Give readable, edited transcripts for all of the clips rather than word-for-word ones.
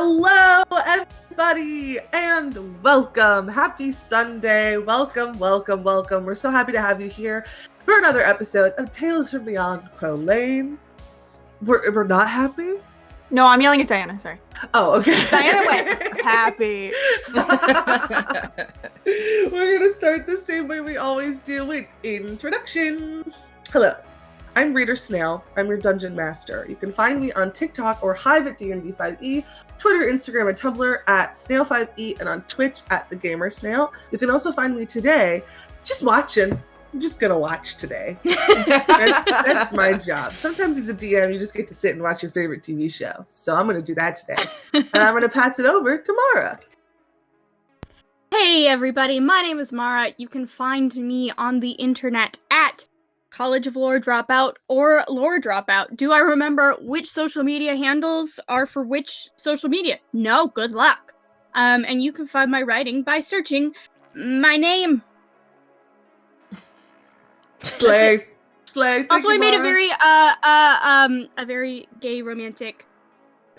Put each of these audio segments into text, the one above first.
Hello, everybody, and welcome. Happy Sunday. Welcome. We're so happy to have you here for another episode of Tales from Beyond Crow Lane. We're not happy? No, I'm yelling at Diana, sorry. Oh, okay. Diana went happy. We're going to start the same way we always do with introductions. Hello, I'm Reader Snail. I'm your Dungeon Master. You can find me on TikTok or Hive at DND5E, Twitter, Instagram, and Tumblr at Snail5E, and on Twitch at The Gamer Snail. You can also find me today just watching. I'm just gonna watch today. That's my job. Sometimes as a DM, you just get to sit and watch your favorite TV show. So I'm gonna do that today. And I'm gonna pass it over to Mara. Hey everybody, my name is Mara. You can find me on the internet at College of Lore Dropout or Lore Dropout. Do I remember which social media handles are for which social media? No, good luck. And you can find my writing by searching my name. Slay. Also, I made a very gay romantic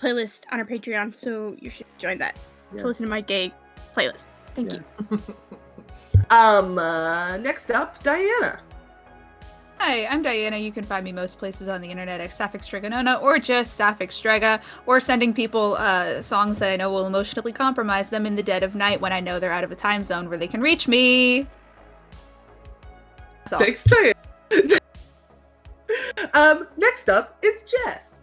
playlist on our Patreon, so you should join that to listen to my gay playlist. Thank you. Next up, Diana. Hi, I'm Diana. You can find me most places on the internet at Sapphic Strigonona or just Sapphic Strega, or sending people songs that I know will emotionally compromise them in the dead of night when I know they're out of a time zone where they can reach me. Thanks, Diana. Next up is Jess.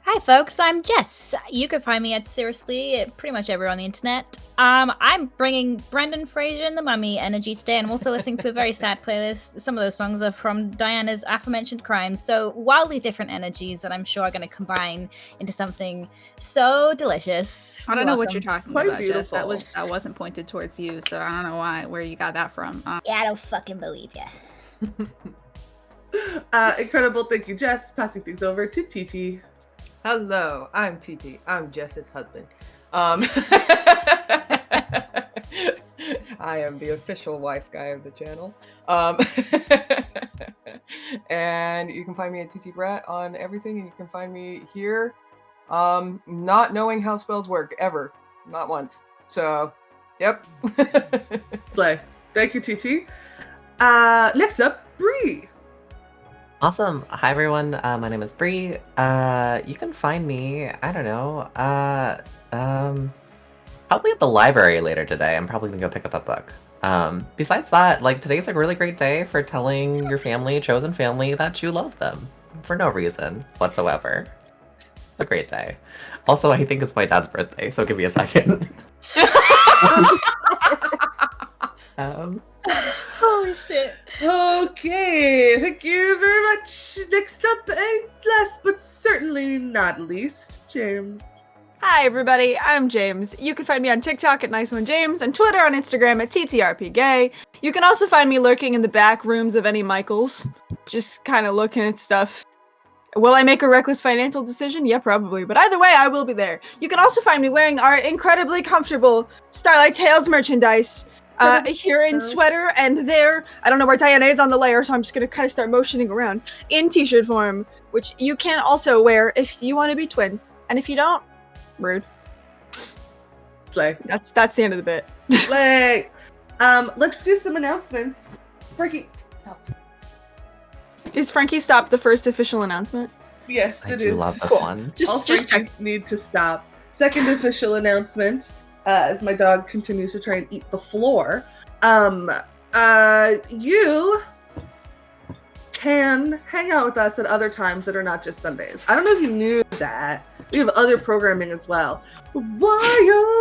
Hi folks, I'm Jess. You can find me at seriously pretty much everywhere on the internet. I'm bringing Brendan Fraser and the Mummy energy today, and I'm also listening to a very sad playlist. Some of those songs are from Diana's aforementioned crimes, so wildly different energies that I'm sure are going to combine into something so delicious. I don't know what you're talking Quite about, beautiful. Jess. That wasn't pointed towards you, so I don't know where you got that from. Yeah, I don't fucking believe ya. Incredible. Thank you, Jess. Passing things over to TT. Hello, I'm TT. I'm Jess's husband. I am the official wife guy of the channel. And you can find me at TT Brat on everything, and you can find me here not knowing how spells work, ever. Not once. So, yep. Slay. Thank you, TT. Next up, Bree. Awesome. Hi, everyone. My name is Bree. You can find me, I don't know, probably at the library later today. I'm probably going to go pick up a book. Besides that, today's a really great day for telling your family, chosen family, that you love them for no reason whatsoever. It's a great day. Also, I think it's my dad's birthday, so give me a second. Holy shit. Okay, thank you very much. Next up, and last but certainly not least, James. Hi everybody, I'm James. You can find me on TikTok at NiceOneJames and Twitter and Instagram at TTRPGay. You can also find me lurking in the back rooms of any Michaels, just kind of looking at stuff. Will I make a reckless financial decision? Yeah, probably. But either way, I will be there. You can also find me wearing our incredibly comfortable Starlight Tales merchandise. Here in sweater, and there, I don't know where Diana is on the layer, so I'm just gonna kind of start motioning around, in t-shirt form, which you can also wear if you want to be twins. And if you don't, rude. Slay. That's the end of the bit. Slay. Let's do some announcements. Frankie, stop. Is Frankie Stop the first official announcement? Yes, I it do is. love this Cool. one. All Just check. Frankies need to stop. Second official announcement, as my dog continues to try and eat the floor. You can hang out with us at other times that are not just Sundays. I don't know if you knew that. We have other programming as well. Why?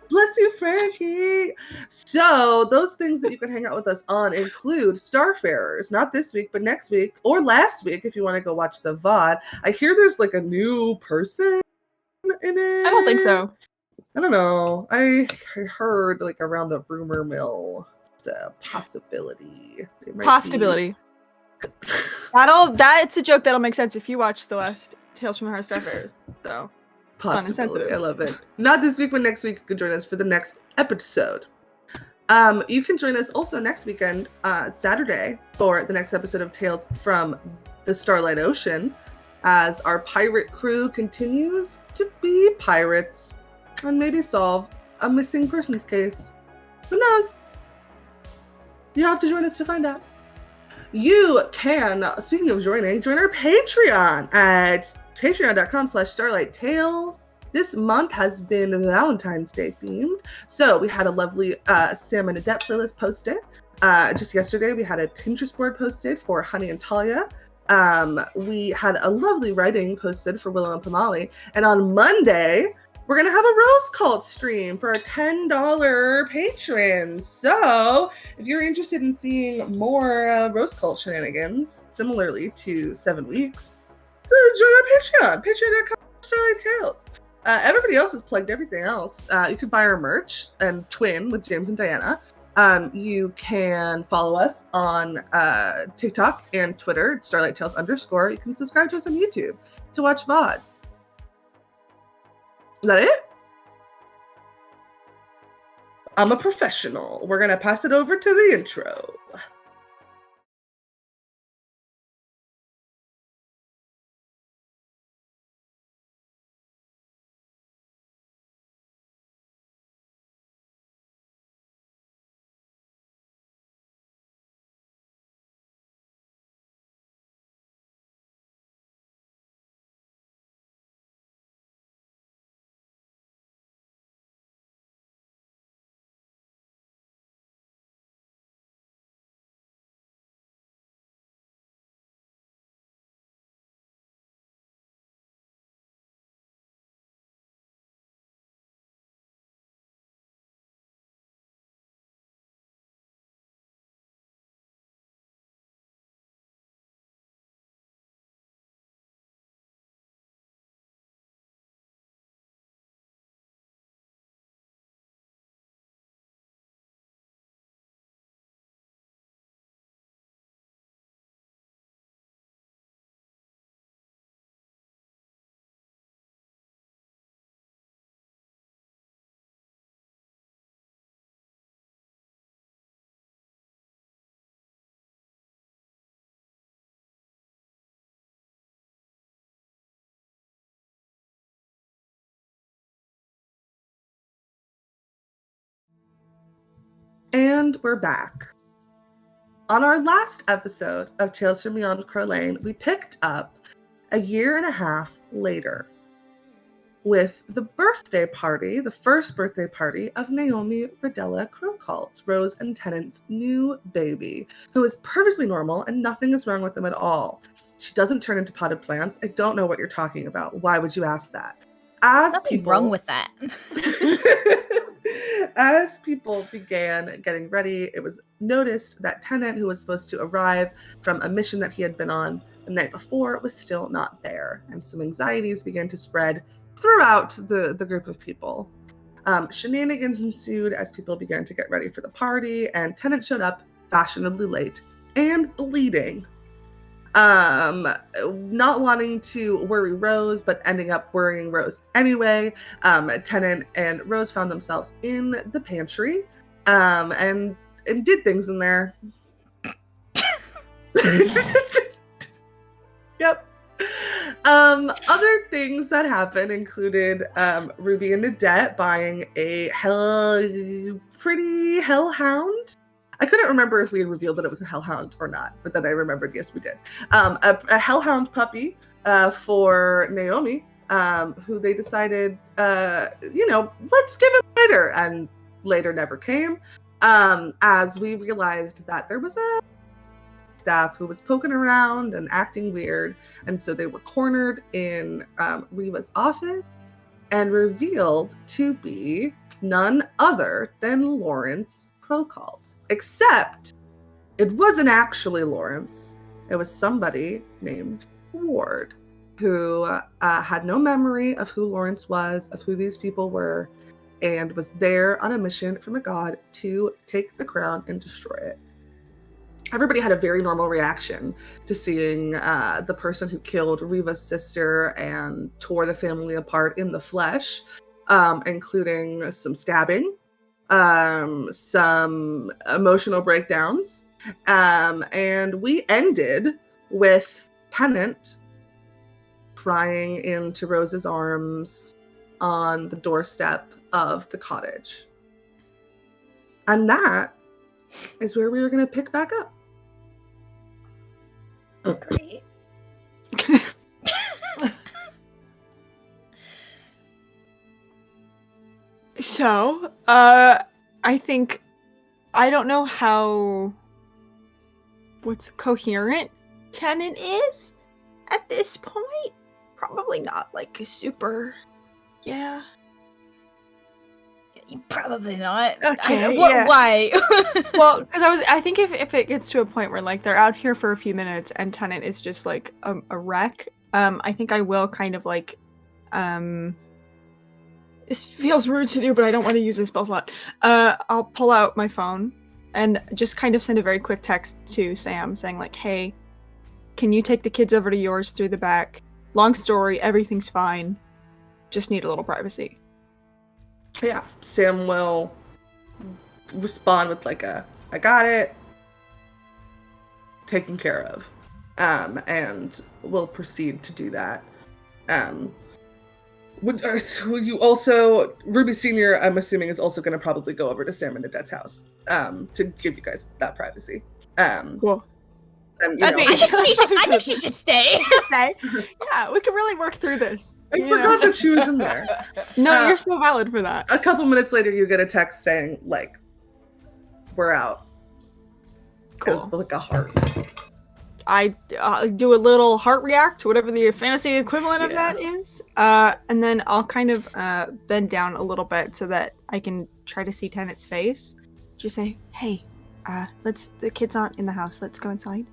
Bless you, Frankie. So those things that you can hang out with us on include Starfarers, not this week, but next week, or last week if you want to go watch the VOD. I hear there's a new person in it. I don't think so. I don't know. I heard around the rumor mill, just a possibility. Possibility. That's a joke that'll make sense if you watch the last Tales from the Heart Starfarers. So, fun and sensitive. I love it. Not this week, but next week you can join us for the next episode. You can join us also next weekend, Saturday, for the next episode of Tales from the Starlight Ocean, as our pirate crew continues to be pirates. and maybe solve a missing persons case. Who knows? You have to join us to find out. You can, speaking of joining, join our Patreon at patreon.com/Starlight Tales. This month has been Valentine's Day themed. So we had a lovely Sam and Adept playlist posted. Just yesterday, we had a Pinterest board posted for Honey and Talia. We had a lovely writing posted for Willow and Pamali. And on Monday, we're going to have a Rose Cult stream for our $10 patrons. So if you're interested in seeing more Rose Cult shenanigans, similarly to 7 weeks, join our Patreon, patreon.com/Starlight Tales. Everybody else has plugged everything else. You can buy our merch and twin with James and Diana. You can follow us on TikTok and Twitter, Starlight Tales _. You can subscribe to us on YouTube to watch VODs. Is that it? I'm a professional. We're going to pass it over to the intro. And we're back. On our last episode of Tales from Beyond Crow Lane, we picked up a year and a half later with the birthday party, the first birthday party of Naomi Rodella Crowcolt, Rose and Tennant's new baby, who is perfectly normal and nothing is wrong with them at all. She doesn't turn into potted plants. I don't know what you're talking about. Why would you ask that? There's nothing wrong with that. As people began getting ready, it was noticed that Tennant, who was supposed to arrive from a mission that he had been on the night before, was still not there, and some anxieties began to spread throughout the group of people. Shenanigans ensued as people began to get ready for the party, and Tennant showed up fashionably late and bleeding. Not wanting to worry Rose, but ending up worrying Rose anyway. Tennant and Rose found themselves in the pantry, and did things in there. Yep. Other things that happened included Ruby and Nadette buying a pretty hellhound. I couldn't remember if we had revealed that it was a hellhound or not, but then I remembered, yes, we did. A hellhound puppy for Naomi, who they decided, let's give him later, and later never came, as we realized that there was a staff who was poking around and acting weird, and so they were cornered in Reva's office and revealed to be none other than Lawrence Crowcolt. Except it wasn't actually Lawrence. It was somebody named Ward, who had no memory of who Lawrence was, of who these people were, and was there on a mission from a god to take the crown and destroy it. Everybody had a very normal reaction to seeing the person who killed Reva's sister and tore the family apart in the flesh, including some stabbing, some emotional breakdowns, and we ended with Tennant crying into Rose's arms on the doorstep of the cottage. And that is where we were going to pick back up. Great. So, I think, I don't know how, what's coherent Tennant is at this point. Probably not like a super, yeah. Probably not. Okay, What? Why? Well, because I think if it gets to a point where like they're out here for a few minutes and Tennant is just like a wreck, I think I will kind of like, this feels rude to do, but I don't want to use a spell slot. I'll pull out my phone and just kind of send a very quick text to Sam saying like, hey, can you take the kids over to yours through the back? Long story, everything's fine. Just need a little privacy. Yeah, Sam will respond with like I got it, taken care of, and will proceed to do that. Would you also, Ruby Senior, I'm assuming, is also going to probably go over to Sam and Adette's house to give you guys that privacy. Cool. And, That'd be- I think she should stay. Okay. Yeah, we can really work through this. I you forgot know? that she was in there. No, you're so valid for that. A couple minutes later, you get a text saying, like, we're out. Cool. Like a heart. I do a little heart react, whatever the fantasy equivalent of that is. And then I'll kind of bend down a little bit so that I can try to see Tennant's face. Just say, hey, the kids aren't in the house. Let's go inside.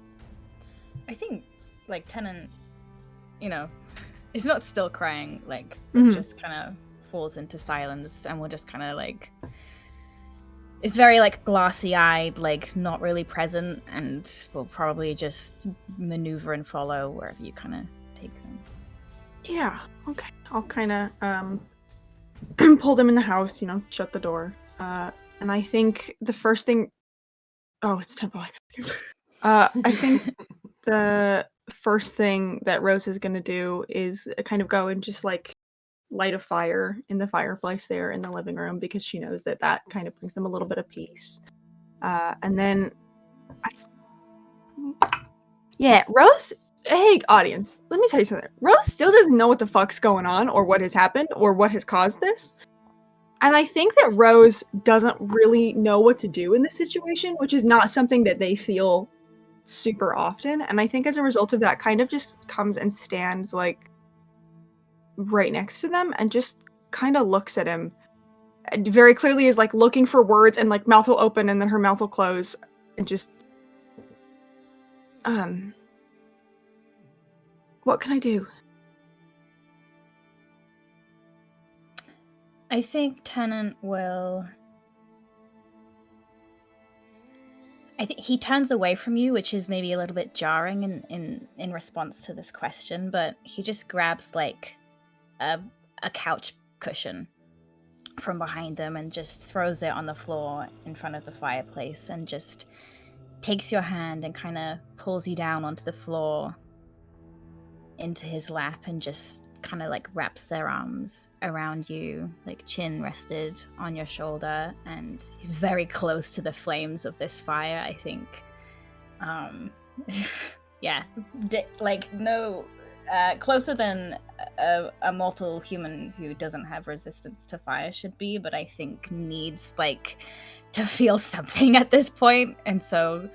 I think, like, Tennant, is not still crying, like, Mhm. just kind of falls into silence, and we'll just kind of, like, it's very, like, glassy-eyed, like, not really present, and we'll probably just maneuver and follow wherever you kind of take them. Yeah, okay. I'll kind of pull them in the house, shut the door. And I think the first thing... Oh, it's tempo. I think the first thing that Rose is going to do is kind of go and just, like, light a fire in the fireplace there in the living room, because she knows that kind of brings them a little bit of peace. And then... Rose... Hey, audience, let me tell you something. Rose still doesn't know what the fuck's going on, or what has happened, or what has caused this. And I think that Rose doesn't really know what to do in this situation, which is not something that they feel super often. And I think as a result of that, kind of just comes and stands, like, right next to them and just kind of looks at him. And very clearly is, like, looking for words, and, like, mouth will open and then her mouth will close. And just... What can I do? I think Tennant will... I think he turns away from you, which is maybe a little bit jarring in response to this question, but he just grabs, like, a couch cushion from behind them and just throws it on the floor in front of the fireplace and just takes your hand and kind of pulls you down onto the floor into his lap and just kind of, like, wraps their arms around you, like, chin rested on your shoulder, and very close to the flames of this fire, I think. Closer than a mortal human who doesn't have resistance to fire should be, but I think needs, like, to feel something at this point, and so...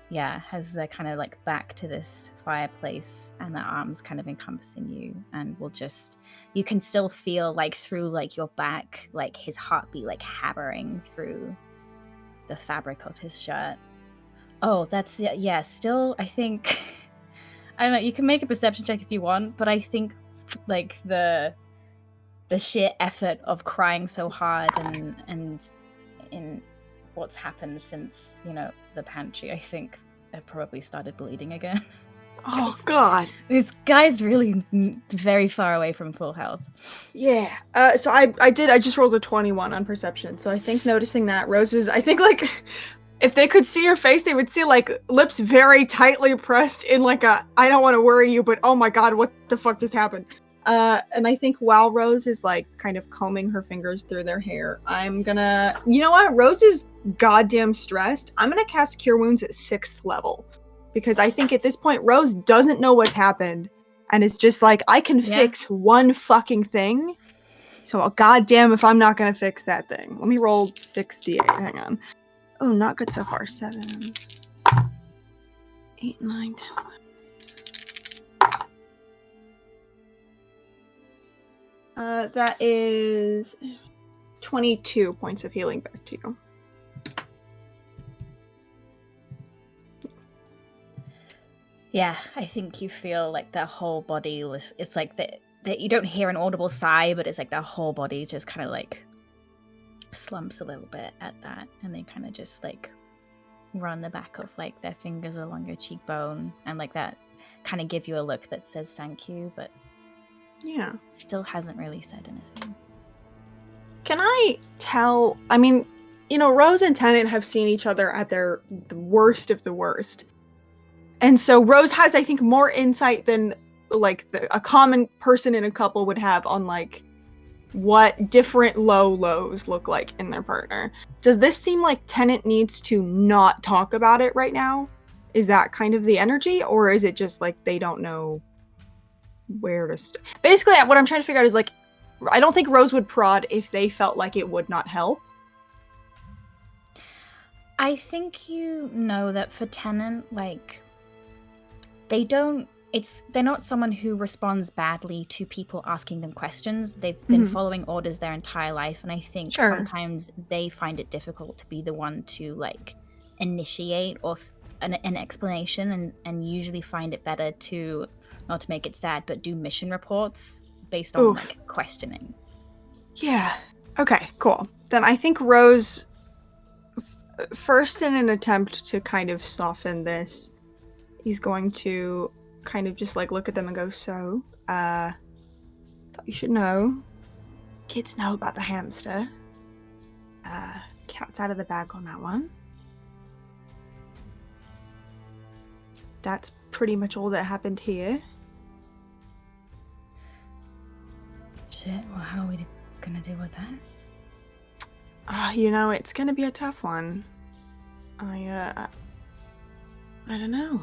Yeah, has their kind of, like, back to this fireplace and their arms kind of encompassing you, and you can still feel, like, through, like, your back, like, his heartbeat, like, hammering through the fabric of his shirt. Oh, that's, yeah, still, I think, I don't know, you can make a perception check if you want, but I think, like, the sheer effort of crying so hard and in what's happened since, the pantry, I think I've probably started bleeding again. Oh, God. This guy's really very far away from full health. Yeah. So I just rolled a 21 on perception. So I think noticing that Rose's, I think, like, if they could see her face, they would see, like, lips very tightly pressed in, like, I don't want to worry you, but oh my God, what the fuck just happened? And I think while Rose is like kind of combing her fingers through their hair, I'm gonna, you know what? Rose is goddamn stressed. I'm gonna cast Cure Wounds at 6th level because I think at this point Rose doesn't know what's happened and it's just like I can fix one fucking thing. So goddamn if I'm not gonna fix that thing. Let me roll 68. Hang on. Oh, not good so far. 7, 8, 9, 10. That is 22 points of healing back to you. Yeah, I think you feel like their whole body, it's like that you don't hear an audible sigh, but it's like their whole body just kind of like slumps a little bit at that. And they kind of just like run the back of like their fingers along your cheekbone and like that kind of give you a look that says thank you, but yeah, still hasn't really said anything. Can I tell? I mean, you know, Rose and Tennant have seen each other at the worst of the worst. And so Rose has, I think, more insight than like a common person in a couple would have on like what different lows look like in their partner. Does this seem like Tennant needs to not talk about it right now? Is that kind of the energy, or is it just like they don't know where to basically what I'm trying to figure out is like I don't think Rose would prod if they felt like it would not help. I think you know that for Tennant, like they're not someone who responds badly to people asking them questions. They've been following orders their entire life, and I think sometimes they find it difficult to be the one to like initiate or an explanation, and usually find it better to, not to make it sad, but do mission reports based on like questioning. Yeah. Okay, cool. Then I think Rose, first in an attempt to kind of soften this, he's going to kind of just like look at them and go, so, thought you should know. Kids know about the hamster. Cat's out of the bag on that one. That's pretty much all that happened here. Shit, well, how are we gonna deal with that? You know, it's gonna be a tough one. I don't know.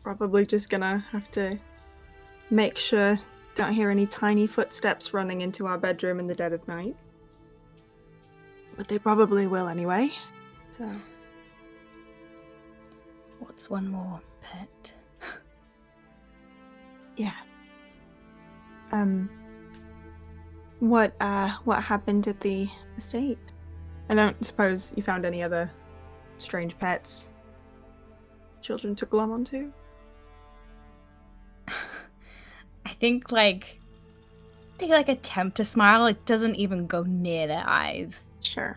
Probably just gonna have to make sure don't hear any tiny footsteps running into our bedroom in the dead of night. But they probably will anyway, so... What's one more pet? Yeah. What happened at the estate? I don't suppose you found any other strange pets children took glum onto? I think like they like attempt to smile. It doesn't even go near their eyes. Sure.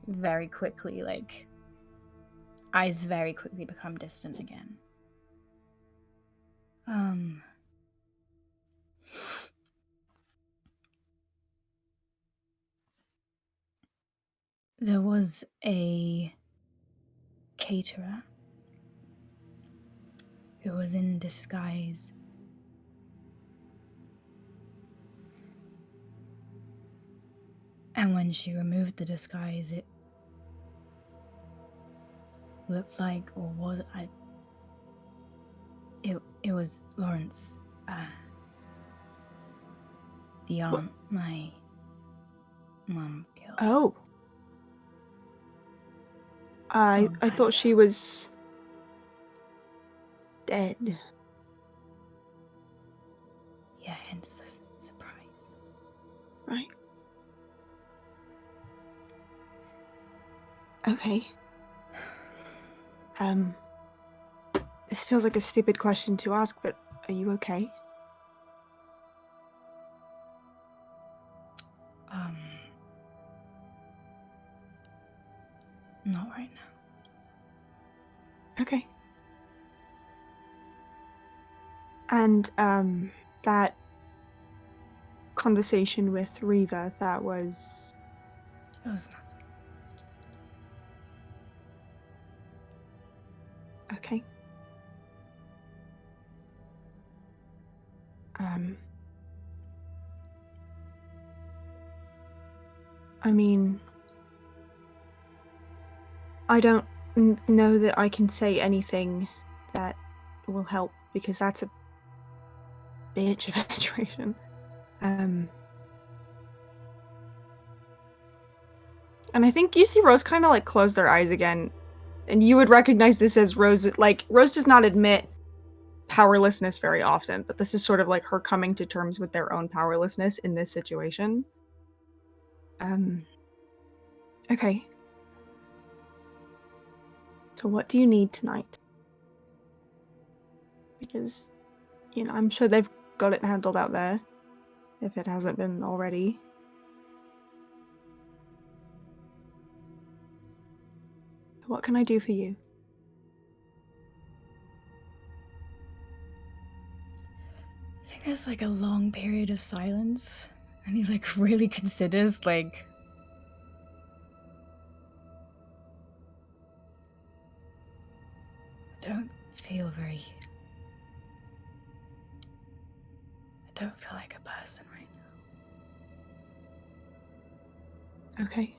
Very quickly, like eyes very quickly become distant again. There was a caterer who was in disguise. And when she removed the disguise, it looked like, or was it was Lawrence, the aunt my mom killed. Oh. I thought she was dead. Yeah, hence the surprise. Right. Okay. This feels like a stupid question to ask, but are you okay? Not right now. Okay. And, that conversation with Riva, that was... It was nothing. Okay. I mean, I don't know that I can say anything that will help because that's a bitch of a situation. And I think you see Rose kind of like close their eyes again, and you would recognize this as Rose. Like, Rose does not admit powerlessness very often, but this is sort of like her coming to terms with their own powerlessness in this situation. Okay. So what do you need tonight? Because, you know, I'm sure they've got it handled out there, if it hasn't been already. What can I do for you? I think there's like a long period of silence, and he like really considers like. I don't feel like a person right now. Okay.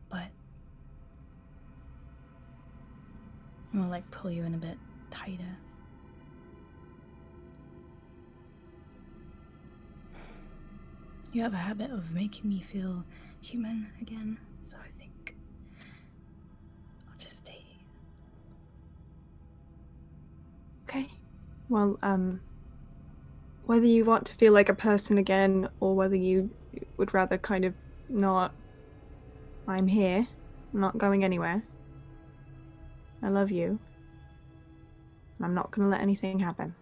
But I'm gonna like pull you in a bit tighter. You have a habit of making me feel human again, so I think I'll just stay here. Okay. Well, whether you want to feel like a person again, or whether you would rather kind of not, I'm here. I'm not going anywhere. I love you. And I'm not gonna let anything happen.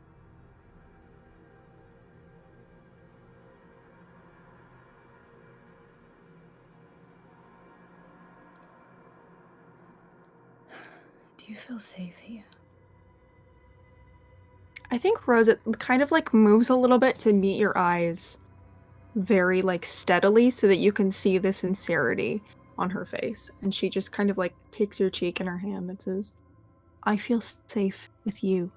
Do you feel safe here? I think Rose kind of like moves a little bit to meet your eyes very like steadily so that you can see the sincerity on her face. And she just kind of like takes your cheek in her hand and says, I feel safe with you.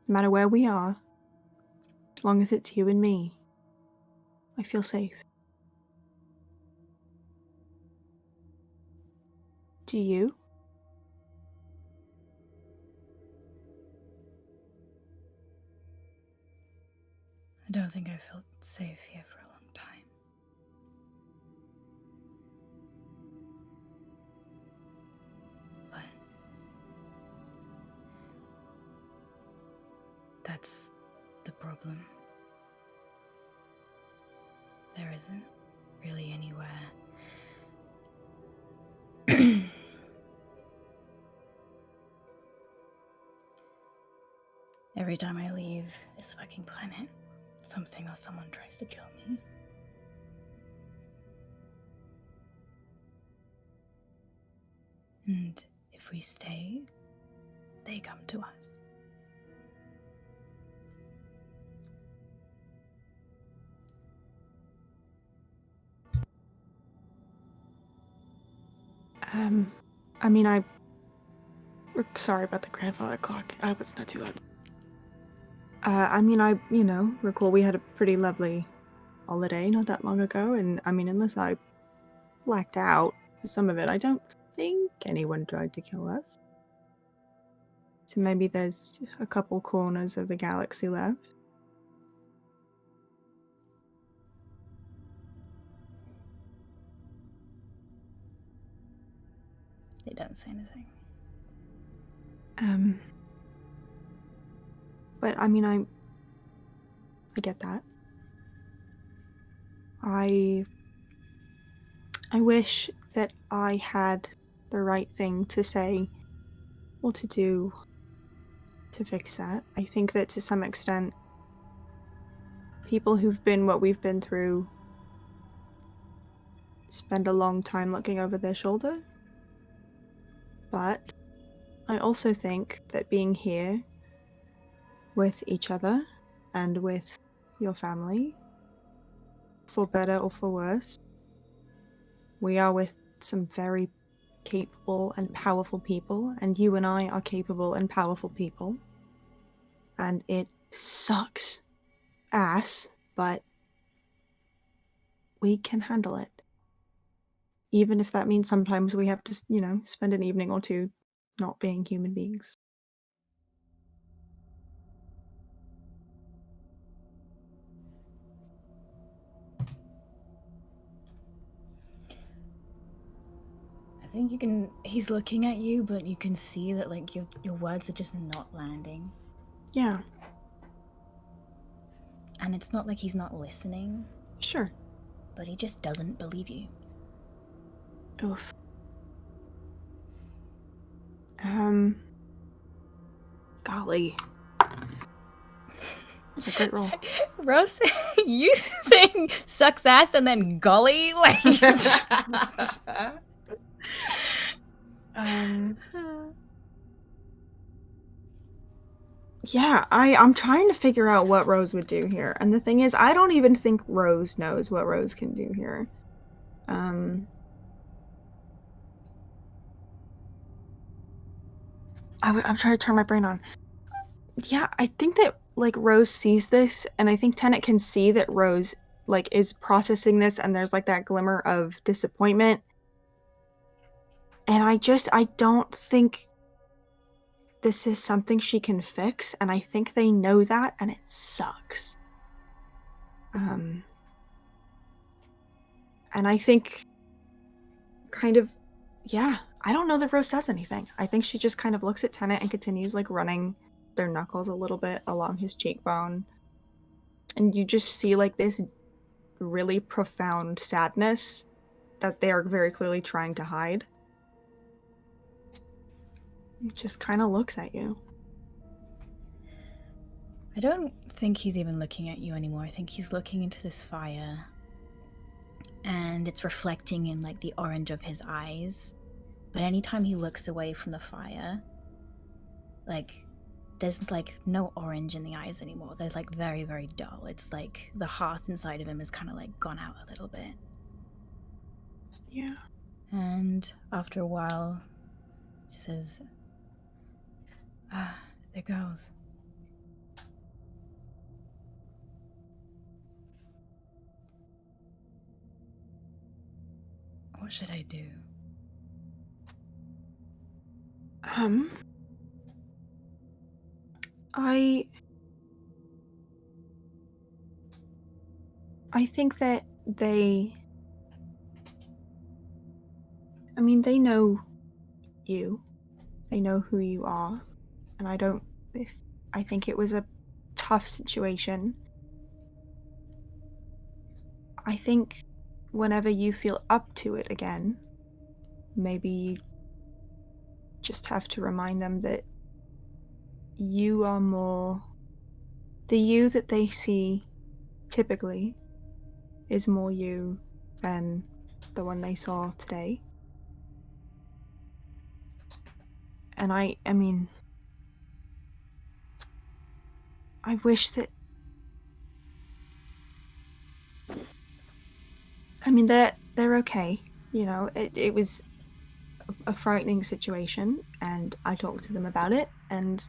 No matter where we are, as long as it's you and me, I feel safe. Do you? I don't think I felt safe here for a long time. But that's the problem. There isn't really anywhere. Every time I leave this fucking planet, something or someone tries to kill me. And if we stay, they come to us. I mean, sorry about the grandfather clock. I was not too loud. I mean, recall we had a pretty lovely holiday not that long ago, and I mean, unless I blacked out for some of it, I don't think anyone tried to kill us. So maybe there's a couple corners of the galaxy left. They don't say anything. But I mean, I get that. I wish that I had the right thing to say or to do to fix that. I think that to some extent, people who've been what we've been through spend a long time looking over their shoulder. But I also think that being here with each other and with your family, for better or for worse, we are with some very capable and powerful people, and you and I are capable and powerful people. And it sucks ass, but we can handle it. Even if that means sometimes we have to, spend an evening or two not being human beings. I think you can. He's looking at you, but you can see that like your words are just not landing. Yeah, And it's not like he's not listening, sure. but he just doesn't believe you. Oof. Golly. It's a great roll. Rose, you saying sucks ass and then golly, like. Yeah, I'm trying to figure out what Rose would do here. And the thing is, I don't even think Rose knows what Rose can do here. I'm trying to turn my brain on. Yeah, I think that, like, Rose sees this, and I think Tenet can see that Rose, like, is processing this, and there's, like, that glimmer of disappointment. And I don't think this is something she can fix, and I think they know that, and it sucks. And I think I don't know that Rose says anything. I think she just kind of looks at Tenet and continues, like, running their knuckles a little bit along his cheekbone. And you just see, like, this really profound sadness that they are very clearly trying to hide. It just kind of looks at you. I don't think he's even looking at you anymore. I think he's looking into this fire. And it's reflecting in, like, the orange of his eyes. But anytime he looks away from the fire, like, there's, like, no orange in the eyes anymore. They're, like, very, very dull. It's like the hearth inside of him has kind of, like, gone out a little bit. Yeah. And after a while, she says, there goes. What should I do? I think that they know you. They know who you are. And I think it was a tough situation. I think whenever you feel up to it again, maybe you just have to remind them that you are more... The you that they see typically is more you than the one they saw today. And I mean, I wish that... I mean, they're okay. You know, it was a frightening situation, and I talked to them about it, and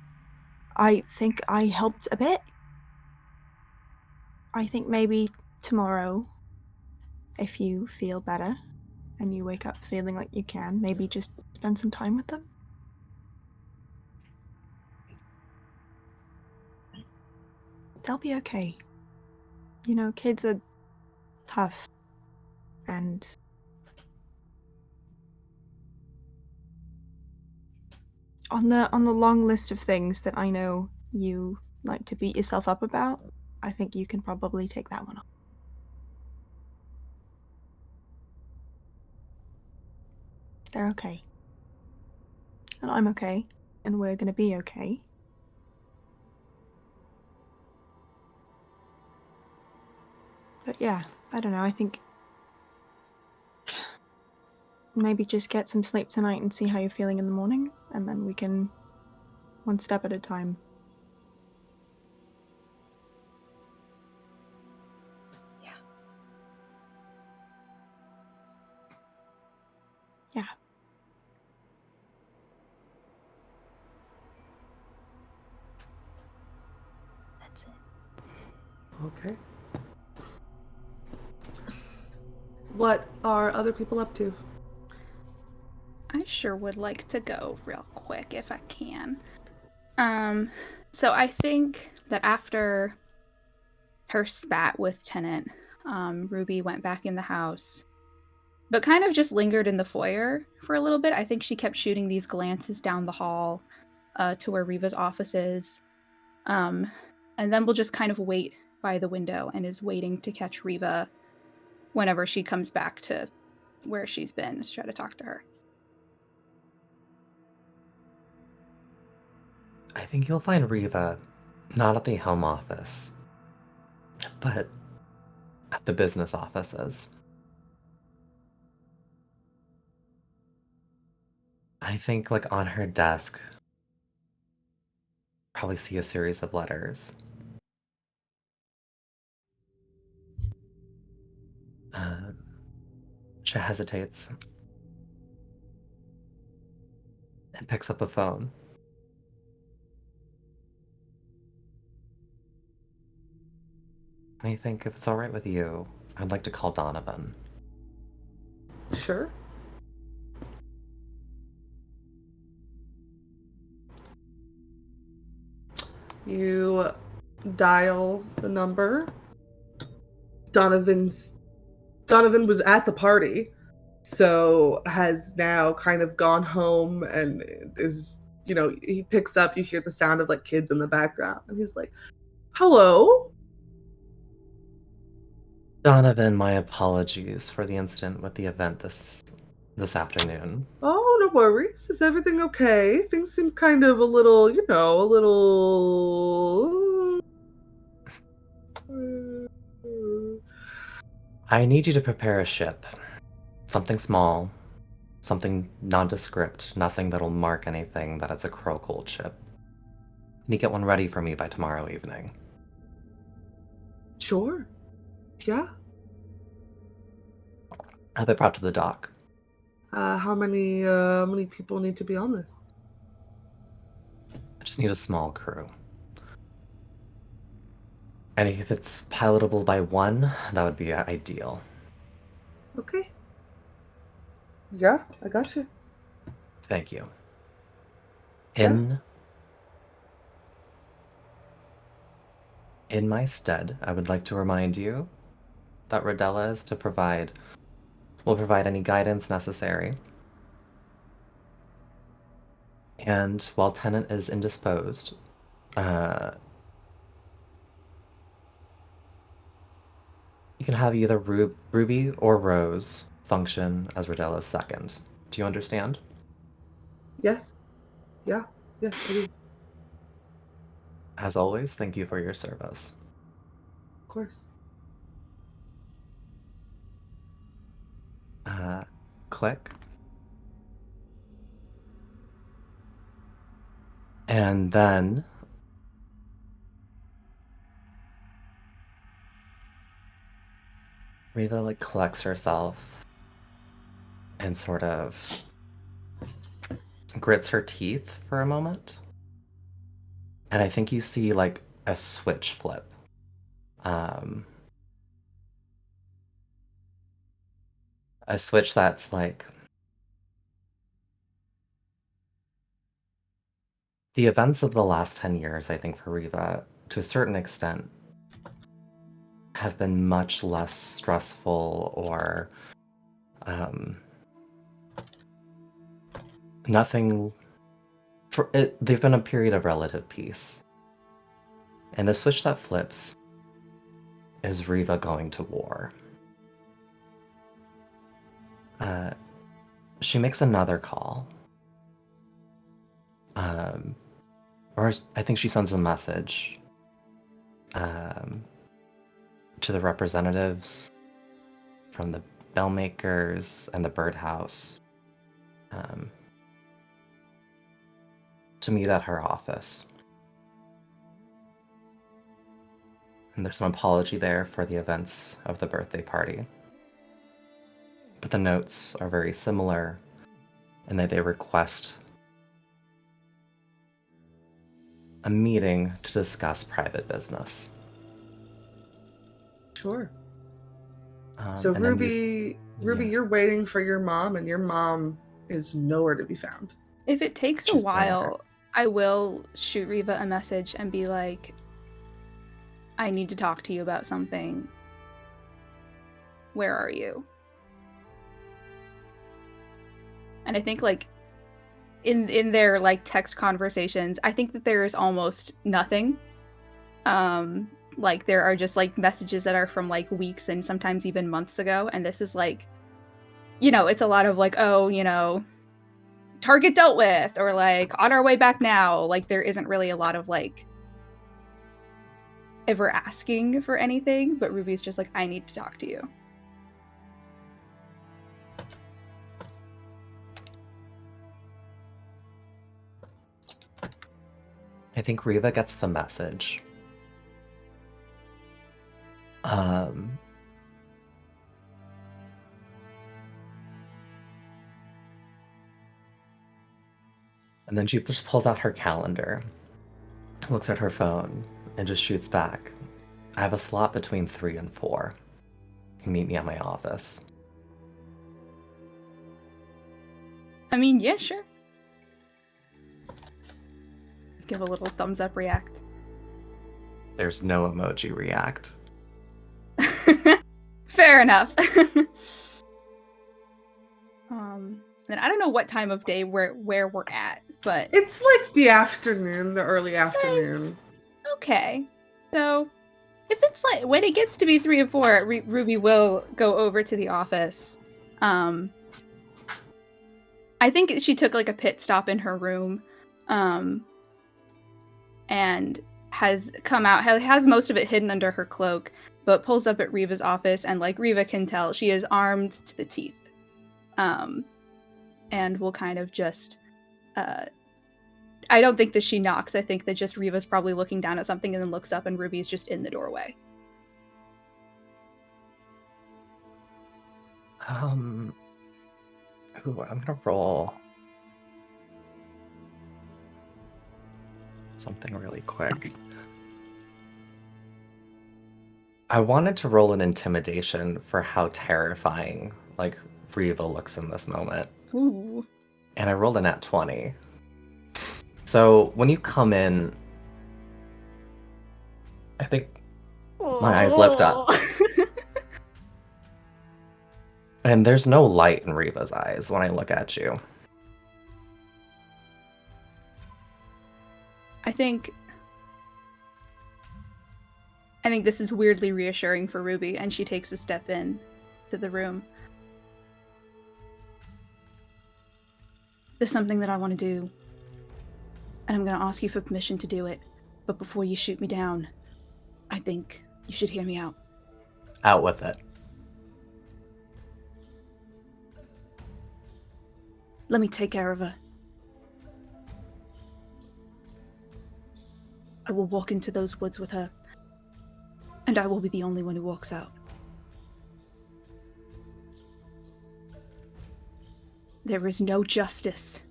I think I helped a bit. I think maybe tomorrow, if you feel better and you wake up feeling like you can, maybe just spend some time with them. They'll be okay. You know, kids are tough, and on the long list of things that I know you like to beat yourself up about, I think you can probably take that one off. They're okay. And I'm okay. And we're gonna be okay. But yeah, I don't know, I think maybe just get some sleep tonight and see how you're feeling in the morning, and then we can one step at a time. Yeah. That's it. Okay. What are other people up to? I sure would like to go real quick if I can. So I think that after her spat with Tennant, Ruby went back in the house, but kind of just lingered in the foyer for a little bit. I think she kept shooting these glances down the hall to where Riva's office is. And then we'll just kind of wait by the window and is waiting to catch Riva whenever she comes back to where she's been to try to talk to her. I think you'll find Riva not at the home office, but at the business offices. I think, like, on her desk, probably see a series of letters. Uh, she hesitates and picks up a phone. I think if it's all right with you, I'd like to call Donovan. Sure. You dial the number. Donovan was at the party, so has now kind of gone home and is, he picks up, you hear the sound of like kids in the background, and he's like, "Hello?" Donovan, my apologies for the incident with the event this afternoon. "Oh, no worries. Is everything okay? Things seem kind of a little, a little. I need you to prepare a ship. Something small, something nondescript, nothing that'll mark anything that it's a Crowcolt ship. You need to get one ready for me by tomorrow evening." Sure. Yeah. Have it brought to the dock. How many people need to be on this? I just need a small crew. And if it's pilotable by one, that would be ideal. Okay. Yeah, I got you. Thank you. Yeah. In my stead, I would like to remind you that Rodella is will provide any guidance necessary. And while Tennant is indisposed, you can have either Ruby or Rose function as Rodella's second. Do you understand? Yes. Yeah. Yes, I do. As always, thank you for your service. Of course. Click. And then Riva like collects herself and sort of grits her teeth for a moment. And I think you see like a switch flip. A switch that's like the events of the last 10 years, I think, for Riva, to a certain extent, have been much less stressful or nothing. They've been a period of relative peace. And the switch that flips is Riva going to war. She makes another call. Or I think she sends a message to the representatives from the Bellmakers and the Birdhouse to meet at her office. And there's an apology there for the events of the birthday party. But the notes are very similar and that they request a meeting to discuss private business. Sure. So and then Ruby, yeah. you're waiting for your mom, and your mom is nowhere to be found. If it takes a She's been at her. while, I will shoot Riva a message and be like, I need to talk to you about something. Where are you? And I think like in their like text conversations, I think that there is almost nothing. Like there are just like messages that are from like weeks and sometimes even months ago, and this is like, you know, it's a lot of like, oh, you know, target dealt with, or like on our way back now. Like there isn't really a lot of like ever asking for anything, but Ruby's just like, I need to talk to you. I think Riva gets the message. And then she just pulls out her calendar, looks at her phone, and just shoots back. I have a slot between 3 and 4. You can meet me at my office. I mean, yeah, sure. Give a little thumbs up react. There's no emoji react. Fair enough. Then I don't know what time of day where we're at, but It's like the afternoon, the early afternoon. okay. So if it's like when it gets to be 3 and 4, Ruby will go over to the office. I think she took like a pit stop in her room, and has come out, has most of it hidden under her cloak, but pulls up at Riva's office, and like Riva can tell, she is armed to the teeth. And will kind of just, I don't think that she knocks. I think that just Riva's probably looking down at something and then looks up and Ruby's just in the doorway. Ooh, I'm gonna roll something really quick. I wanted to roll an intimidation for how terrifying, like, Riva looks in this moment. Ooh. And I rolled a nat 20. So when you come in, I think my eyes lift up. And there's no light in Riva's eyes when I look at you. I think this is weirdly reassuring for Ruby, and she takes a step in to the room. There's something that I want to do, and I'm going to ask you for permission to do it. But before you shoot me down, I think you should hear me out. Out with it. Let me take care of her. I will walk into those woods with her, and I will be the only one who walks out. There is no justice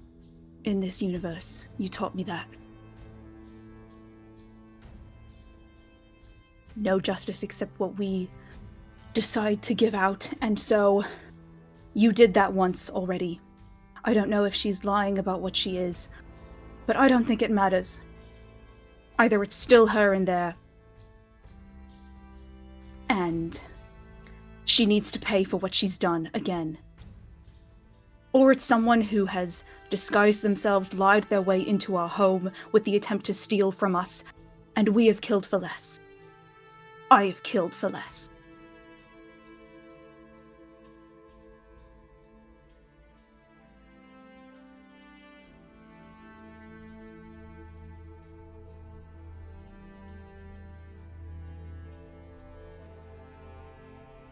in this universe. You taught me that. No justice except what we decide to give out, and so you did that once already. I don't know if she's lying about what she is, but I don't think it matters. Either it's still her in there, and she needs to pay for what she's done again. Or it's someone who has disguised themselves, lied their way into our home with the attempt to steal from us, and we have killed for less. I have killed for less.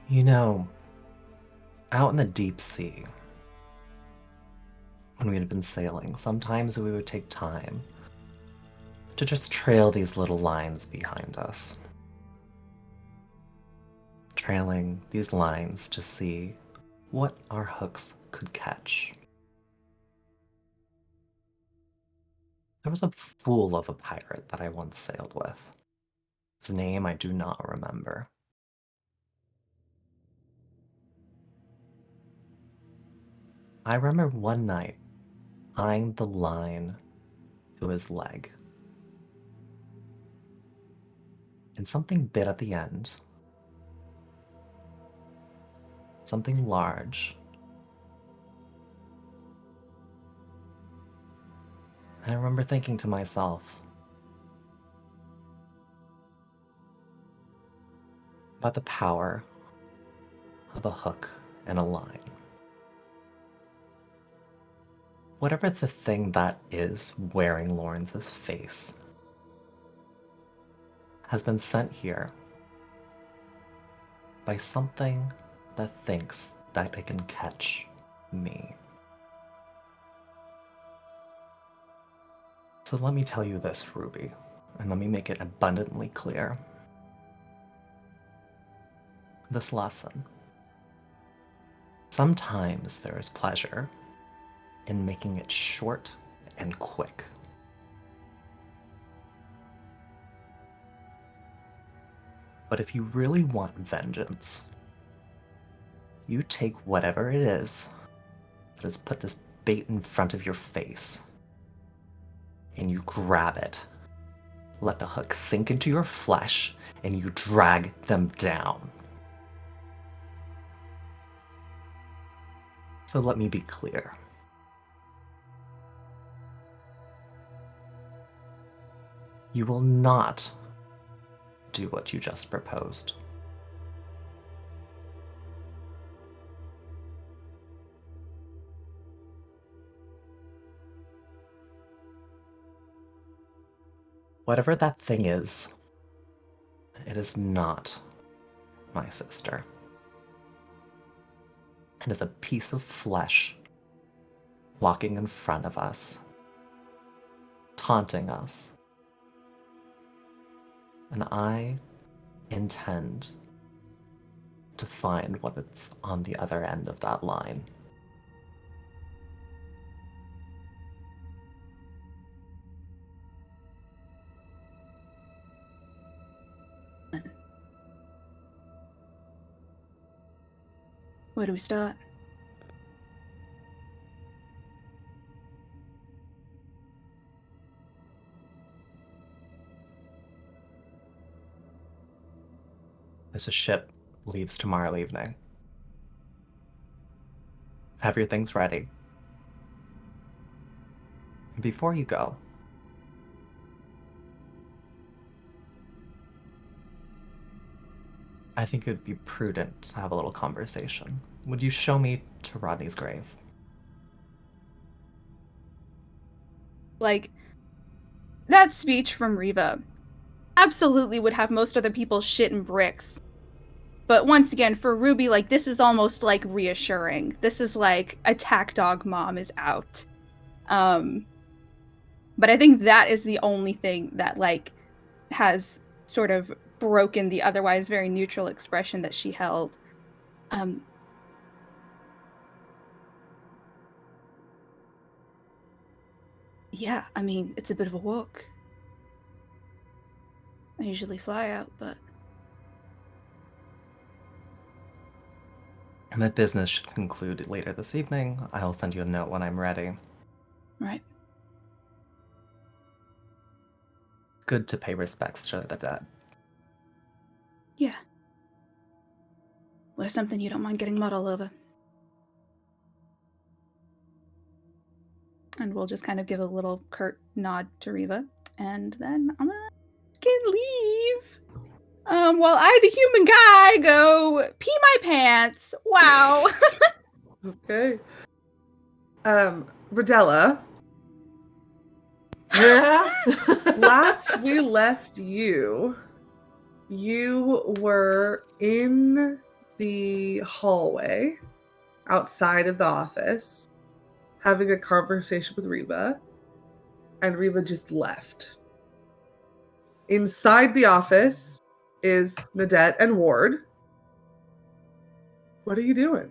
You know, out in the deep sea, when we had been sailing, sometimes we would take time to just trail these little lines behind us. Trailing these lines to see what our hooks could catch. There was a fool of a pirate that I once sailed with. His name I do not remember. I remember one night tying the line to his leg, and something bit at the end. Something large. And I remember thinking to myself, about the power of a hook and a line. Whatever the thing that is wearing Lawrence's face has been sent here by something that thinks that it can catch me. So let me tell you this, Ruby, and let me make it abundantly clear. This lesson. Sometimes there is pleasure in making it short and quick. But if you really want vengeance, you take whatever it is that has put this bait in front of your face, and you grab it. Let the hook sink into your flesh, and you drag them down. So let me be clear. You will not do what you just proposed. Whatever that thing is, it is not my sister. It is a piece of flesh walking in front of us, taunting us. And I intend to find what is on the other end of that line. Where do we start? As a ship leaves tomorrow evening. Have your things ready. Before you go, I think it would be prudent to have a little conversation. Would you show me to Rodney's grave? Like, that speech from Reva absolutely would have most other people shit in bricks. But once again, for Ruby, like, this is almost, like, reassuring. This is, like, attack dog mom is out. But I think that is the only thing that, like, has sort of broken the otherwise very neutral expression that she held. Yeah, I mean, it's a bit of a walk. I usually fly out, but... And my business should conclude later this evening. I'll send you a note when I'm ready. Right. It's good to pay respects to the dead. Yeah. Or something you don't mind getting mud all over. And we'll just kind of give a little curt nod to Reva, and then I'm gonna leave. While I, the human guy, go pee my pants. Wow. Okay. Rodella, Yeah. last we left you, you were in the hallway outside of the office having a conversation with Reba, and Reba just left. Inside the office is Nadette and Ward. What are you doing?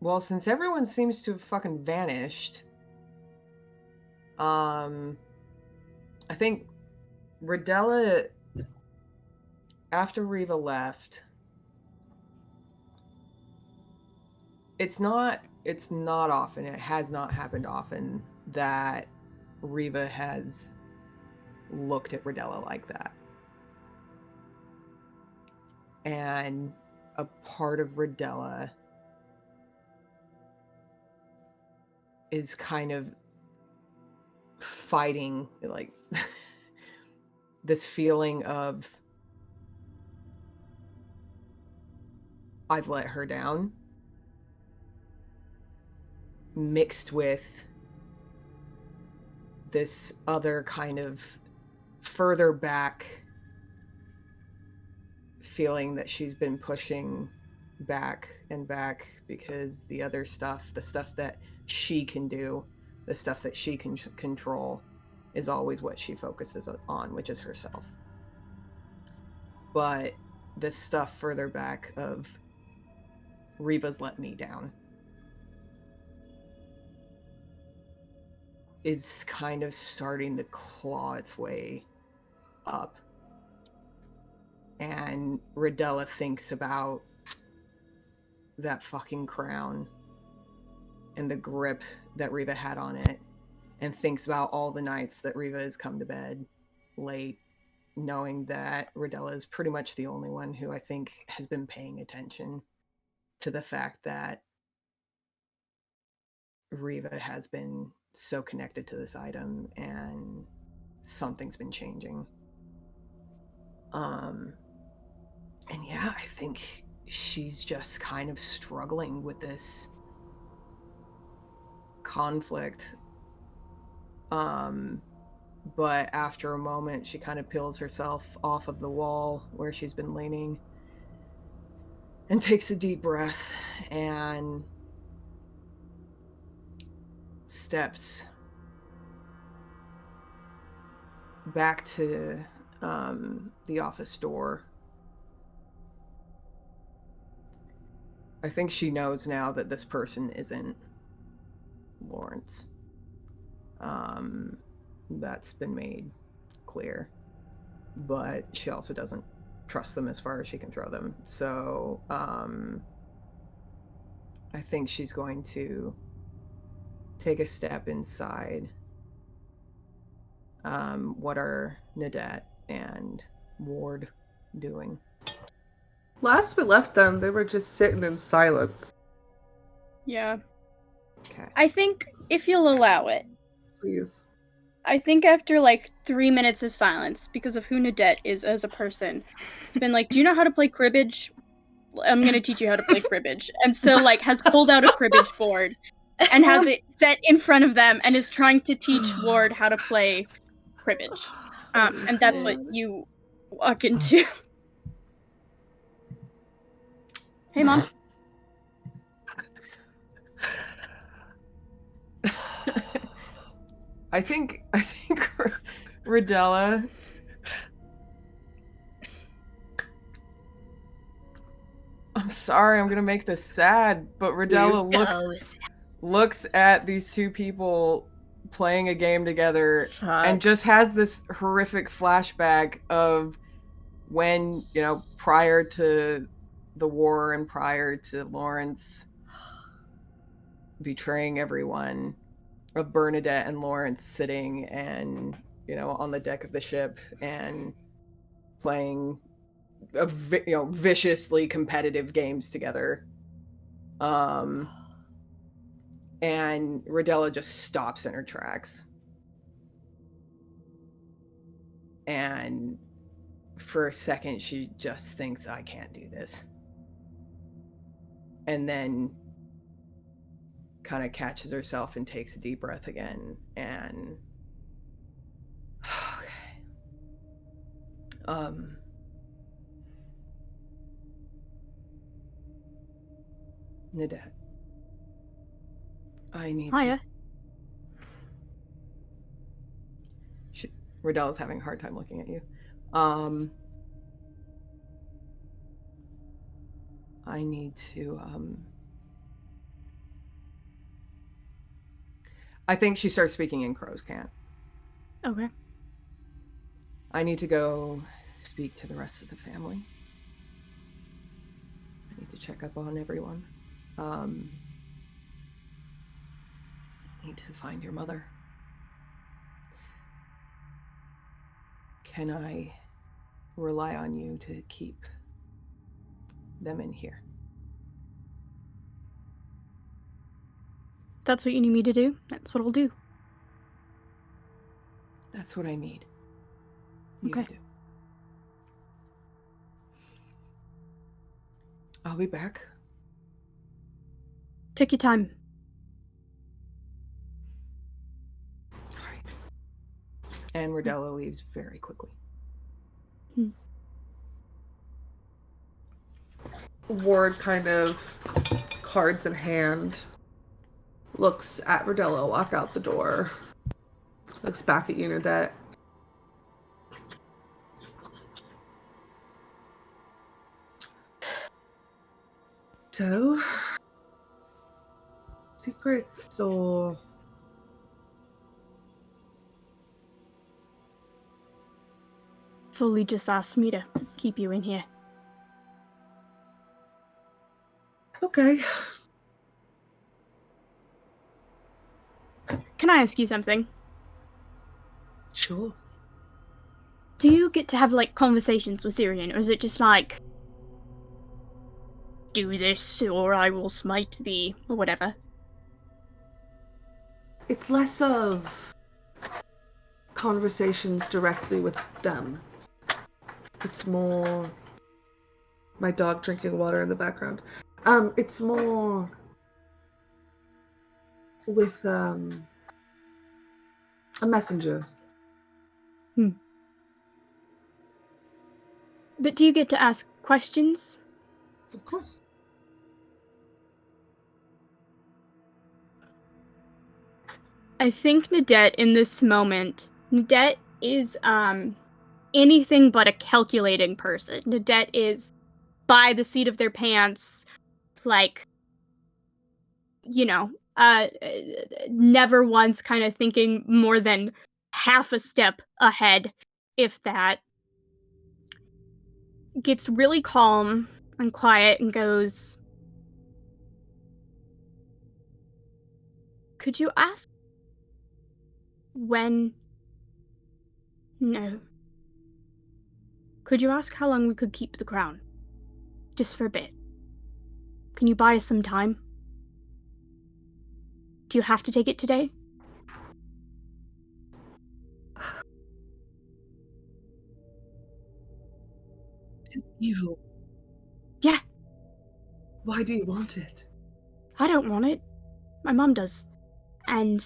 Well, since everyone seems to have fucking vanished, I think Rodella, after Riva left, it's not often, it has not happened often, that Riva has looked at Rodella like that. And a part of Rodella is kind of fighting, like, this feeling of, I've let her down, mixed with this other kind of further back feeling that she's been pushing back and back because the other stuff, the stuff that she can do, the stuff that she can control, is always what she focuses on, which is herself. But the stuff further back of Riva's let me down is kind of starting to claw its way up. And Rodella thinks about that fucking crown and the grip that Riva had on it, and thinks about all the nights that Riva has come to bed late, knowing that Rodella is pretty much the only one who I think has been paying attention to the fact that Riva has been so connected to this item and something's been changing. And yeah, I think she's just kind of struggling with this conflict. But after a moment, she kind of peels herself off of the wall where she's been leaning and takes a deep breath and steps back to the office door. I think she knows now that this person isn't Lawrence. That's been made clear. But she also doesn't trust them as far as she can throw them. So I think she's going to take a step inside. What are Nadette and Ward doing? Last we left them, they were just sitting in silence. Yeah. Okay. I think if you'll allow it, Please. I think after like 3 minutes of silence, because of who Nadette is as a person, it's been like, do you know how to play cribbage? I'm gonna teach you how to play cribbage. And so like has pulled out a cribbage board and has it set in front of them and is trying to teach Ward how to play cribbage. And that's what you walk into. Hey, Mom. I think Rodella I'm sorry, I'm gonna make this sad, but Rodella looks at these two people playing a game together and just has this horrific flashback of when, prior to the war and prior to Lawrence betraying everyone, of Bernadette and Lawrence sitting and, on the deck of the ship and playing viciously competitive games together. And Rodella just stops in her tracks. And for a second, she just thinks, I can't do this. And then kind of catches herself and takes a deep breath again. And Nadette, I need Hiya. Rodella's having a hard time looking at you. I need to I think she starts speaking in crow's cant. Okay. I need to go speak to the rest of the family. I need to check up on everyone. I need to find your mother. Can I rely on you to keep them in here? That's what you need me to do. That's what I'll do. That's what I need you Okay. to do. I'll be back. Take your time. All right. And Rodella leaves very quickly. Ward kind of, cards in hand, looks at Rodella walk out the door, looks back at Unidette. So, secrets or... Fully just asked me to keep you in here. Okay. Can I ask you something? Sure. Do you get to have, like, conversations with Syrian, or is it just like, do this, or I will smite thee, or whatever? It's less of conversations directly with them. It's more my dog drinking water in the background. It's more with a messenger. But do you get to ask questions? Of course. I think Nadette, in this moment, Nadette is, anything but a calculating person. Nadette is by the seat of their pants, like, you know, never once kind of thinking more than half a step ahead, if that. Gets really calm and quiet and goes, could you ask when... No. Could you ask how long we could keep the crown? Just for a bit. Can you buy us some time? Do you have to take it today? This is evil. Yeah. Why do you want it? I don't want it. My mom does. And...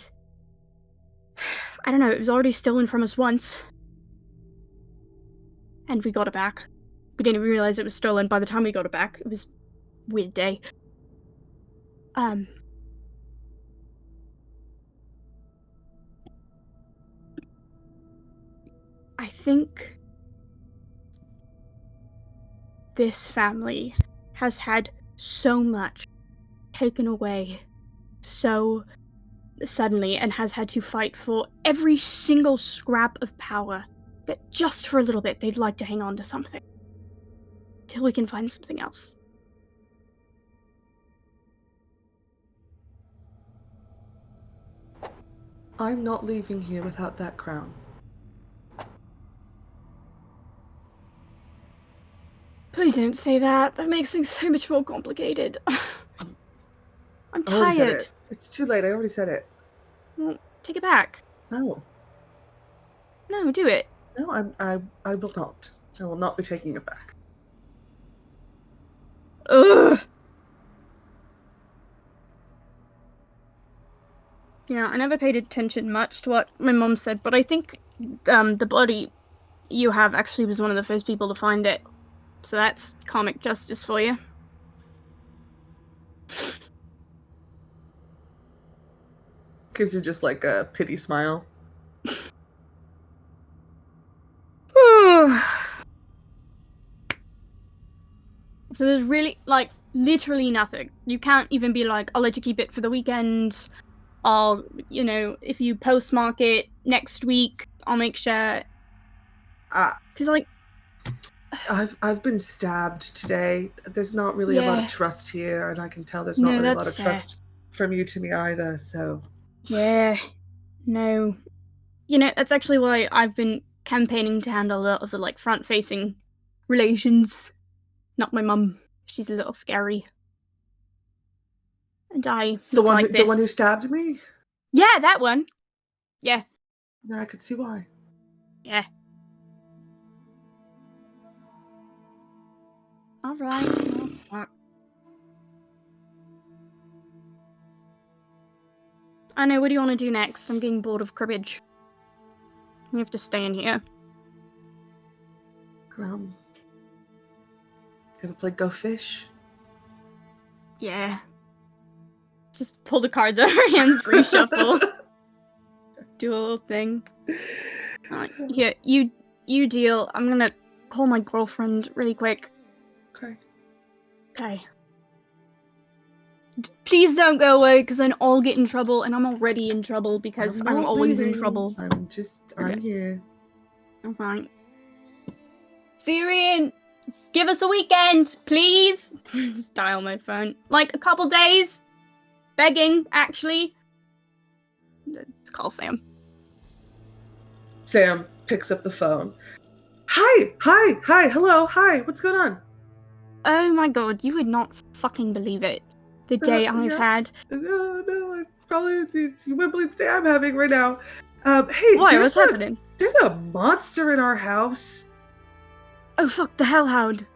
I don't know, it was already stolen from us once. And we got it back. We didn't even realize it was stolen by the time we got it back. It was a weird day. I think this family has had so much taken away so suddenly and has had to fight for every single scrap of power that just for a little bit they'd like to hang on to something. Till we can find something else. I'm not leaving here without that crown. Please don't say that. That makes things so much more complicated. I'm I already said tired. it. It's too late. I already said it. Well, take it back. No. No, do it. No, I will not. I will not be taking it back. Ugh. Yeah, I never paid attention much to what my mom said, but I think the body you have actually was one of the first people to find it. So that's comic justice for you. Gives you just like a pity smile. So there's really, like, literally nothing. You can't even be like, I'll let you keep it for the weekend. I'll, if you postmark it next week, I'll make sure. Cause like, I've been stabbed today. There's not really a lot of trust here, and I can tell there's not really a lot of trust from you to me either. So. Yeah. No. That's actually why I've been campaigning to handle a lot of the like front-facing relations. Not my mum. She's a little scary. And I the one like this. The one who stabbed me? Yeah, that one. Yeah. Yeah, I could see why. Yeah. All right. Oh, fuck. I know. What do you want to do next? I'm getting bored of cribbage. We have to stay in here. You ever play Go Fish? Yeah. Just pull the cards out of our hands, reshuffle. Do a little thing. Here, you deal. I'm gonna call my girlfriend really quick. Okay. Please don't go away, because then I'll get in trouble, and I'm already in trouble because I'm always in trouble. I'm here. Alright. Syrian, give us a weekend, please! Just dial my phone. Like, a couple days? Begging, actually. Let's call Sam. Sam picks up the phone. Hi, hello, hi, what's going on? Oh my god, you would not fucking believe it. The day I've had. No, I probably, you wouldn't believe the day I'm having right now. Hey, why? What's happening? There's a monster in our house. Oh fuck, the hellhound.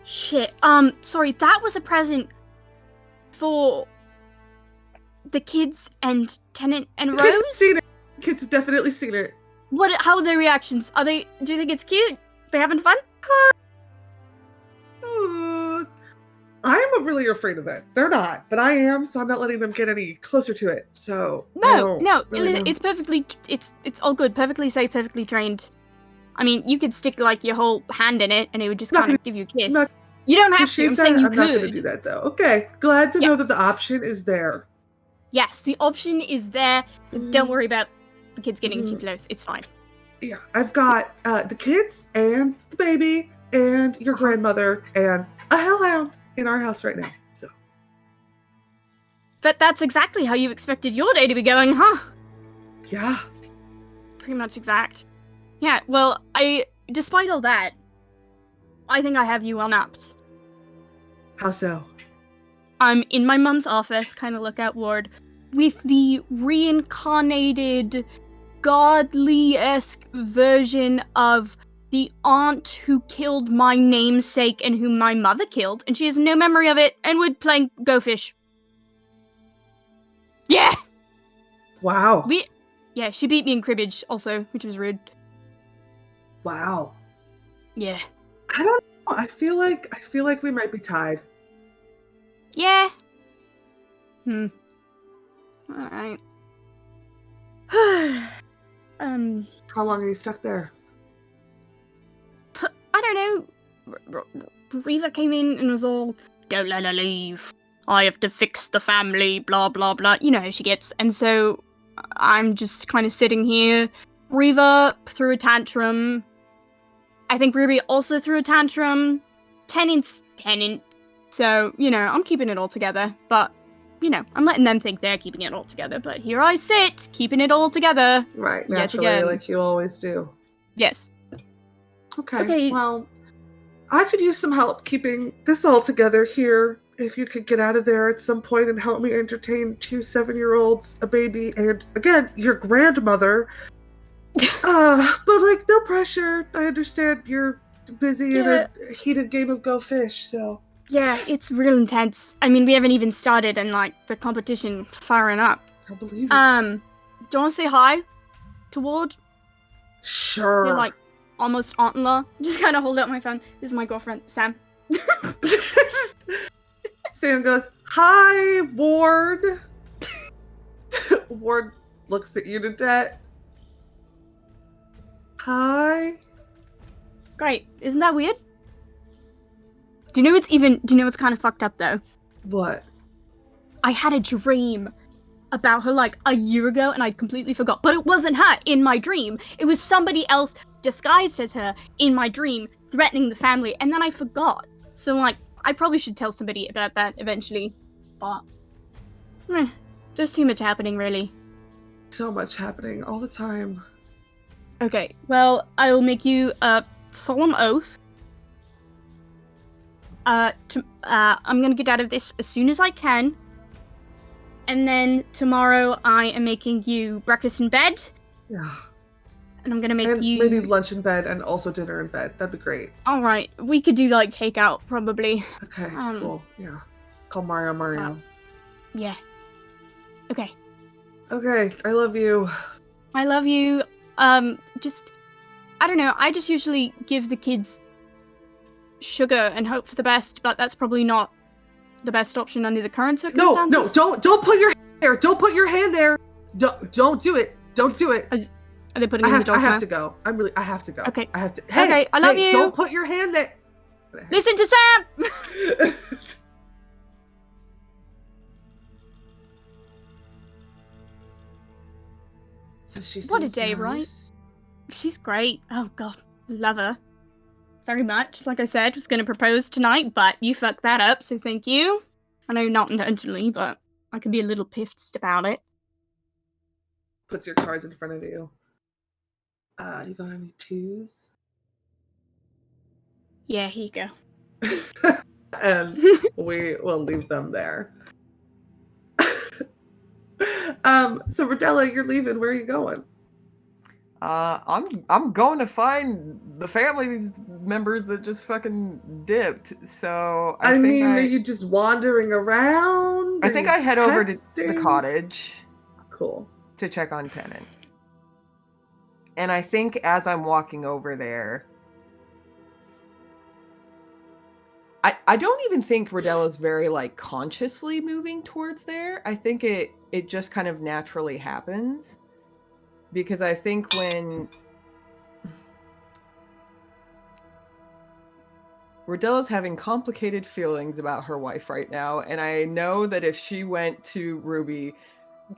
Shit, sorry, that was a present for the kids and Tennant and Rose? Kids have seen it. Kids have definitely seen it. How are their reactions? Do you think it's cute? They having fun? I'm really afraid of it. They're not, but I am, so I'm not letting them get any closer to it. So No, really it's perfectly, it's all good, perfectly safe, perfectly trained. I mean, you could stick like your whole hand in it, and it would just kind of give you a kiss. You don't have to. I'm saying you could. I'm not going to do that though. Okay, glad to know that the option is there. Yes, the option is there. Don't worry about the kids getting too close. It's fine. Yeah, I've got the kids and the baby and your grandmother and a hellhound in our house right now. So. But that's exactly how you expected your day to be going, huh? Yeah. Pretty much exact. Yeah, well, despite all that, I think I have you one-upped. How so? I'm in my mum's office, kind of lookout ward, with the reincarnated, godly-esque version of the aunt who killed my namesake and whom my mother killed, and she has no memory of it, and would play Go Fish. Yeah! Wow. Yeah, she beat me in cribbage, also, which was rude. Wow. Yeah. I don't know. I feel like we might be tied. Yeah. Alright. How long are you stuck there? I don't know. Reva came in and was all, don't let her leave. I have to fix the family, blah, blah, blah. You know how she gets. And so I'm just kind of sitting here. Reva threw a tantrum. I think Ruby also threw a tantrum. Tennant's Tennant. So, I'm keeping it all together. But, I'm letting them think they're keeping it all together. But here I sit, keeping it all together. Right, naturally, like you always do. Yes. Okay, well, I could use some help keeping this all together here. If you could get out of there at some point and help me entertain 2 7-year-olds, a baby, and, again, your grandmother. But, no pressure. I understand you're busy in a heated game of Go Fish, so... Yeah, it's real intense. I mean, we haven't even started, and, the competition firing up. I believe it. Do you want to say hi to Ward? Sure. You're, almost aunt-in-law. Just kind of hold out my phone. This is my girlfriend, Sam. Sam goes, hi, Ward. Ward looks at you to debt. Hi. Great. Isn't that weird? Do you know what's kind of fucked up, though? What? I had a dream about her like a year ago and I completely forgot. But it wasn't her in my dream. It was somebody else disguised as her in my dream, threatening the family, and then I forgot. So like, I probably should tell somebody about that eventually. But just too much happening, really. So much happening all the time. Okay, well, I will make you a solemn oath. I'm gonna get out of this as soon as I can. And then tomorrow I am making you breakfast in bed. Yeah. And I'm gonna make And you... maybe lunch in bed and also dinner in bed. That'd be great. Alright, we could do like takeout, probably. Okay, cool. Yeah. Call Mario. Yeah. Okay. Okay, I love you. I love you. Just... I don't know, I just usually give the kids sugar and hope for the best, but that's probably not the best option under the current circumstances. No, don't put your hand there. Don't put your hand there. Don't do it. Don't do it. Are they putting in the dog I have now? to go. I have to go. Okay. I have to. Okay, I love you. Don't put your hand there. Listen to Sam! So she What a seems day, nice. right? She's great. Oh god, love her. Very much. Like I said, was gonna propose tonight, but you fucked that up, so thank you. I know not intentionally, but I could be a little pissed about it. Puts your cards in front of you. You got any twos? Yeah, here you go. And we will leave them there. So Rodella, you're leaving. Where are you going? I'm going to find the family members that just fucking dipped. So I mean, are you just wandering around? I think I head over to the texting? cottage. Cool. To check on Tennant. And I think as I'm walking over there, I don't even think Rodella's very like consciously moving towards there. I think it just kind of naturally happens. Because I think when Rodella's having complicated feelings about her wife right now, and I know that if she went to Ruby,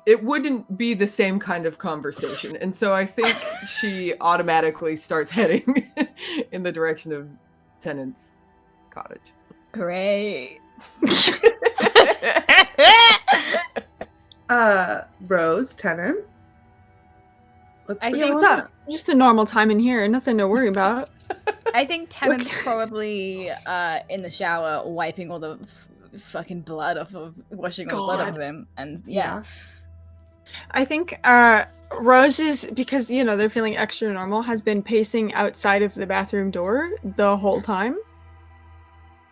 it wouldn't be the same kind of conversation. And so I think she automatically starts heading in the direction of Tennant's cottage. Great. Rose, Tennant. What's What's up? Just a normal time in here. Nothing to worry about. I think Tennant's probably in the shower wiping all the fucking blood off of, washing all the blood off of him. And yeah. I think Rose is, because, you know, they're feeling extra normal, has been pacing outside of the bathroom door the whole time.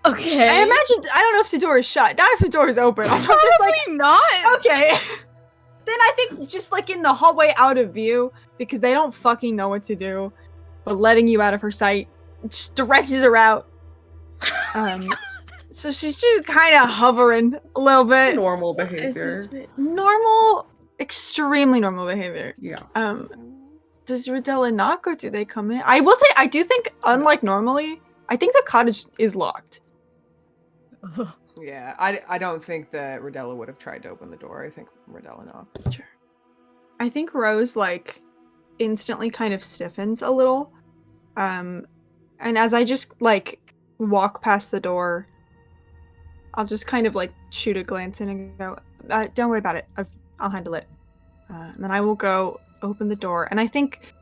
Okay. I imagine, I don't know if the door is shut. Not if the door is open. I'm just like, not. okay. Then I think just like in the hallway out of view, because they don't fucking know what to do, but letting you out of her sight stresses her out. So she's just kind of hovering a little bit. Normal behavior. Normal, extremely normal behavior. Yeah. Does Rodella knock or do they come in? I will say, I do think, unlike normally, I think the cottage is locked. Yeah, I don't think that Rodella would have tried to open the door. I think Rodella knocked. Sure. I think Rose, like, instantly kind of stiffens a little. And as I just, like, walk past the door, I'll just kind of, like, shoot a glance in and go, don't worry about it. I'll handle it. And then I will go open the door. And I think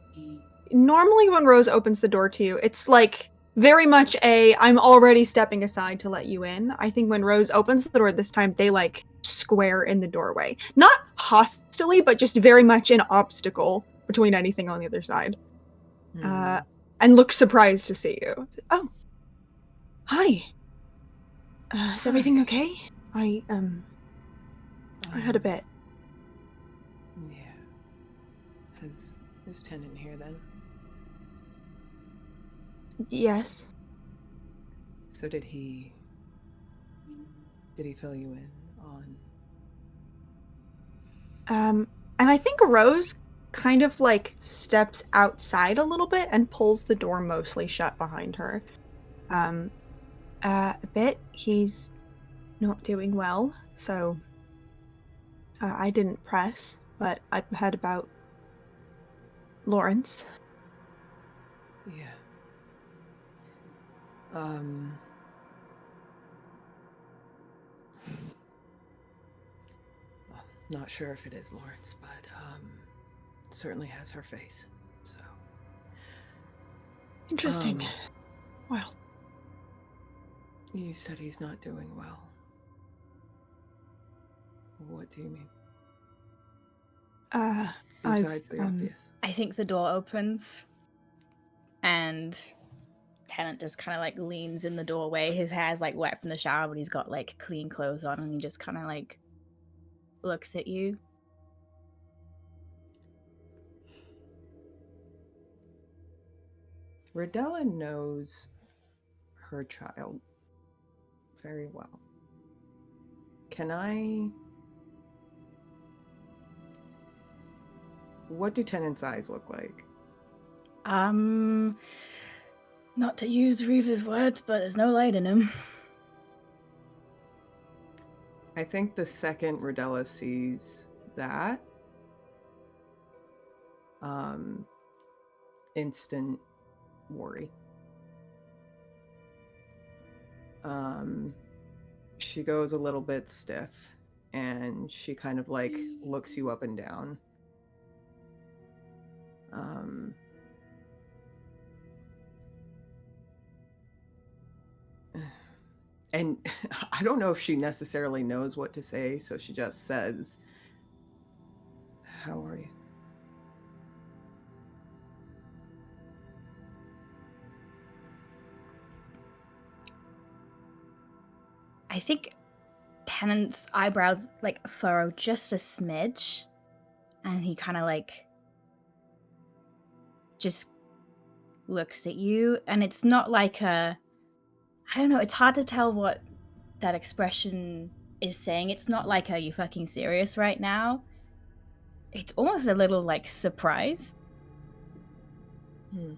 normally when Rose opens the door to you, it's, like, very much I'm already stepping aside to let you in. I think when Rose opens the door this time, they, like, square in the doorway. Not hostilely, but just very much an obstacle between anything on the other side. And look surprised to see you. Oh. Hi. Is everything okay? I had a bit. Yeah. Is Tennant here then? Yes. So did he fill you in on? And I think Rose kind of like steps outside a little bit and pulls the door mostly shut behind her. A bit. He's not doing well, so I didn't press, but I had about Lawrence. Yeah. Well, not sure if it is Lawrence, but certainly has her face. So Interesting. Um, Wow. You said he's not doing well. What do you mean? Besides the obvious. I think the door opens and Tennant just kind of like leans in the doorway. His hair's like wet from the shower, but he's got like clean clothes on, and he just kind of like looks at you. Rodella knows her child very well. What do Tennant's eyes look like? Not to use Reva's words, but there's no light in him. I think the second Rodella sees that, instant worry. She goes a little bit stiff, and she kind of like looks you up and down. And I don't know if she necessarily knows what to say, so she just says, "How are you?" I think Tennant's eyebrows like furrow just a smidge, and he kind of like just looks at you, and it's not like I don't know, it's hard to tell what that expression is saying. It's not like, are you fucking serious right now? It's almost a little like surprise. And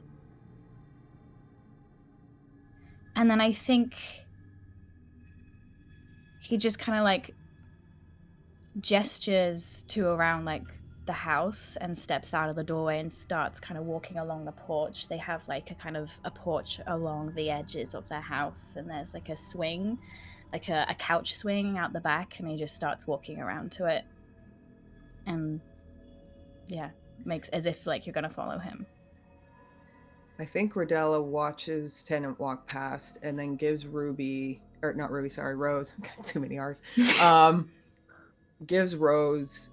then I think he just kind of like gestures to around like the house and steps out of the doorway and starts kind of walking along the porch. They have like a kind of a porch along the edges of their house, and there's like a swing, like a couch swing out the back, and he just starts walking around to it. And yeah, makes as if like you're gonna follow him. I think Rodella watches Tennant walk past and then gives Rose, got too many R's, gives Rose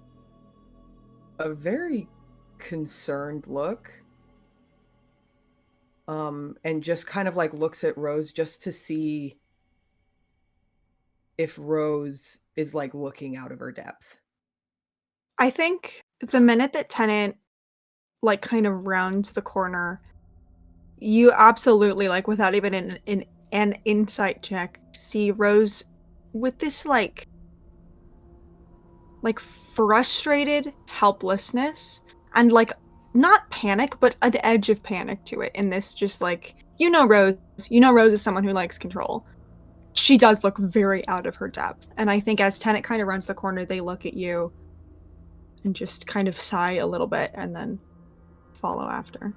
a very concerned look, and just kind of like looks at Rose just to see if Rose is like looking out of her depth. I think the minute that Tennant like kind of rounds the corner, you absolutely, like without even an insight check, see Rose with this like frustrated helplessness and like not panic, but an edge of panic to it. In this, just like, Rose is someone who likes control. She does look very out of her depth, and I think as Tennant kind of runs the corner, they look at you and just kind of sigh a little bit and then follow after.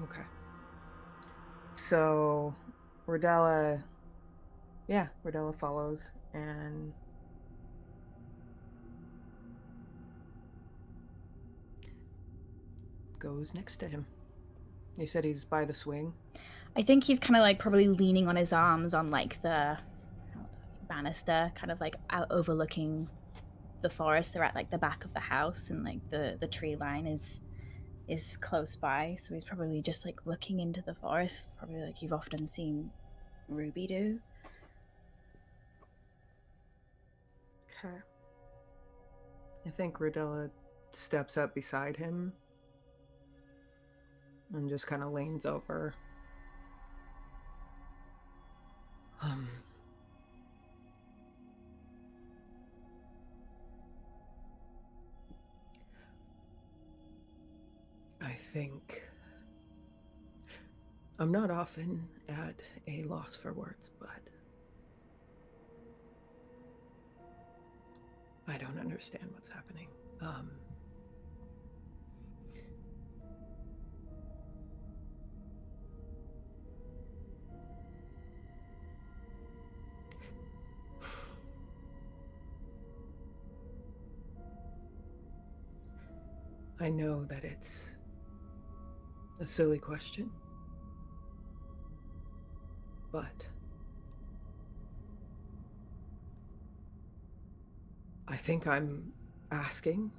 Okay. So Rodella follows and goes next to him. You said he's by the swing? I think he's kind of like probably leaning on his arms on like the banister, kind of like out overlooking the forest. They're at like the back of the house, and like the tree line is close by, so he's probably just like looking into the forest, probably like you've often seen Ruby do. Okay. I think Rodella steps up beside him and just kind of leans over. I think I'm not often at a loss for words, but I don't understand what's happening. I know that it's a silly question, but I think I'm asking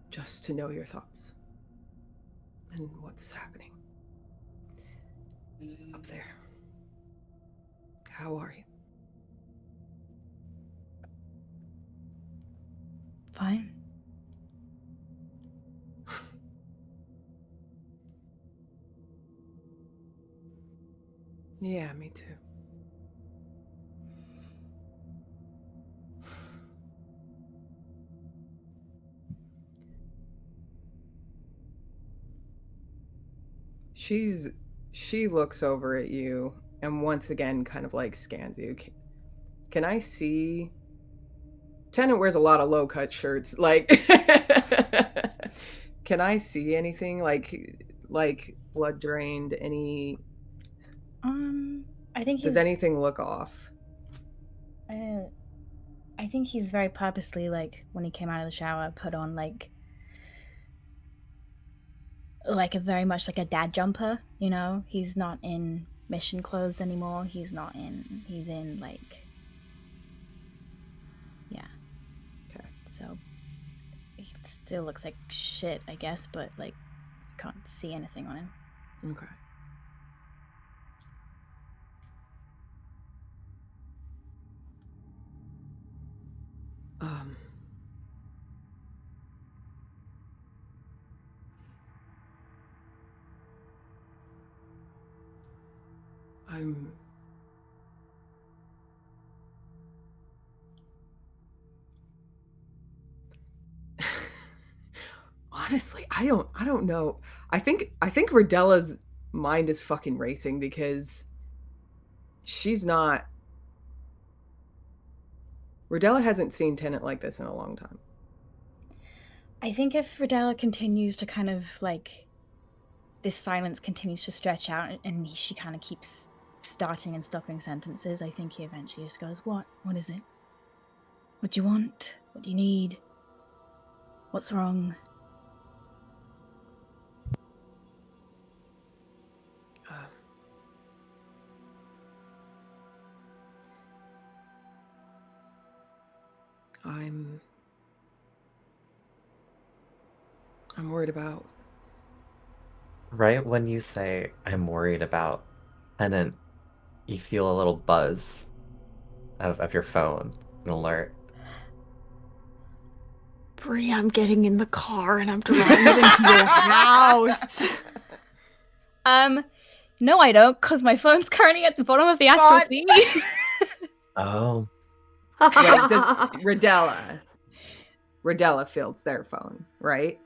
just to know your thoughts and what's happening up there. How are you? Fine. Yeah, me too. She looks over at you and once again kind of like scans you. Can I see? Tennant wears a lot of low-cut shirts. Like, can I see anything like blood drained? Any? I think Does anything look off? I think he's very purposely, like, when he came out of the shower, put on like a very much like a dad jumper, you know? He's not in mission clothes anymore. He's in like, yeah. Okay. So it still looks like shit, I guess, but like, can't see anything on him. Okay. I'm honestly, I don't know. I think Rodella's mind is fucking racing because Rodella hasn't seen Tennant like this in a long time. I think if Rodella continues to kind of like, this silence continues to stretch out and she kind of keeps starting and stopping sentences, I think he eventually just goes, What is it? What do you want? What do you need? What's wrong? I'm worried about... Right when you say, I'm worried about Tennant, you feel a little buzz of your phone, an alert. Bree, I'm getting in the car and I'm driving to your house. No, I don't, because my phone's currently at the bottom of the astral sea. Oh. Wait, Rodella fills their phone, right?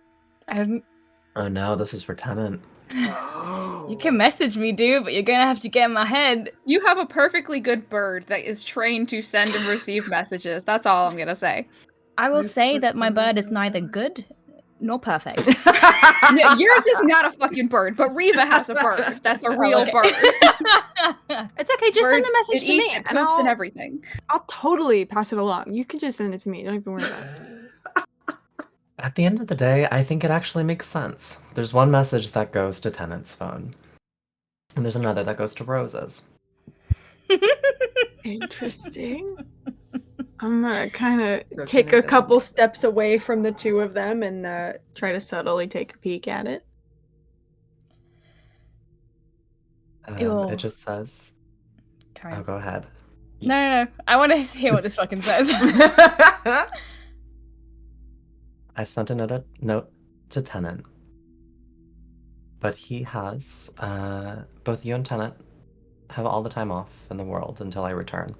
Oh no, this is for Tennant. Oh. You can message me, dude, but you're gonna have to get in my head. You have a perfectly good bird that is trained to send and receive messages. That's all I'm gonna say. I will say that my bird is neither good nor perfect. Yeah, yours is not a fucking bird, but Reva has a bird. That's a real bird. It's okay, just send the message it to eats, me it poops and everything. I'll totally pass it along. You can just send it to me. Don't even worry about it. At the end of the day, I think it actually makes sense. There's one message that goes to Tennant's phone, and there's another that goes to Rose's. Interesting. I'm gonna kind of take a couple steps away from the two of them and try to subtly take a peek at it. It just says... Carry Oh, on. go ahead. No. I want to hear what this fucking says. I sent a note to Tennant, but he has, both you and Tennant have all the time off in the world until I return.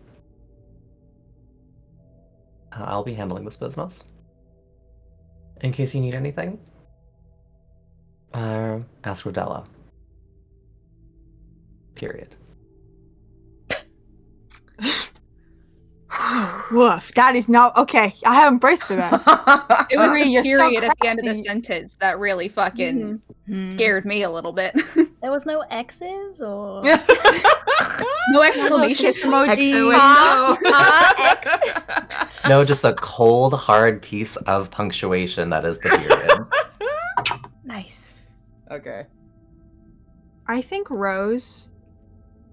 I'll be handling this business. In case you need anything, ask Rodella. Period. Woof. That is not okay. I have embraced for that. It was Marie, the you're so period at the end of the crafty. sentence that really fucking Hmm. scared me a little bit. There was no X's or No exclamation Kiss emoji. X. No, just a cold, hard piece of punctuation that is the period. Nice. Okay. I think Rose,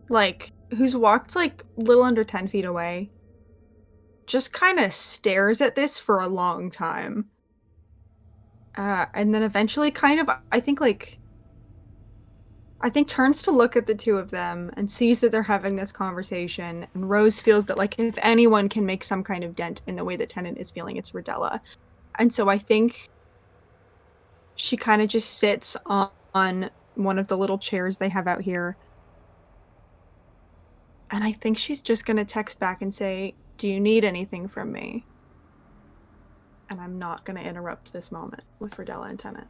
like, who's walked like a little under 10 feet away, just kind of stares at this for a long time. And then eventually kind of, I think turns to look at the two of them and sees that they're having this conversation. And Rose feels that, like, if anyone can make some kind of dent in the way that Tennant is feeling, it's Rodella. And so I think she kind of just sits on one of the little chairs they have out here. And I think she's just going to text back and say, "Do you need anything from me?" And I'm not going to interrupt this moment with Rodella and Tennant.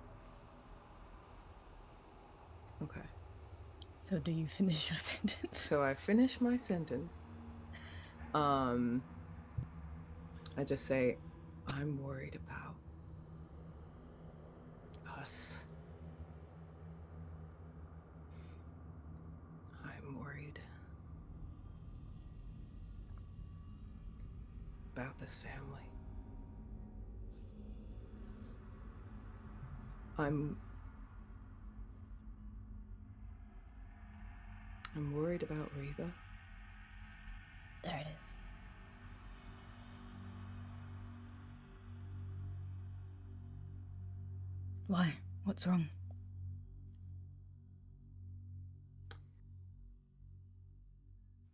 Okay. So do you finish your sentence? So I finish my sentence. I just say, I'm worried about us. I'm worried about this family. I'm worried about Reba. There it is. Why? What's wrong?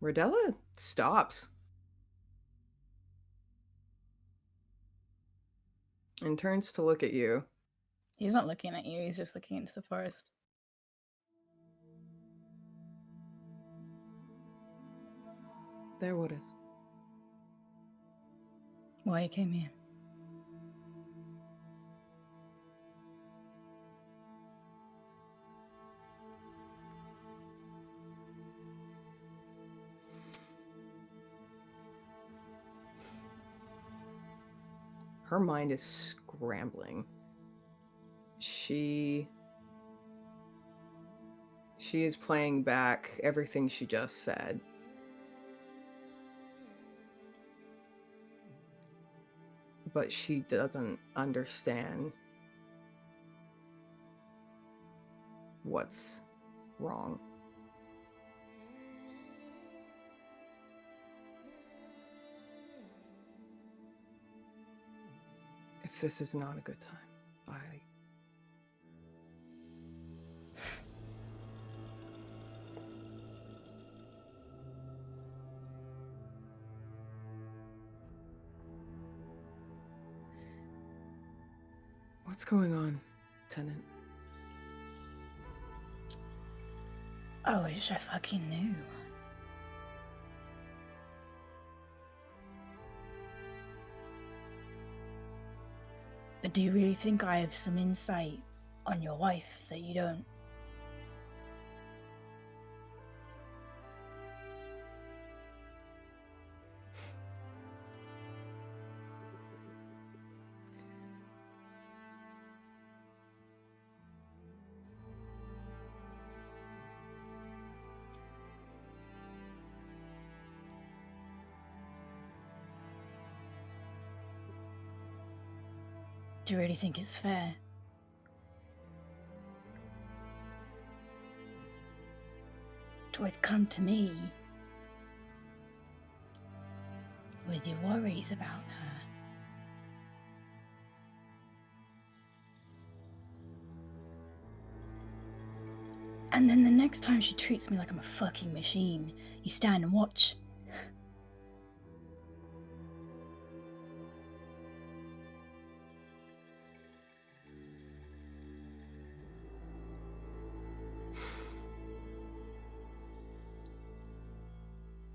Rodella stops and turns to look at you. He's not looking at you, he's just looking into the forest. There, what is? Why you came here? Her mind is scrambling. She is playing back everything she just said. But she doesn't understand what's wrong. If this is not a good time, What's going on, Tennant? I wish I fucking knew. But do you really think I have some insight on your wife that you don't? Do you really think it's fair? To always come to me with your worries about her. And then the next time she treats me like I'm a fucking machine, you stand and watch.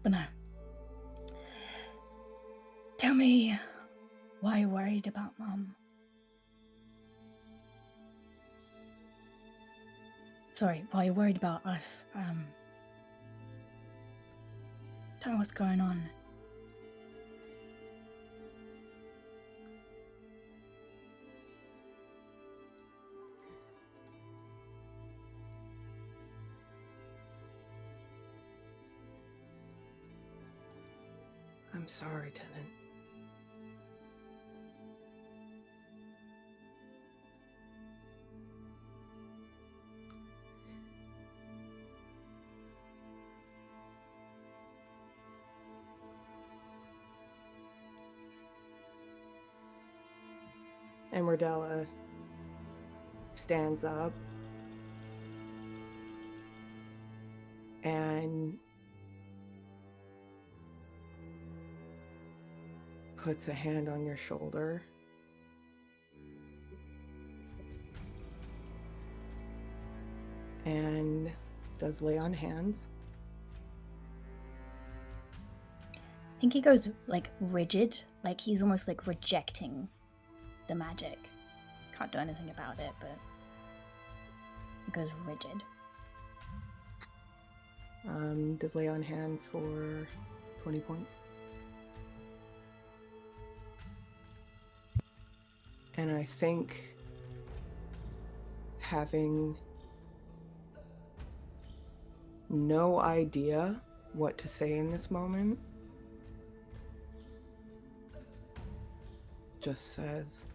But no. Tell me why you're worried about Mum. Sorry, why you're worried about us. Tell me what's going on. I'm sorry, Tenant. And Mordella stands up and puts a hand on your shoulder and does lay on hands. I think he goes like rigid, like he's almost like rejecting the magic. Can't do anything about it, but it goes rigid. Does lay on hand for 20 points. And I think having no idea what to say in this moment, just says,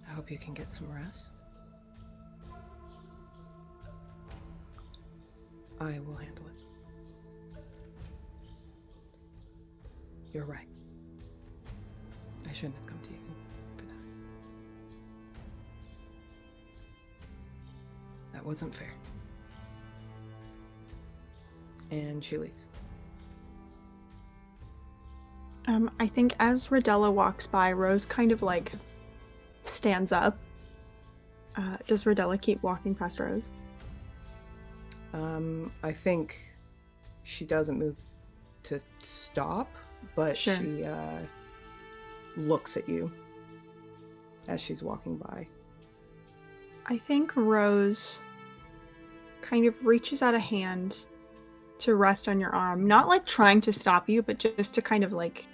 I hope you can get some rest. I will handle it. You're right. I shouldn't have come to you for that. That wasn't fair. And she leaves. I think as Rodella walks by, Rose kind of like stands up. Does Rodella keep walking past Rose? I think she doesn't move to stop, but Sure. she looks at you as she's walking by. I think Rose kind of reaches out a hand to rest on your arm. Not like trying to stop you, but just to kind of like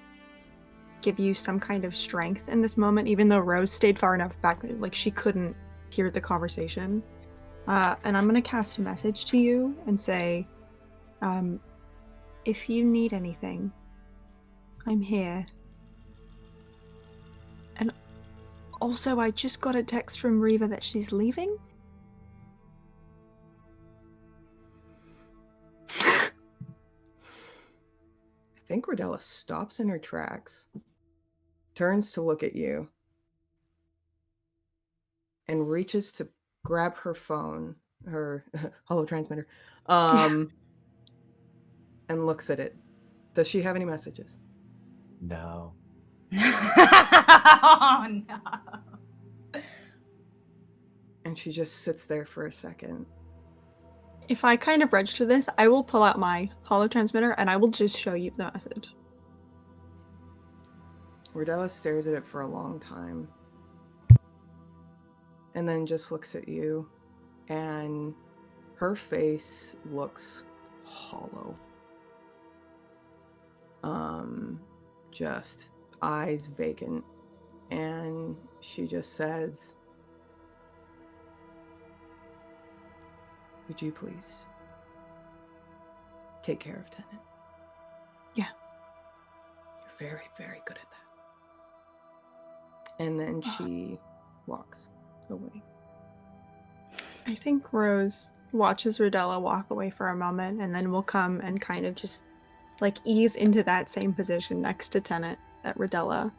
give you some kind of strength in this moment, even though Rose stayed far enough back, like she couldn't hear the conversation. And I'm going to cast a message to you and say, if you need anything, I'm here. And also, I just got a text from Reva that she's leaving. I think Rodella stops in her tracks, turns to look at you, and reaches to grab her phone, her holo transmitter, and looks at it. Does she have any messages? No. Oh no. And she just sits there for a second. If I kind of register this, I will pull out my holotransmitter and I will just show you the message. Rodella stares at it for a long time. And then just looks at you. And her face looks hollow. Just eyes vacant. And she just says, would you please take care of Tenant? Yeah. You're very, very good at that. And then she walks away. I think Rose watches Rodella walk away for a moment and then will come and kind of just like ease into that same position next to Tenet that Rodella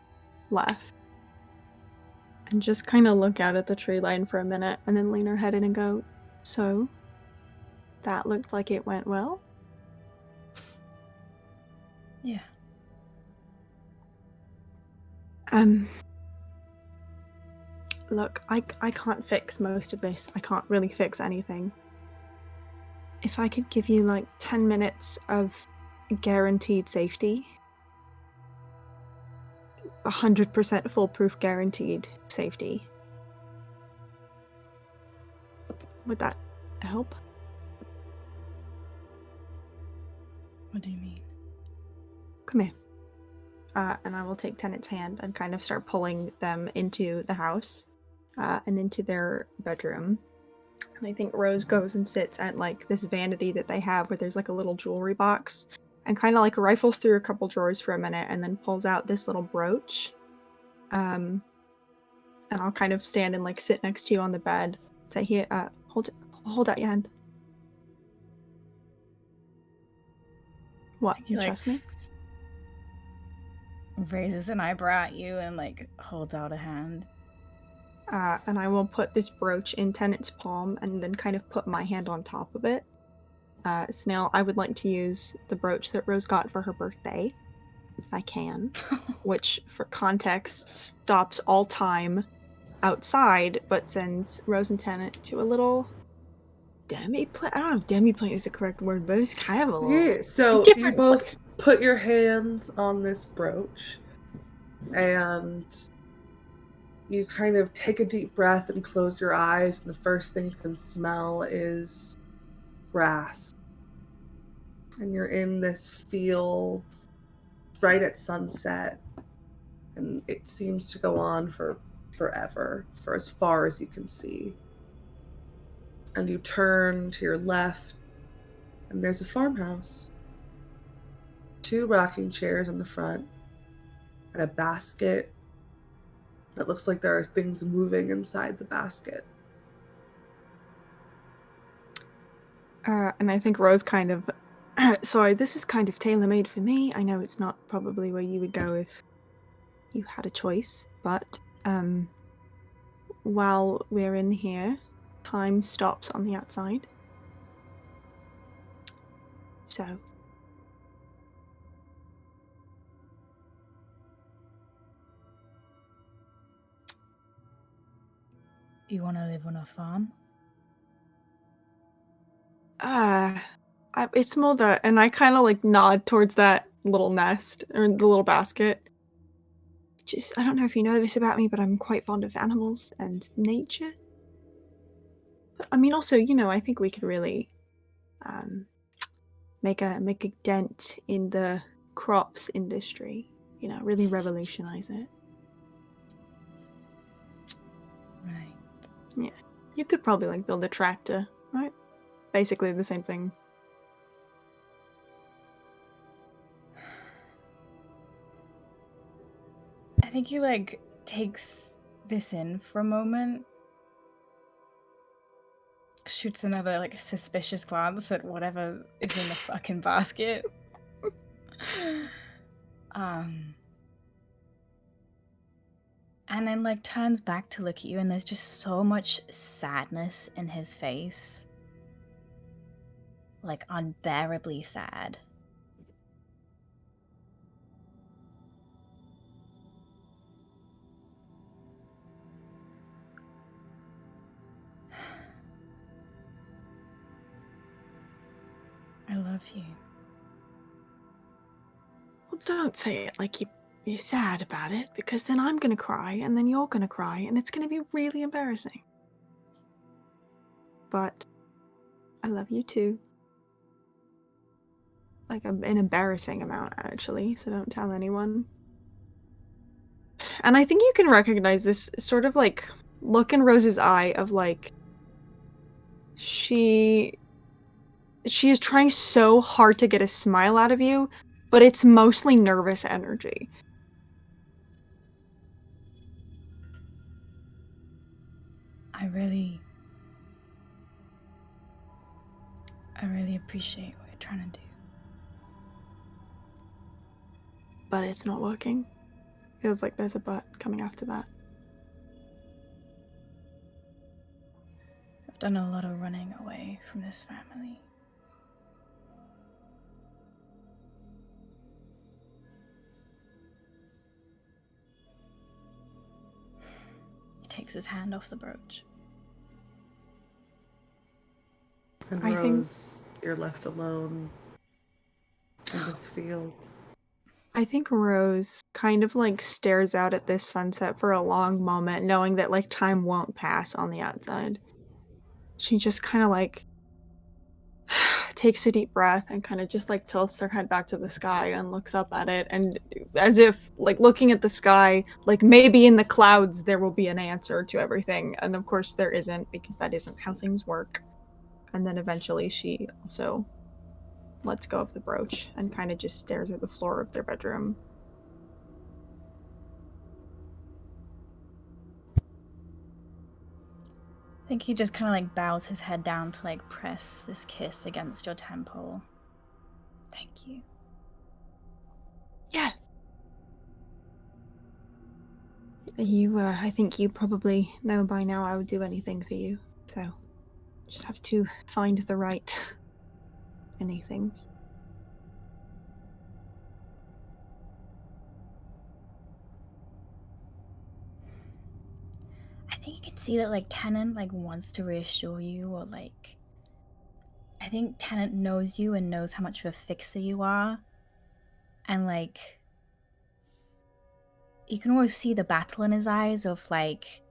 left. And just kind of look out at the tree line for a minute and then lean her head in and go, so, that looked like it went well? Yeah. Look, I can't fix most of this. I can't really fix anything. If I could give you like 10 minutes of guaranteed safety, 100% foolproof guaranteed safety, would that help? What do you mean? Come here. And I will take Tenet's hand and kind of start pulling them into the house and into their bedroom. And I think Rose goes and sits at like this vanity that they have where there's like a little jewelry box and kind of like rifles through a couple drawers for a minute and then pulls out this little brooch. And I'll kind of stand and like sit next to you on the bed. Say, here, hold out your hand. What? You Like, trust me? Raises an eyebrow at you and like holds out a hand. And I will put this brooch in Tennant's palm and then kind of put my hand on top of it. Snail, I would like to use the brooch that Rose got for her birthday, if I can, which, for context, stops all time outside, but sends Rose and Tennant to a little demi-plane. I don't know if demi-plane is the correct word, but it's kind of a little Yeah, so you different both place. put your hands on this brooch and you kind of take a deep breath and close your eyes, and the first thing you can smell is grass. And you're in this field right at sunset, and it seems to go on for forever, for as far as you can see. And you turn to your left, and there's a farmhouse. 2 rocking chairs in the front, and a basket that looks like there are things moving inside the basket. And I think Rose kind of... Sorry, this is kind of tailor-made for me. I know it's not probably where you would go if you had a choice, but while we're in here, time stops on the outside. So... You want to live on a farm? It's more that, and I kind of like nod towards that little nest, or the little basket. Just, I don't know if you know this about me, but I'm quite fond of animals and nature. But I mean, also, you know, I think we could really make a dent in the crops industry. You know, really revolutionize it. Right. Yeah, you could probably like build a tractor, right? Basically the same thing. I think he like takes this in for a moment, shoots another like suspicious glance at whatever is in the fucking basket. And then like turns back to look at you, and there's just so much sadness in his face. Like unbearably sad. I love you. Well, don't say it like you're sad about it, because then I'm gonna cry, and then you're gonna cry, and it's gonna be really embarrassing. But I love you too. Like an embarrassing amount, actually, so don't tell anyone. And I think you can recognize this sort of like look in Rose's eye of like she is trying so hard to get a smile out of you, but it's mostly nervous energy. I really appreciate what you're trying to do. But it's not working. Feels like there's a but coming after that. I've done a lot of running away from this family. He takes his hand off the brooch. And I think- Rose, you're left alone in this field. I think Rose kind of like stares out at this sunset for a long moment, knowing that like time won't pass on the outside. She just kind of like takes a deep breath and kind of just like tilts their head back to the sky and looks up at it, and as if like looking at the sky, like maybe in the clouds there will be an answer to everything, and of course there isn't, because that isn't how things work. And then eventually she also lets go of the brooch and kind of just stares at the floor of their bedroom. I think he just kind of like bows his head down to like press this kiss against your temple. Thank you. Yeah. You, I think you probably know by now I would do anything for you, so just have to find the right anything. I think you can see that like Tennant like wants to reassure you, or like I think Tennant knows you and knows how much of a fixer you are, and like you can always see the battle in his eyes of like,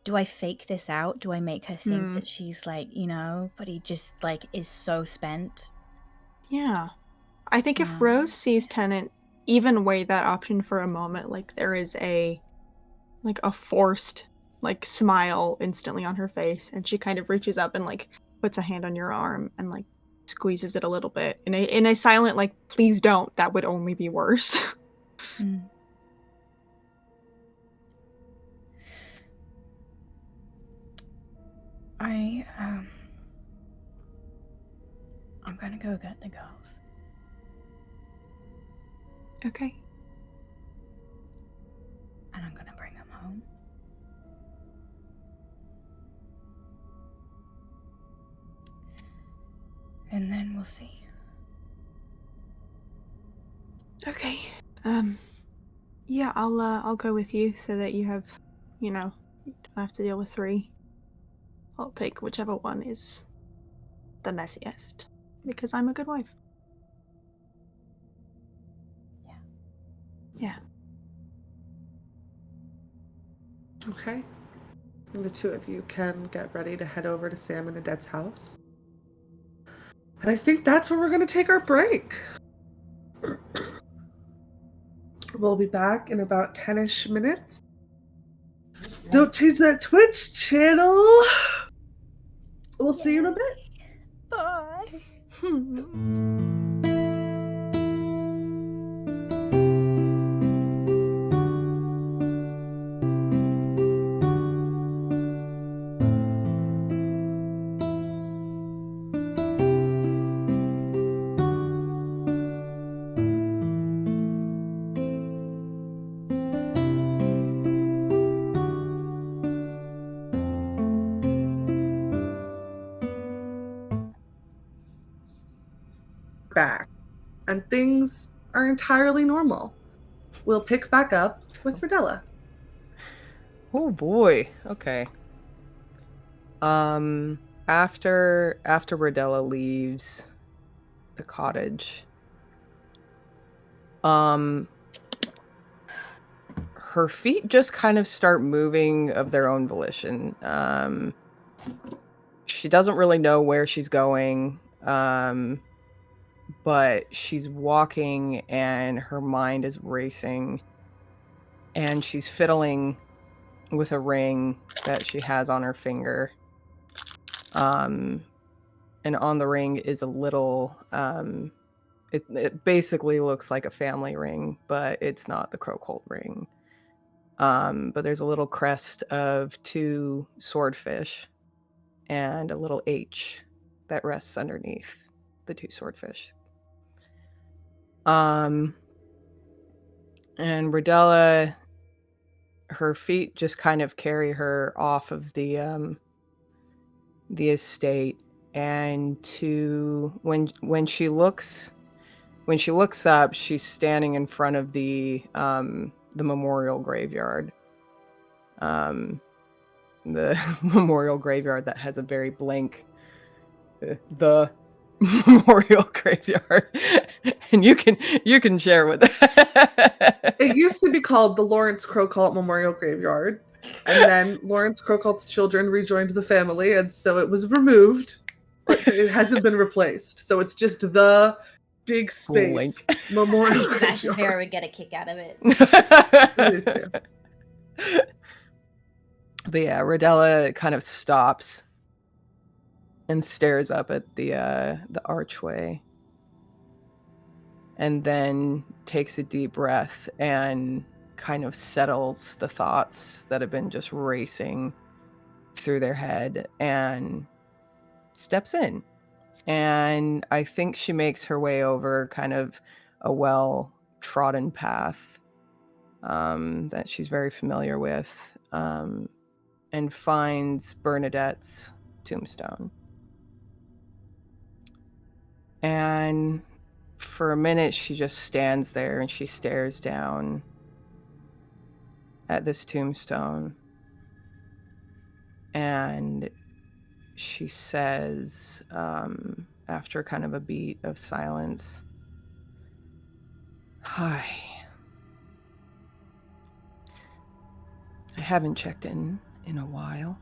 do I fake this out? Do I make her think that she's like, you know? But he just like is so spent. Yeah. I think if Rose sees Tennant even weigh that option for a moment, like there is a forced like smile instantly on her face, and she kind of reaches up and like puts a hand on your arm and like squeezes it a little bit in a silent like, please don't, that would only be worse. I'm gonna go get the girls. Okay. And I'm gonna bring them home. And then we'll see. Okay. Yeah, I'll go with you so that you have, you don't have to deal with 3. I'll take whichever one is the messiest, because I'm a good wife. Yeah. Okay. And the 2 of you can get ready to head over to Sam and Adette's house. And I think that's where we're going to take our break. We'll be back in about 10-ish minutes. Don't change that Twitch channel. We'll see you in a bit. Bye. Back. And things are entirely normal. We'll pick back up with Rodella. Oh boy. Okay. After Rodella leaves the cottage, her feet just kind of start moving of their own volition. She doesn't really know where she's going, but she's walking and her mind is racing, and she's fiddling with a ring that she has on her finger. And on the ring is a little, it basically looks like a family ring, but it's not the Crowcolt ring. But there's a little crest of 2 swordfish and a little H that rests underneath the 2 swordfish. And Rodella, her feet just kind of carry her off of the estate, and when she looks up, she's standing in front of the memorial graveyard. The memorial graveyard that has a very blank the memorial graveyard, and you can share with that. It used to be called the Lawrence Crowcolt Memorial Graveyard, and then Lawrence Crowcolt's children rejoined the family, and so it was removed. But It hasn't been replaced, so it's just the big space memorial I think graveyard. Vera would get a kick out of it. But yeah, Rodella kind of stops and stares up at the archway, and then takes a deep breath and kind of settles the thoughts that have been just racing through their head, and steps in. And I think she makes her way over kind of a well-trodden path that she's very familiar with, and finds Bernadette's tombstone. And for a minute, she just stands there and she stares down at this tombstone. And she says, after kind of a beat of silence, "Hi. I haven't checked in a while."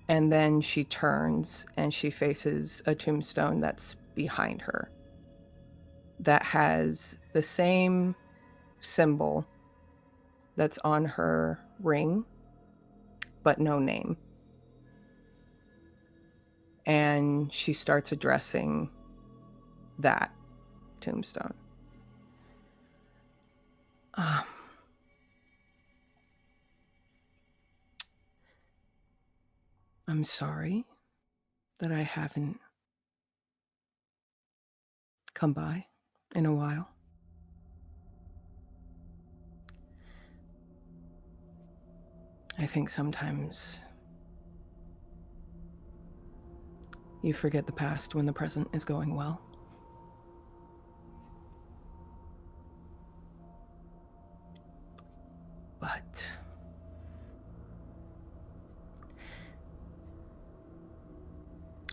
And then she turns and she faces a tombstone that's behind her that has the same symbol that's on her ring, but no name. And she starts addressing that tombstone. I'm sorry that I haven't come by in a while. I think sometimes you forget the past when the present is going well. But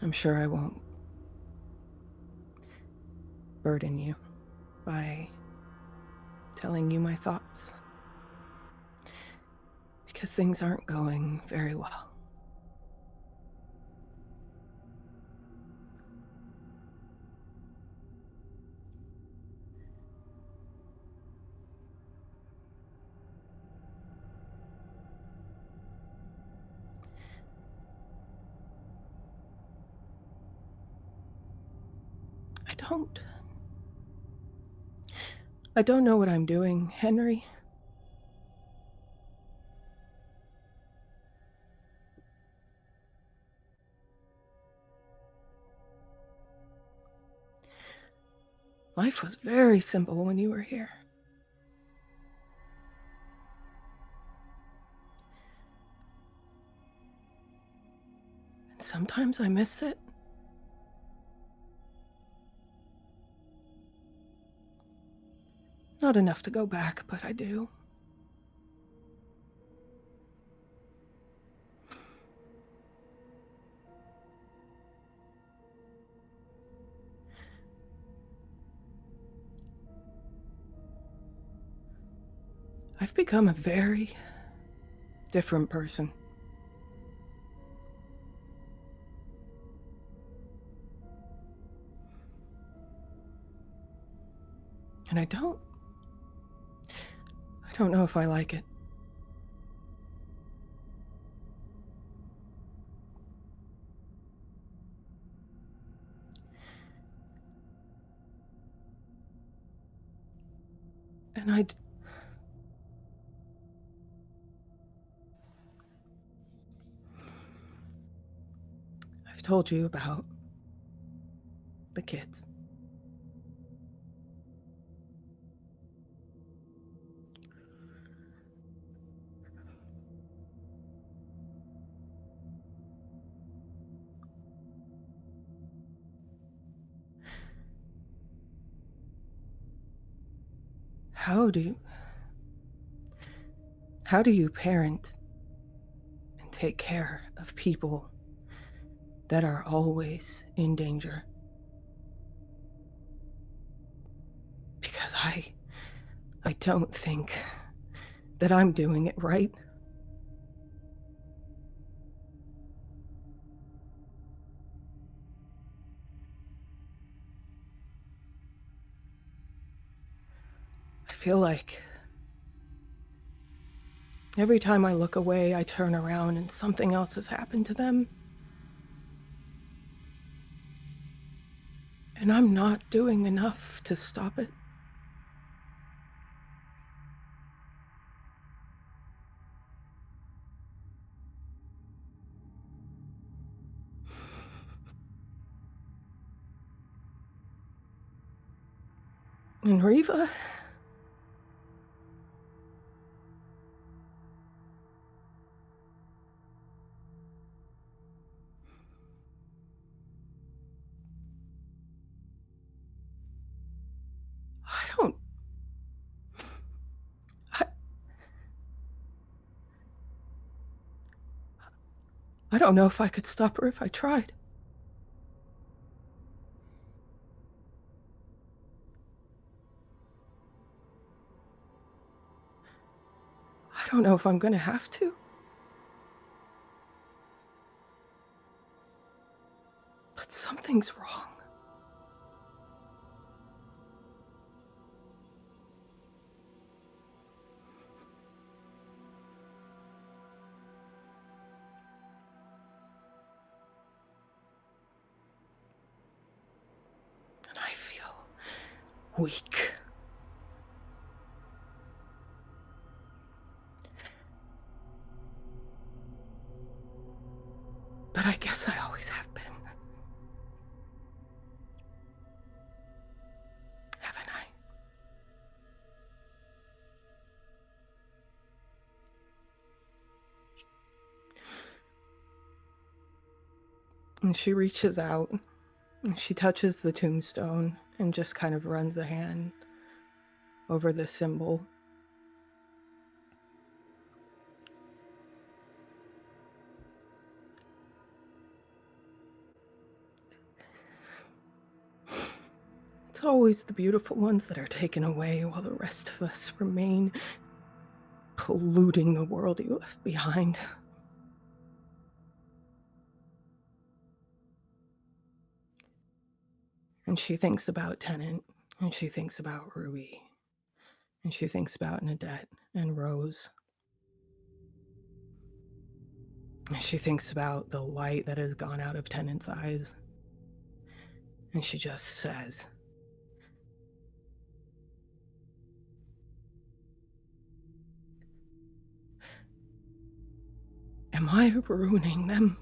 I'm sure I won't burden you by telling you my thoughts, because things aren't going very well. I don't know what I'm doing, Henry. Life was very simple when you were here. And sometimes I miss it. Not enough to go back, but I do. I've become a very different person. And I don't know if I like it. And I've told you about the kids. How do you parent and take care of people that are always in danger? Because I don't think that I'm doing it right. feel like every time I look away, I turn around and something else has happened to them. And I'm not doing enough to stop it. And Riva? I don't know if I could stop her if I tried. I don't know if I'm gonna have to. But something's wrong. And I feel weak. But I guess I always have been. Haven't I? And she reaches out, and she touches the tombstone, and just kind of runs a hand over the symbol. It's always the beautiful ones that are taken away while the rest of us remain, polluting the world you left behind. And she thinks about Tennant, and she thinks about Ruby, and she thinks about Nadette and Rose. And she thinks about the light that has gone out of Tennant's eyes. And she just says, "Am I ruining them?"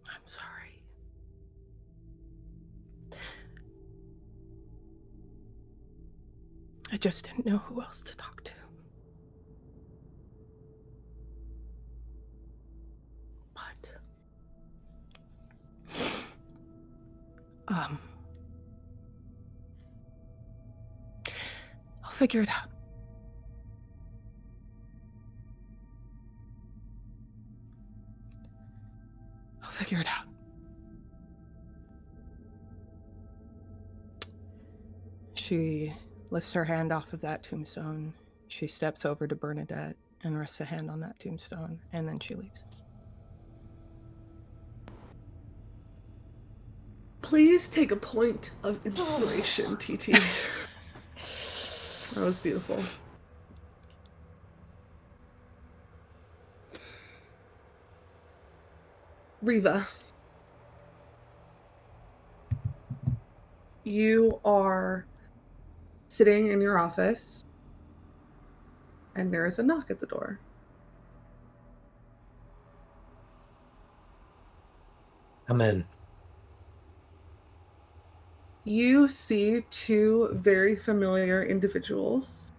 I'm sorry. I just didn't know who else to talk to. But I'll figure it out. I'll figure it out. She lifts her hand off of that tombstone. She steps over to Bernadette and rests a hand on that tombstone, and then she leaves. Please take a point of inspiration, TT. That was beautiful. Riva, you are sitting in your office, and there is a knock at the door. Come in. You see two very familiar individuals.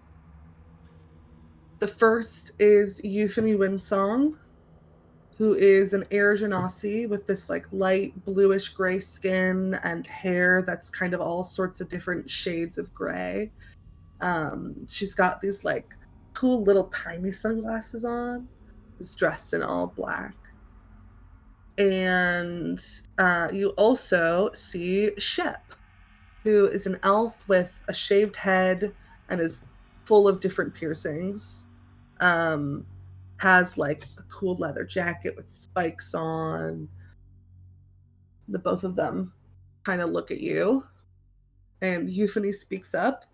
The first is Euphony Windsong, who is an Air Genasi with this like light bluish gray skin and hair that's kind of all sorts of different shades of gray. She's got these like cool little tiny sunglasses on. Is dressed in all black. And you also see Shep, who is an elf with a shaved head and is full of different piercings. Has like a cool leather jacket with spikes on. The both of them kind of look at you, and Euphony speaks up.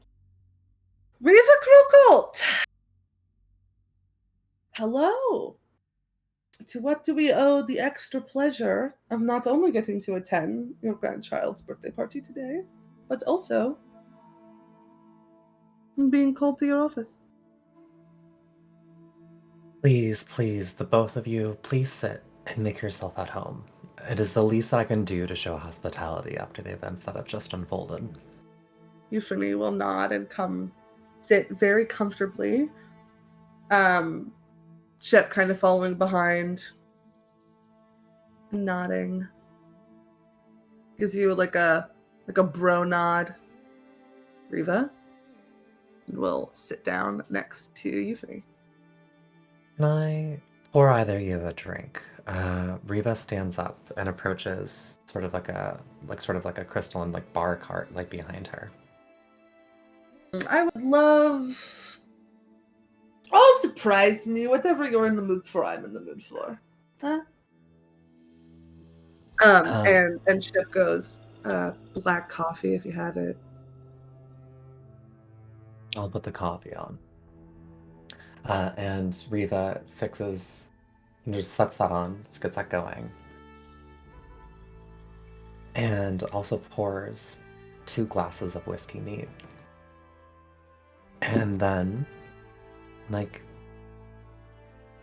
Riva Crowcolt! Hello! To what do we owe the extra pleasure of not only getting to attend your grandchild's birthday party today, but also being called to your office? Please, please, the both of you, please sit and make yourself at home. It is the least that I can do to show hospitality after the events that have just unfolded. Euphony will nod and come sit very comfortably. Shep kind of following behind, nodding. Gives you like a bro nod. Riva will sit down next to Euphony. Can I pour either of you a drink? Riva stands up and approaches sort of like a crystalline like bar cart like behind her. I would love. Oh, surprise me! Whatever you're in the mood for, I'm in the mood for. Huh? And Shep goes, black coffee if you have it. I'll put the coffee on. And Riva fixes and just sets that on, just gets that going. And also pours 2 glasses of whiskey neat. And then, like,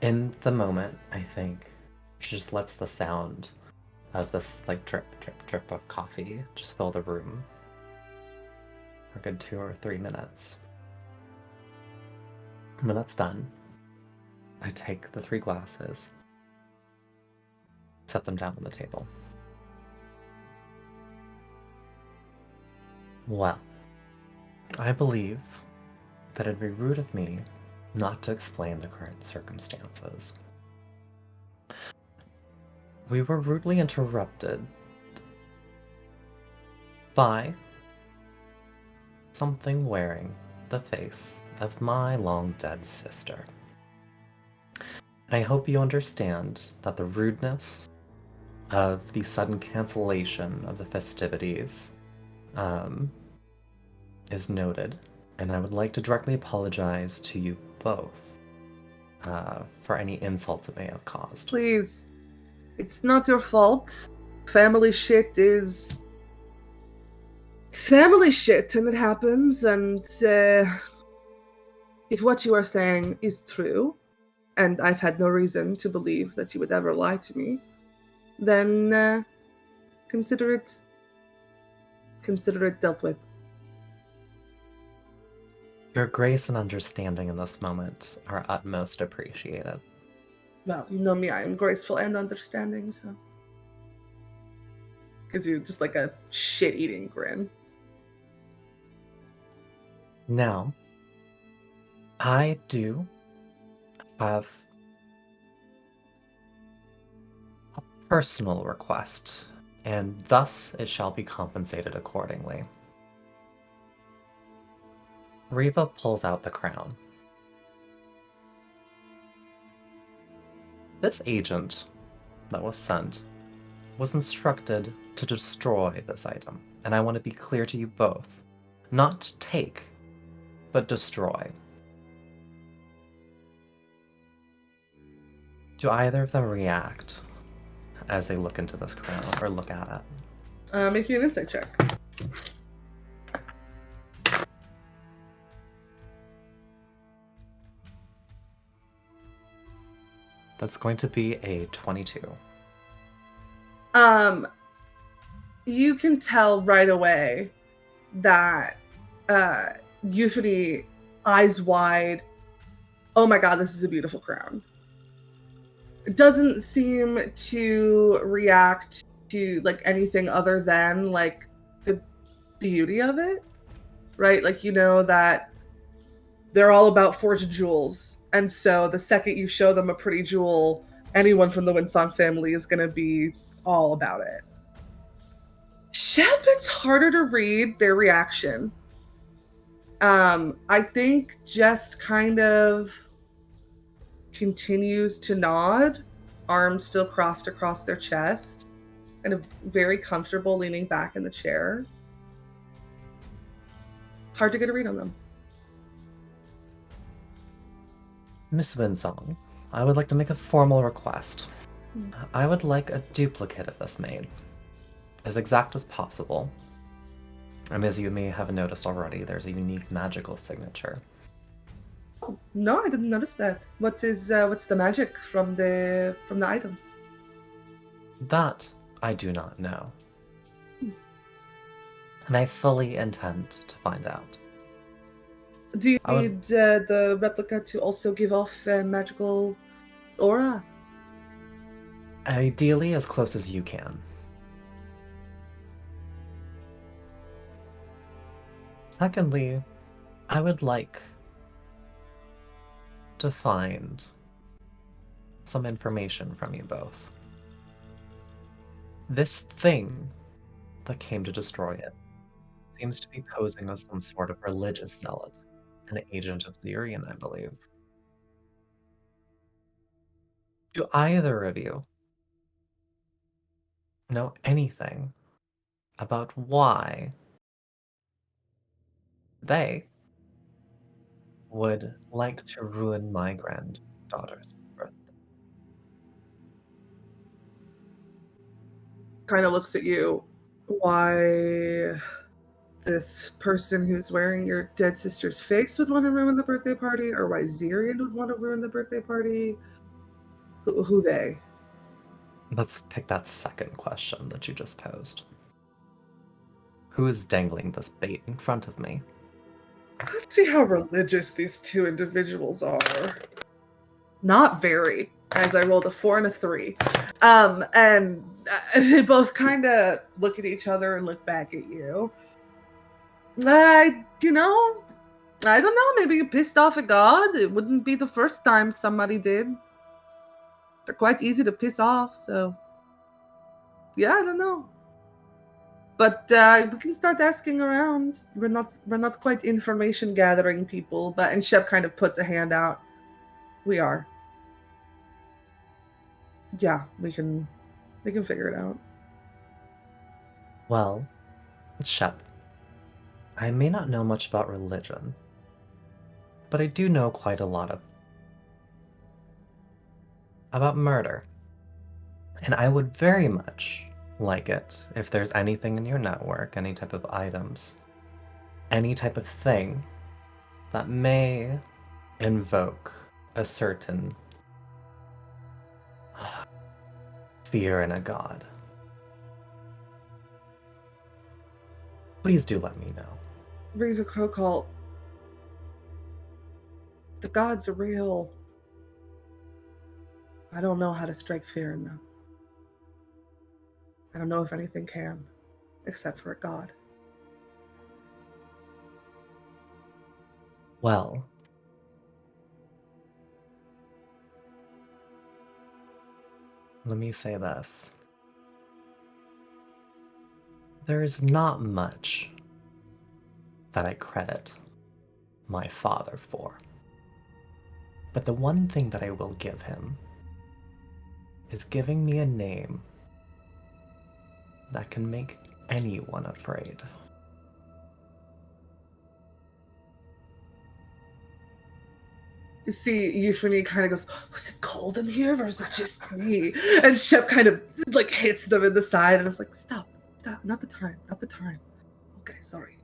in the moment, I think, she just lets the sound of this, like, drip, drip, drip of coffee just fill the room for a good 2 or 3 minutes. When that's done, I take the 3 glasses, set them down on the table. Well, I believe that it'd be rude of me not to explain the current circumstances. We were rudely interrupted by something wearing the face of my long-dead sister. And I hope you understand that the rudeness of the sudden cancellation of the festivities is noted, and I would like to directly apologize to you both for any insult it may have caused. Please, it's not your fault. Family shit is family shit, and it happens, and if what you are saying is true, and I've had no reason to believe that you would ever lie to me, then consider it dealt with. Your grace and understanding in this moment are utmost appreciated. Well, you know me, I am graceful and understanding, so. Gives you just like a shit-eating grin. Now, I do have a personal request, and thus it shall be compensated accordingly. Riva pulls out the crown. This agent that was sent was instructed to destroy this item, and I want to be clear to you both. Not take, but destroy. Do either of them react as they look into this crown or look at it? Make me an insight check. That's going to be a 22. You can tell right away that Euphony, eyes wide, oh my god, this is a beautiful crown. It doesn't seem to react to like anything other than like the beauty of it, right? Like, you know that they're all about forged jewels, and so the second you show them a pretty jewel, anyone from the Windsong family is going to be all about it. Shep, it's harder to read their reaction. I think just kind of continues to nod, arms still crossed across their chest, kind of very comfortable leaning back in the chair. Hard to get a read on them. Miss Winsong, I would like to make a formal request. I would like a duplicate of this made, as exact as possible. And as you may have noticed already, there's a unique magical signature. Oh, no, I didn't notice that. What's the magic from the item? That I do not know. And I fully intend to find out. Do you need the replica to also give off a magical aura? Ideally, as close as you can. Secondly, I would like to find some information from you both. This thing that came to destroy it seems to be posing as some sort of religious zealot, an agent of Zirian, I believe. Do either of you know anything about why they would like to ruin my granddaughter's birth? Kind of looks at you. Why this person who's wearing your dead sister's face would want to ruin the birthday party, or why Zirian would want to ruin the birthday party? Who they? Let's pick that second question that you just posed. Who is dangling this bait in front of me? Let's see how religious these two individuals are. Not very, as I rolled a 4 and a 3. And they both kind of look at each other and look back at you. I don't know, maybe you pissed off at God. It wouldn't be the first time somebody did. They're quite easy to piss off, so yeah, I don't know. But we can start asking around. We're not quite information gathering people, and Shep kind of puts a hand out. We are. Yeah, we can figure it out. Well, Shep, I may not know much about religion, but I do know quite a lot about murder. And I would very much like it if there's anything in your network, any type of items, any type of thing that may invoke a certain fear in a god. Please do let me know. Read the Crowcolt. The gods are real. I don't know how to strike fear in them. I don't know if anything can, except for a god. Well, let me say this. There is not much that I credit my father for. But the one thing that I will give him is giving me a name that can make anyone afraid. You see, Euphony kind of goes, was it cold in here or is it just me? And Shep kind of hits them in the side and is like, stop, not the time. Okay, sorry.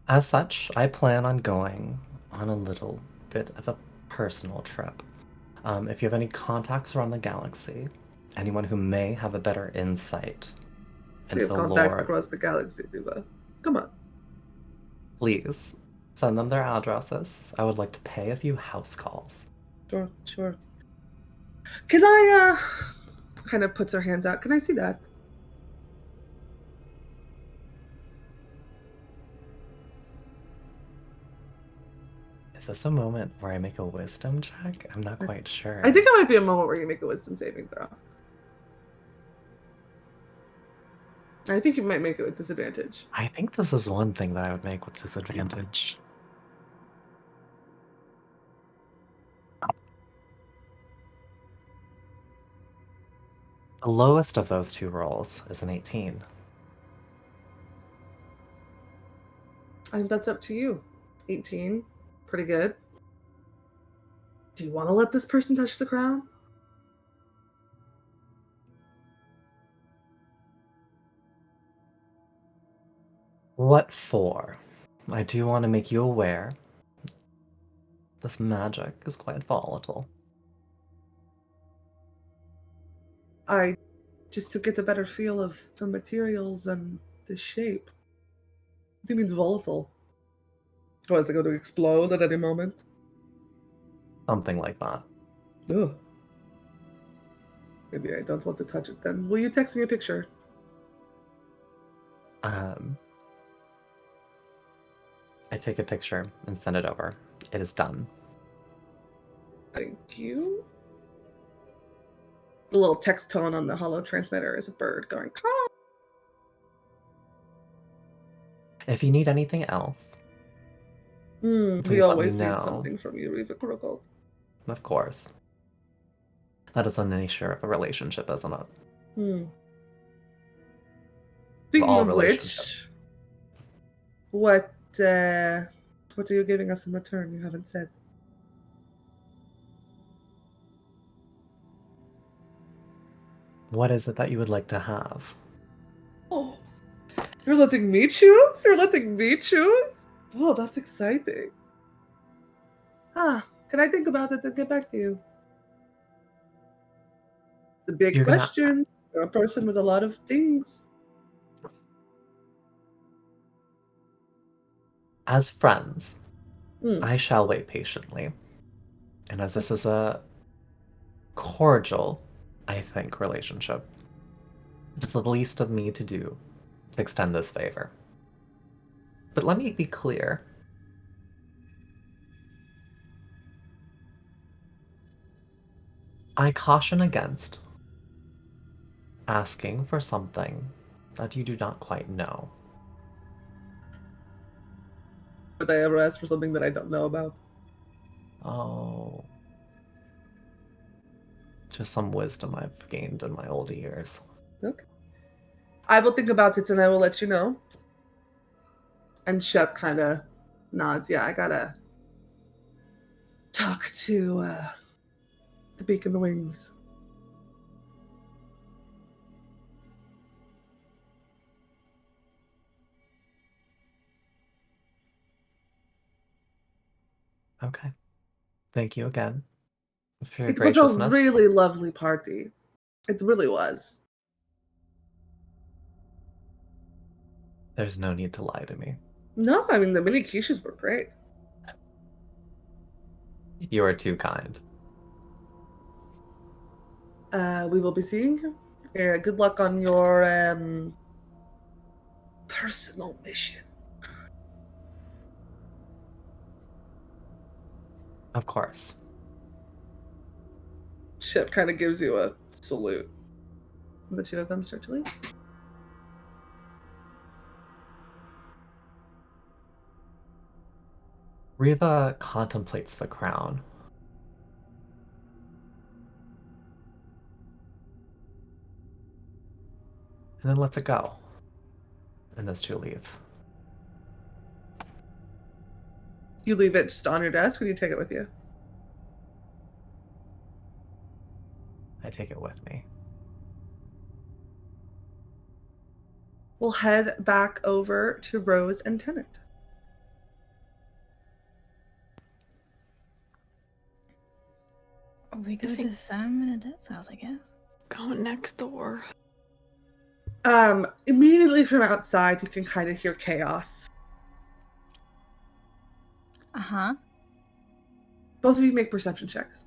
As such, I plan on going on a little bit of a personal trip. If you have any contacts around the galaxy, anyone who may have a better insight We into have the contacts lore, across the galaxy, Viva. Come on. please send them their addresses. I would like to pay a few house calls. Sure. Can I, kind of puts her hands out. Can I see that? Is this a moment where I make a wisdom check? I'm not quite sure. I think it might be a moment where you make a wisdom saving throw. I think you might make it with disadvantage. I think this is one thing that I would make with disadvantage. The lowest of those two rolls is an 18. I think that's up to you. 18. Pretty good. Do you want to let this person touch the crown? What for? I do want to make you aware this magic is quite volatile. Just to get a better feel of the materials and the shape. What do you mean volatile? Oh, is it going to explode at any moment? Something like that. Ugh. Maybe I don't want to touch it then. Will you text me a picture? I take a picture and send it over. It is done. Thank you. The little text tone on the holo transmitter is a bird going, caw. If you need anything else, We please let always me need know. something from you, Riva Crowcolt. Of course. That is the nature of a relationship, isn't it? Speaking all of which, relationships. what are you giving us in return? You haven't said. What is it that you would like to have? Oh, you're letting me choose? You're letting me choose? Oh, that's exciting. Can I think about it and get back to you? It's a big You're gonna- question. You're a person with a lot of things. As friends, Hmm. I shall wait patiently. And as this is a cordial, I think, relationship, it's the least of me to do to extend this favor. But let me be clear. I caution against asking for something that you do not quite know. Would I ever ask for something that I don't know about? Oh. Just some wisdom I've gained in my old years. Okay. I will think about it and I will let you know. And Shep kind of nods. Yeah, I gotta talk to the beak and the wings. Okay. Thank you again for your It was a graciousness. really lovely party. It really was. There's no need to lie to me. No, I mean, the mini quiches were great. You are too kind. We will be seeing you. Good luck on your personal mission. Of course. Shep kind of gives you a salute. The two of them start to leave. Riva contemplates the crown. And then lets it go. And those two leave. You leave it just on your desk, or do you take it with you? I take it with me. We'll head back over to Rose and Tennant. We go to Sam and Adette's house, I guess. Going next door. Immediately from outside, you can kind of hear chaos. Uh-huh. Both of you make perception checks.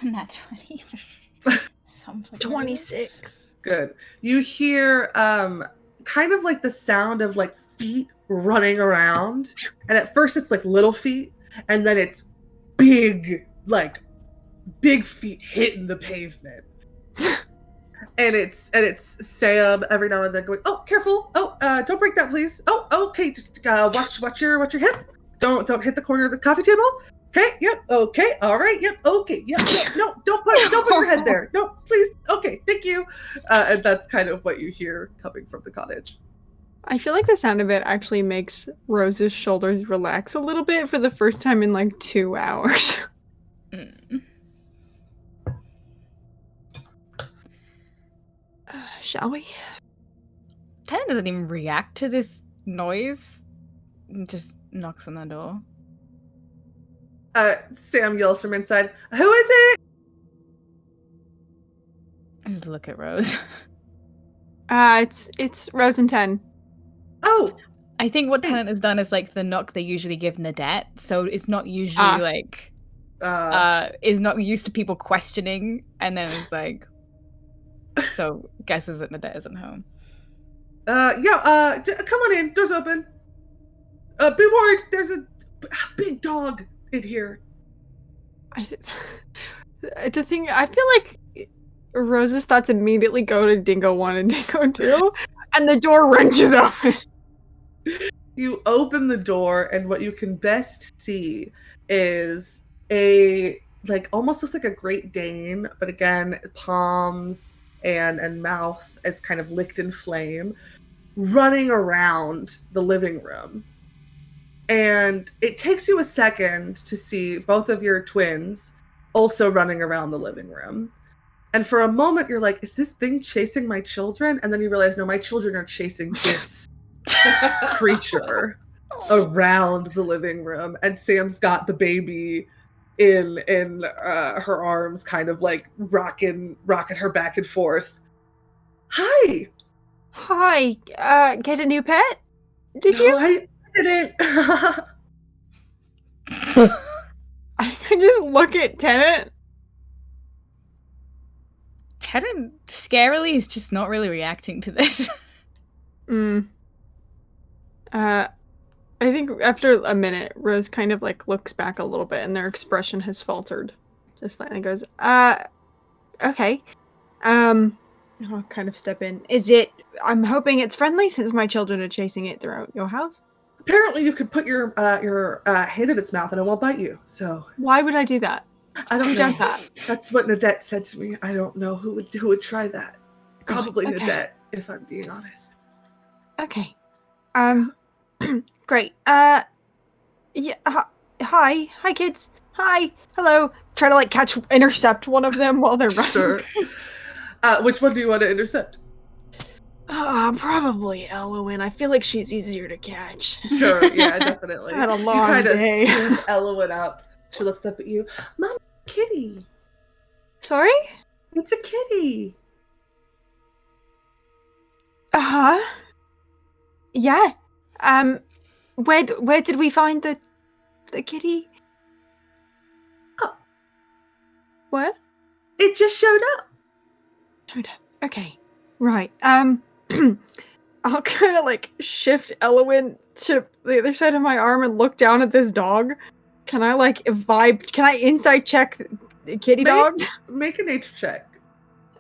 Not 20. 26. Good. You hear kind of like the sound of like feet running around. And at first it's like little feet, and then it's big feet hitting the pavement. And it's Sam every now and then going, "Oh, careful! Oh, don't break that, please! Oh, okay, just watch your hip. Don't hit the corner of the coffee table. Okay, yep, okay, all right, yep, okay, yep. No, don't put your head there. No, please. Okay, thank you." And that's kind of what you hear coming from the cottage. I feel like the sound of it actually makes Rose's shoulders relax a little bit for the first time in like 2 hours. Shall we? Tennant doesn't even react to this noise. Just knocks on the door. Sam yells from inside, "Who is it?" I just look at Rose. It's Rose and 10. Oh, I think what Tennant has done is like the knock they usually give Nadette, so it's not usually is not used to people questioning, and then it's like, so guesses that Nadette isn't home. Come on in. Door's open. Be worried. There's a big dog in here. The thing, I feel like Rose's thoughts immediately go to Dingo 1 and Dingo 2, and the door wrenches open. You open the door, and what you can best see is a, like, almost looks like a Great Dane, but again, palms and mouth is kind of licked in flame, running around the living room. And it takes you a second to see both of your twins also running around the living room. And for a moment, you're like, is this thing chasing my children? And then you realize, no, my children are chasing this creature around the living room. And Sam's got the baby in her arms, kind of like rocking her back and forth. Hi. Get a new pet? Did you? I didn't. I can just look at Tennant. Tennant, scarily, is just not really reacting to this. I think after a minute, Rose kind of like looks back a little bit and their expression has faltered. Just slightly goes, okay. I'll kind of step in. I'm hoping it's friendly since my children are chasing it throughout your house. Apparently you could put your hand in its mouth and it won't bite you, so. Why would I do that? I don't know. Who does that? That's what Nadette said to me. I don't know who would try that. Probably okay. Nadette, if I'm being honest. Okay. Great. Yeah. Hi, kids. Hi. Hello. Try to like intercept one of them while they're running. Sure. Which one do you want to intercept? Probably Elowen. I feel like she's easier to catch. Sure. Yeah, definitely. I had a long day. You kind of scoop Elowen up. She looks up at you. Mom, kitty. Sorry? It's a kitty. Yeah. Where did we find the kitty? Oh. What? It just showed up. Okay. Right. I'll kind of like shift Elowen to the other side of my arm and look down at this dog. Can I like vibe? Can I inside check the kitty dog? Make a nature check.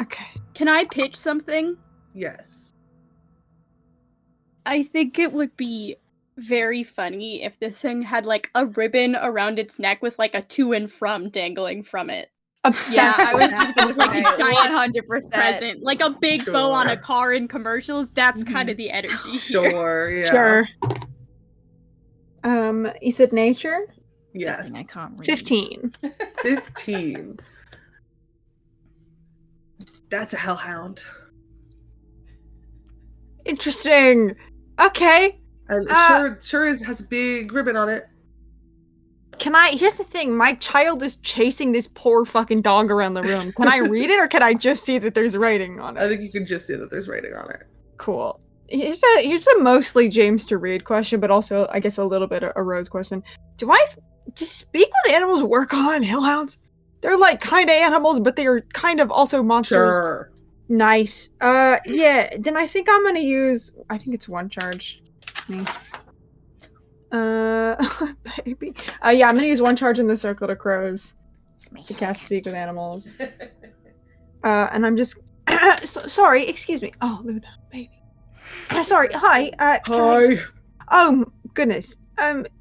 Okay. Can I pitch something? Yes. I think it would be very funny if this thing had like a ribbon around its neck with like a to and from dangling from it. Obsessed. Yeah, I was just gonna Like say a giant 100%. present, like a big bow on a Sure. car in commercials. That's kind of the energy here. Sure, yeah. Sure. You said nature? Yes. I can't read. 15. 15. That's a hellhound. Interesting. Okay. And sure has a big ribbon on it. Here's the thing, my child is chasing this poor fucking dog around the room. Can I read it or can I just see that there's writing on I it? think you can just see that there's writing on it. Cool. Here's a mostly James to read question, but also I guess a little bit a Rose question. Do speak with animals work on hellhounds? They're like kind of animals, but they are kind of also monsters. Sure. Nice. Yeah. Then I think I'm gonna use. I think it's one charge. Me. Baby. Yeah, I'm gonna use one charge in the Circle of Crows to cast Speak with Animals. And I'm just. Sorry. Excuse me. Oh, Luna, baby. Sorry. Hi. Hi. Oh goodness.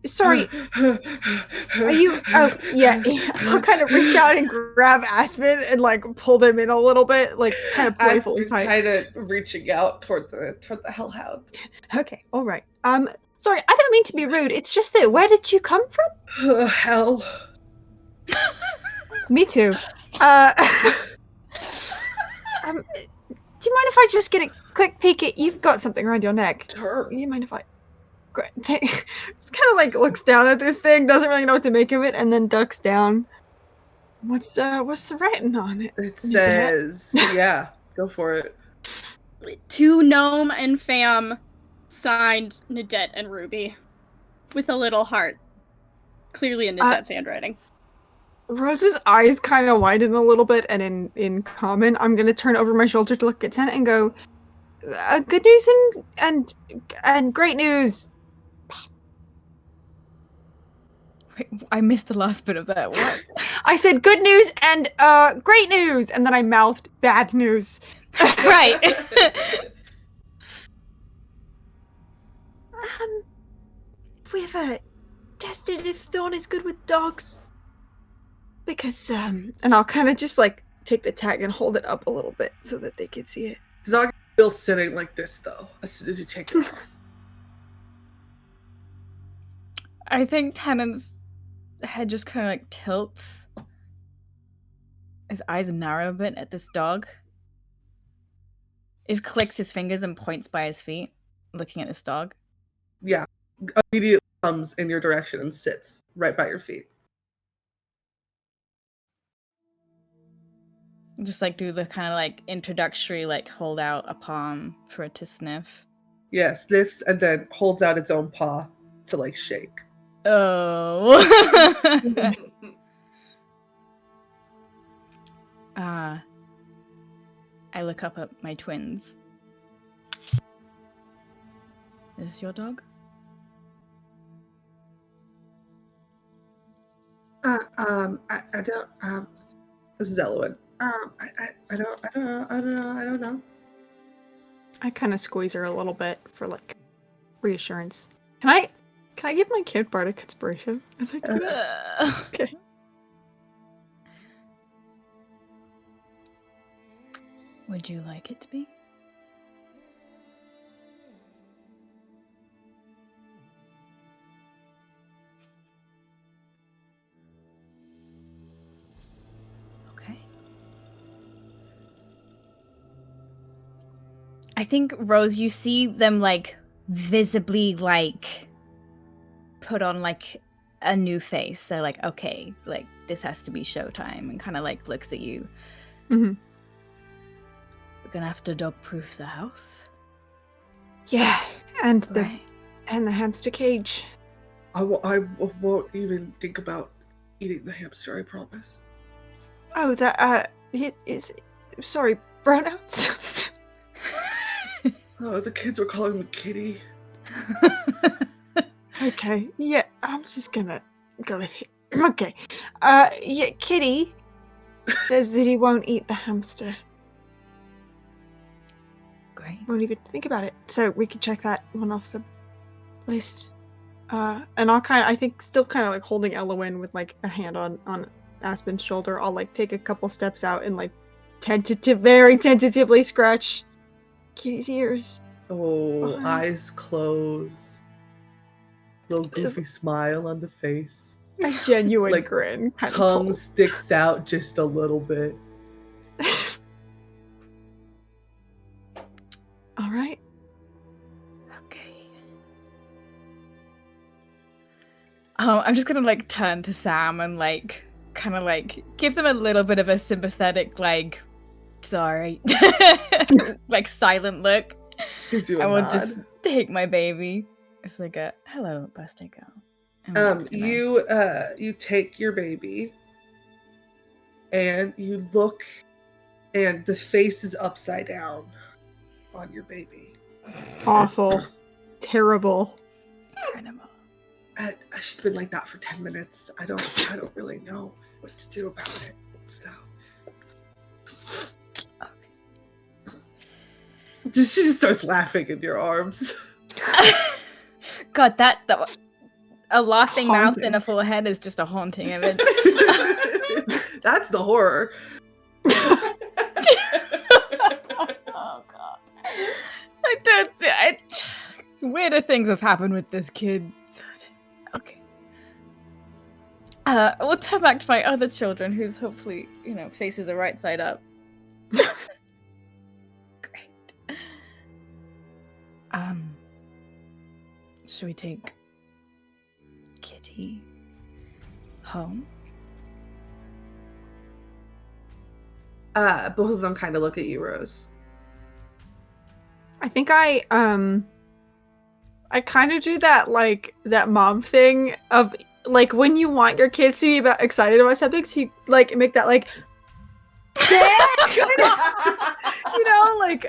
Sorry. Are you? Oh, yeah. I'll kind of reach out and grab Aspen and like pull them in a little bit, like kind of playfully Aspen tight. kind of reaching out toward the hellhound. Okay. All right. Sorry. I don't mean to be rude. It's just that. Where did you come from? Hell. Me too. Do you mind if I just get a quick peek at? You've got something around your neck. Sure. Do you mind if I? Great. Just kind of like looks down at this thing, doesn't really know what to make of it, and then ducks down. What's the writing on it? It says, yeah, go for it. To Gnome and Fam, signed Nadette and Ruby, with a little heart. Clearly in Nadette's handwriting. Rose's eyes kind of widen a little bit, and in common, I'm gonna turn over my shoulder to look at Tennant and go, "Good news and great news." Wait, I missed the last bit of that. What? I said good news and great news, and then I mouthed bad news. Right. Have we ever tested if Thorn is good with dogs? Because and I'll kind of just like take the tag and hold it up a little bit so that they can see it. The dog is still sitting like this though, as soon as you take it off. I think Tennant's head just kind of like tilts. His eyes narrow a bit at this dog. He just clicks his fingers and points by his feet, looking at this dog. Yeah, immediately comes in your direction and sits right by your feet. Just like do the kind of like introductory, like hold out a palm for it to sniff. Yeah, sniffs and then holds out its own paw to like shake. Oh. I look up at my twins. Is this your dog? I don't, this is Elowen. I don't know. I kind of squeeze her a little bit for like reassurance. Can I give my kid bardic inspiration? Is that good? Okay. Would you like it to be? Okay. I think, Rose, you see them like visibly like put on like a new face. They're like, okay, like this has to be showtime, and kind of like looks at you. Mm-hmm. We're gonna have to dog-proof the house. Yeah, and Right. the hamster cage. I won't even think about eating the hamster, I promise. Oh, that it is. Sorry, brownouts. Oh, the kids were calling me Kitty. Okay, yeah, I'm just gonna go with it. Okay, yeah, Kitty says that he won't eat the hamster. Great. Won't even think about it. So we can check that one off the list. And I'll I think still kind of like holding Elowen with like a hand on Aspen's shoulder. I'll like take a couple steps out and like very tentatively scratch Kitty's ears. Oh, Fine. eyes closed. Little goofy smile on the face. A genuine Like, grin. Kind Tongue of sticks out just a little bit. All right. Okay. I'm just gonna like turn to Sam and like kind of like give them a little bit of a sympathetic like sorry like silent look. Gives you a I will nod. just take my baby. It's like a hello birthday girl. And we're gonna- You take your baby and you look and the face is upside down on your baby. Awful. Terrible. Incredible. She's been like that for 10 minutes. I don't really know what to do about it. So she just starts laughing in your arms. God, a laughing mouth Haunting. and a full head is just a haunting image. That's the horror. Oh God. Weirder things have happened with this kid. Okay. We'll turn back to my other children, whose hopefully, faces are right side up. Great. Should we take Kitty home? Both of them kind of look at you, Rose. I think I kind of do that mom thing of like when you want your kids to be excited about something, so you like make that like yeah, like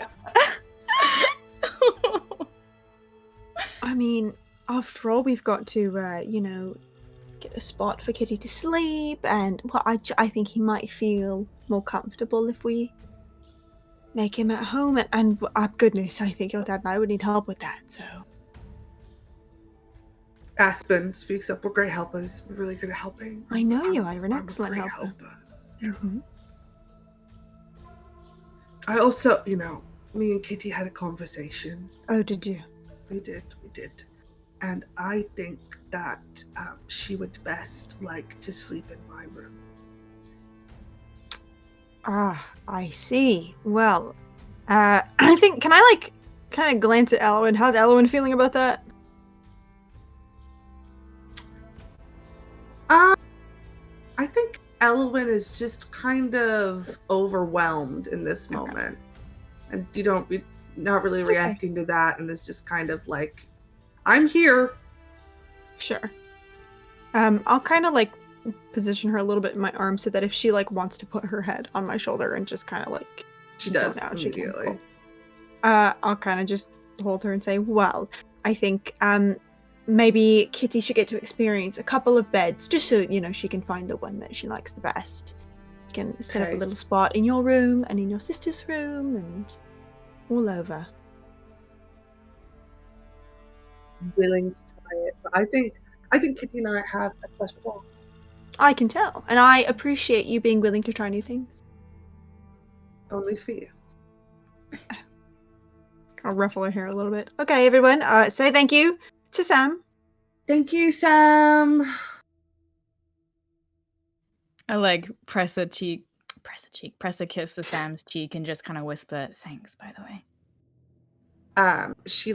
I mean, after all, we've got to get a spot for Kitty to sleep, and I think he might feel more comfortable if we make him at home, and goodness, I think your dad and I would need help with that, so. Aspen speaks up. We're great helpers. We're really good at helping. I know you are an I'm a excellent great helper. Yeah. Mm-hmm. I also, me and Kitty had a conversation. Oh, did you? We did. And I think that she would best like to sleep in my room. Ah, I see. Well, I think, can I kind of glance at Elwyn? How's Elwyn feeling about that? I think Elwyn is just kind of overwhelmed in this moment. And you're not really reacting to that, and it's just kind of like, I'm here. Sure. I'll kind of position her a little bit in my arm so that if she wants to put her head on my shoulder and just kind of she does zone out, she can. immediately. I'll kind of just hold her and say, well, I think maybe Kitty should get to experience a couple of beds just so she can find the one that she likes the best. You can set up a little spot in your room and in your sister's room and all over. I'm willing to try it, but I think Kitty and I have a special bond. I can tell, and I appreciate you being willing to try new things. Only for you. I'll ruffle her hair a little bit. Okay, everyone, say thank you to Sam. Thank you, Sam. I press a kiss to Sam's cheek and just kind of whisper, thanks, by the way. She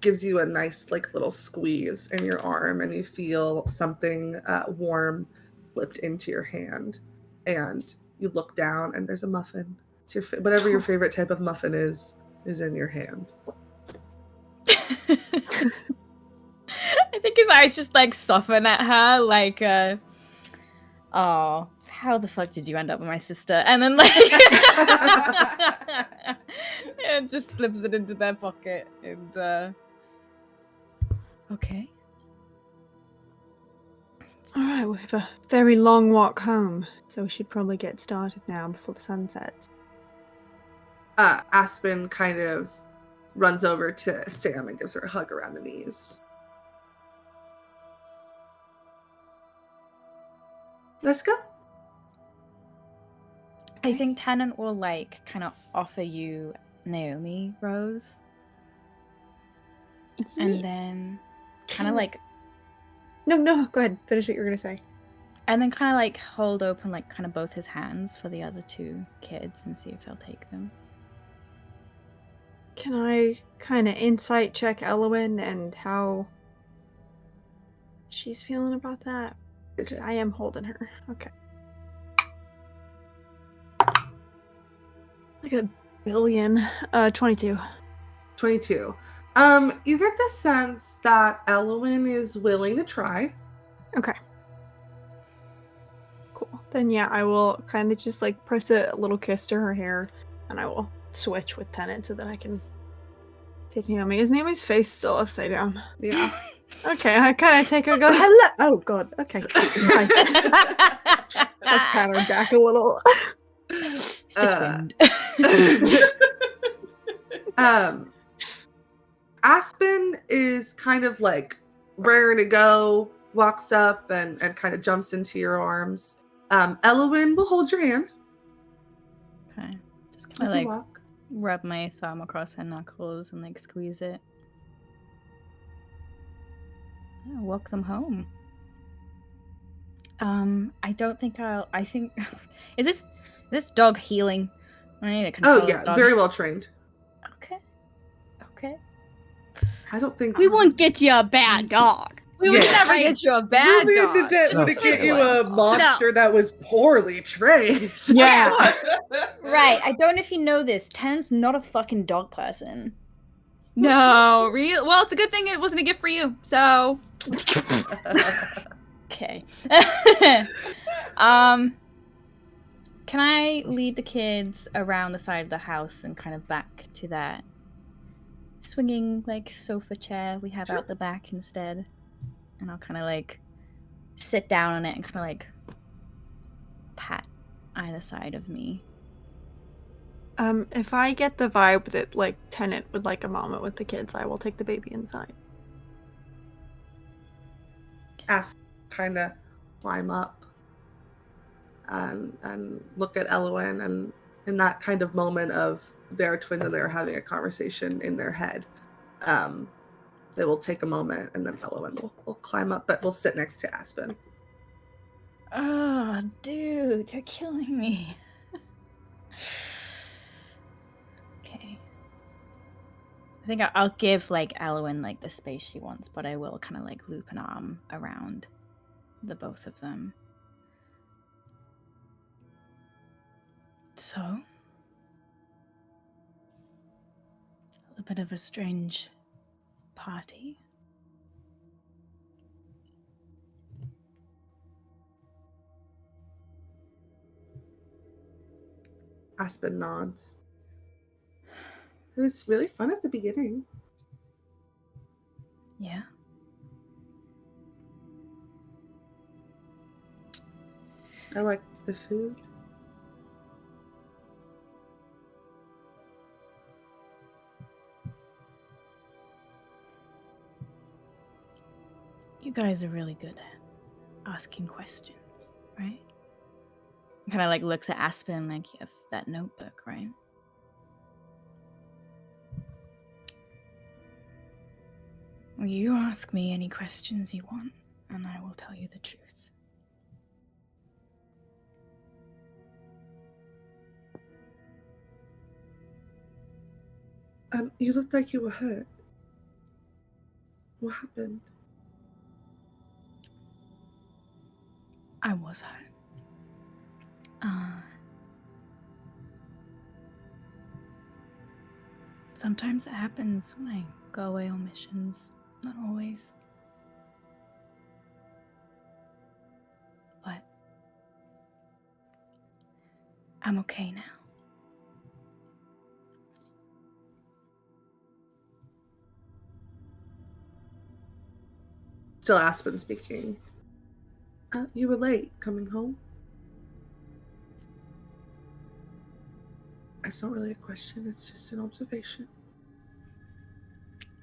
gives you a nice little squeeze in your arm, and you feel something warm slipped into your hand, and you look down and there's a muffin. It's your whatever your favorite type of muffin is in your hand. I think his eyes just soften at her oh, how the fuck did you end up with my sister? And then and just slips it into their pocket and okay. All right, we have a very long walk home, so we should probably get started now before the sun sets. Aspen kind of runs over to Sam and gives her a hug around the knees. Let's go. I think Tennant will kind of offer you Naomi Rose. And then kind of No, go ahead. Finish what you were going to say. And then kind of hold open kind of both his hands for the other two kids and see if they'll take them. Can I kind of insight check Elwyn and how she's feeling about that? Because I am holding her. Okay. Like a billion. 22. 22. You get the sense that Elwyn is willing to try. Okay. Cool. Then yeah, I will kind of just like press a little kiss to her hair, and I will switch with Tennant so that I can take Naomi. Is Naomi's face still upside down? Yeah. Okay, I kind of take her and go, hello. Oh god, okay. I pat her back a little. It's just wind. Aspen is kind of like raring to go, walks up and kind of jumps into your arms. Elowin will hold your hand Okay. Just as kind of you like walk. rub my thumb across her knuckles and like squeeze it. Yeah, walk them home. I don't think I think is this dog healing? I need to control Oh this yeah, dog. very well trained. Okay. Okay. I don't think We won't get you a bad dog. We would Yeah. never get you a bad Really dog. would Just get you really a monster that was poorly trained. Yeah. Right. I don't know if you know this. Tan's not a fucking dog person. No, real. Well, it's a good thing it wasn't a gift for you. So, Okay. Can I lead the kids around the side of the house and kind of back to that swinging like sofa chair we have out the back instead? And I'll kind of like sit down on it and kind of like pat either side of me. If I get the vibe that like Tennant would like a moment with the kids, I will take the baby inside. Ask kind of climb up and look at Elowin, and in that kind of moment of their twins and they're having a conversation in their head, they will take a moment and then Elowin will climb up, but we'll sit next to Aspen. Oh, dude, you're killing me. Okay. I think I'll give like Elowin like the space she wants, but I will kind of like loop an arm around the both of them. So, a little bit of a strange party. Aspen nods. It was really fun at the beginning. Yeah. I liked the food. You guys are really good at asking questions, right? Kind of like looks at Aspen like, you have that notebook, right? Well, you ask me any questions you want, and I will tell you the truth. You looked like you were hurt. What happened? I was hurt. Sometimes it happens when I go away on missions. Not always. But I'm okay now. Still Aspen speaking. You were late coming home. It's not really a question, it's just an observation.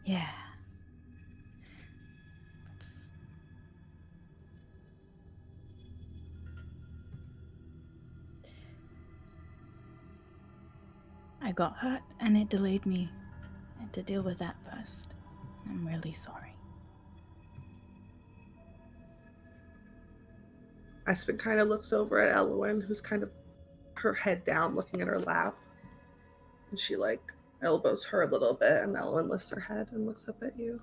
Yeah. I got hurt and it delayed me. I had to deal with that first. I'm really sorry. Aspen kind of looks over at Elowin, who's kind of her head down, looking at her lap. And she like elbows her a little bit, and Elowin lifts her head and looks up at you.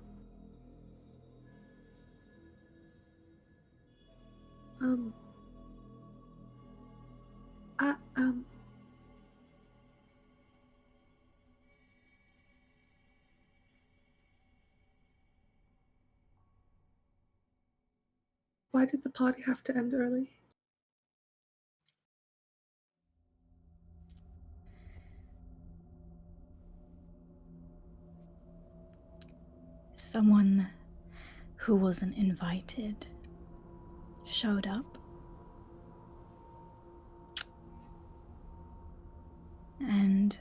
Why did the party have to end early? someone who wasn't invited showed up. And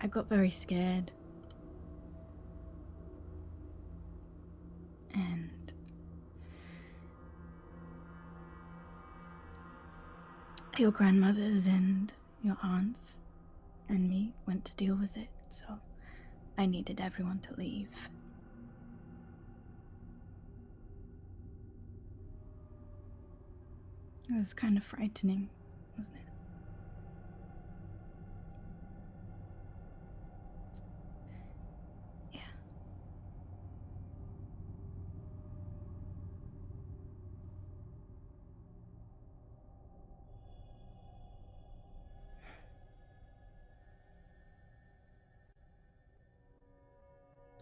I got very scared. And your grandmothers and your aunts and me went to deal with it, so I needed everyone to leave. It was kind of frightening, wasn't it? Yeah.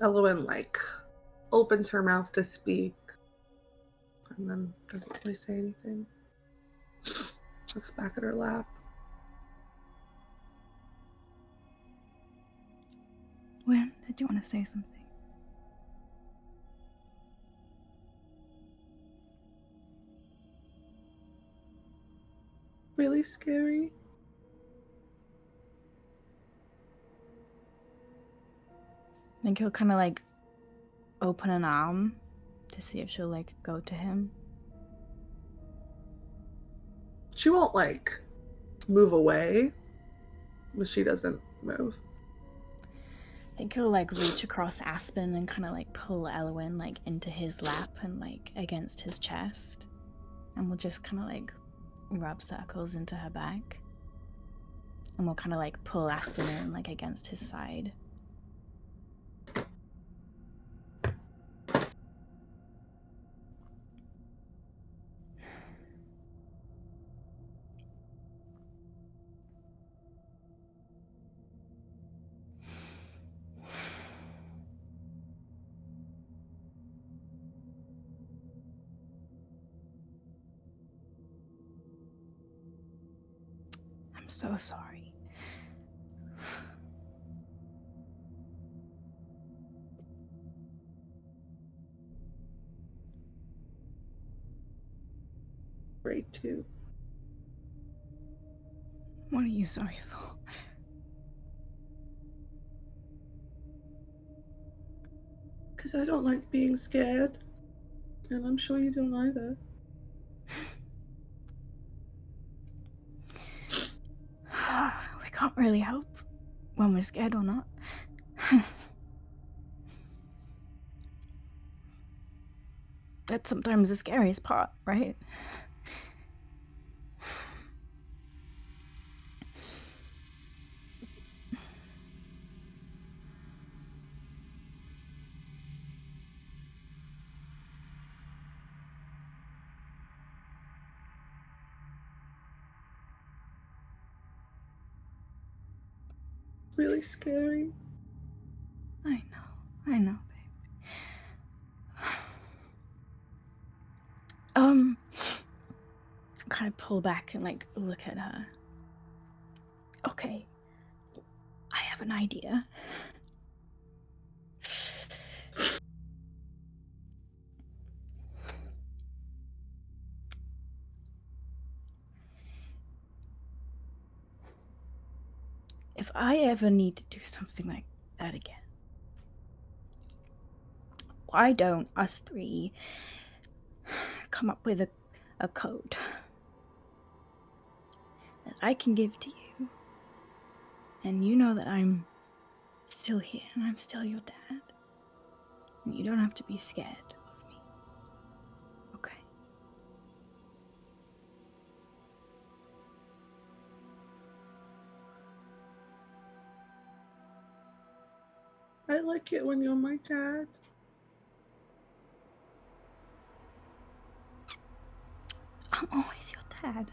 Elowen, like, opens her mouth to speak and then doesn't really say anything. Looks back at her lap. When did you want to say something? Really scary. I think he'll kind of like open an arm to see if she'll like go to him. She won't, like, move away, but she doesn't move. I think he'll like reach across Aspen and kind of like pull Elwyn like into his lap and like against his chest, and we'll just kind of like rub circles into her back, and we'll kind of like pull Aspen in like against his side. I'm so sorry. Great, too. What are you sorry for? Because I don't like being scared. And I'm sure you don't either. We can't really help when we're scared or not. That's sometimes the scariest part, right? Really scary. I know, babe. Kind of pull back and like look at her. Okay, I have an idea. If I ever need to do something like that again, why don't us three come up with a code that I can give to you, and you know that I'm still here and I'm still your dad, and you don't have to be scared of me. Okay. I like it when you're my dad. I'm always your dad.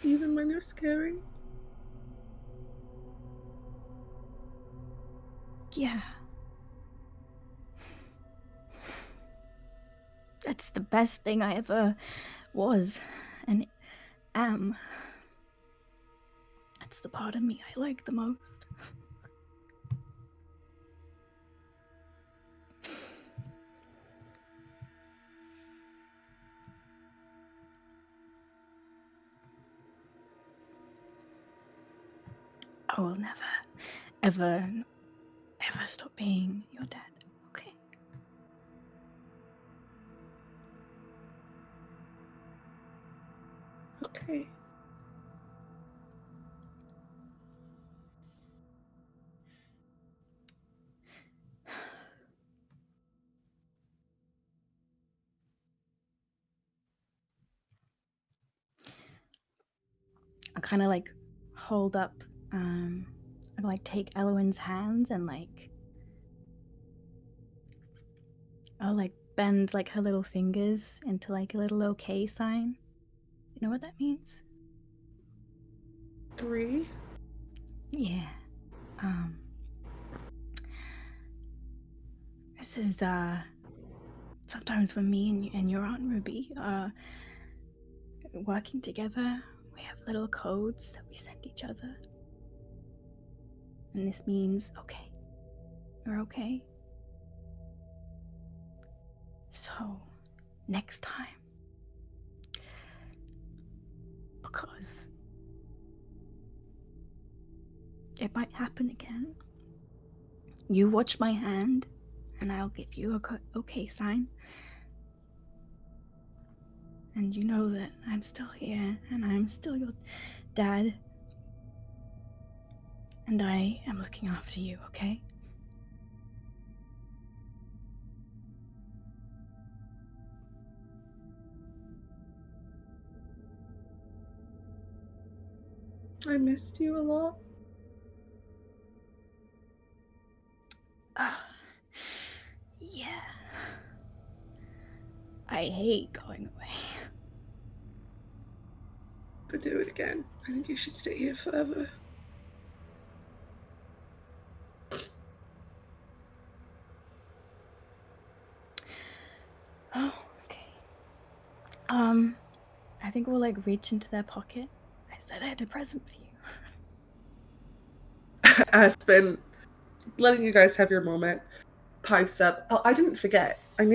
Even when you're scary. Yeah. That's the best thing I ever was and am. That's the part of me I like the most. I will never, ever stop being your dad, okay? Okay. I kind of like hold up, I like take Elowen's hands and like, I'll like bend like her little fingers into like a little okay sign. You know what that means? 3. Yeah. This is sometimes when me and your Aunt Ruby are working together, we have little codes that we send each other. And this means, okay, you're okay. So, next time, because it might happen again, you watch my hand, and I'll give you a okay sign. And you know that I'm still here, and I'm still your dad. And I am looking after you, okay? I missed you a lot. Yeah. I hate going away. But do it again. I think you should stay here forever. Oh, okay. I think we'll like reach into their pocket. I said I had a present for you. Aspen, letting you guys have your moment, pipes up. Oh, I didn't forget. I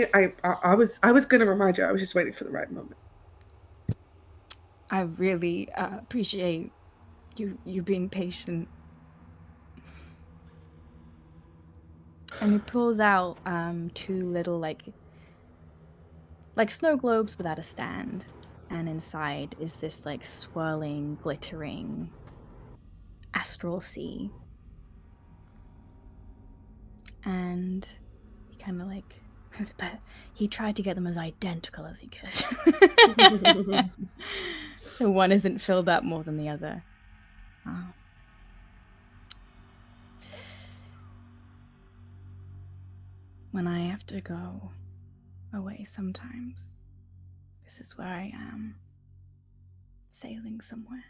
was gonna remind you. I was just waiting for the right moment. I really appreciate you being patient. And he pulls out 2 little like snow globes without a stand, and inside is this like swirling, glittering astral sea. And he kind of like, but he tried to get them as identical as he could. So one isn't filled up more than the other. When I have to go away sometimes, this is where I am, sailing somewhere.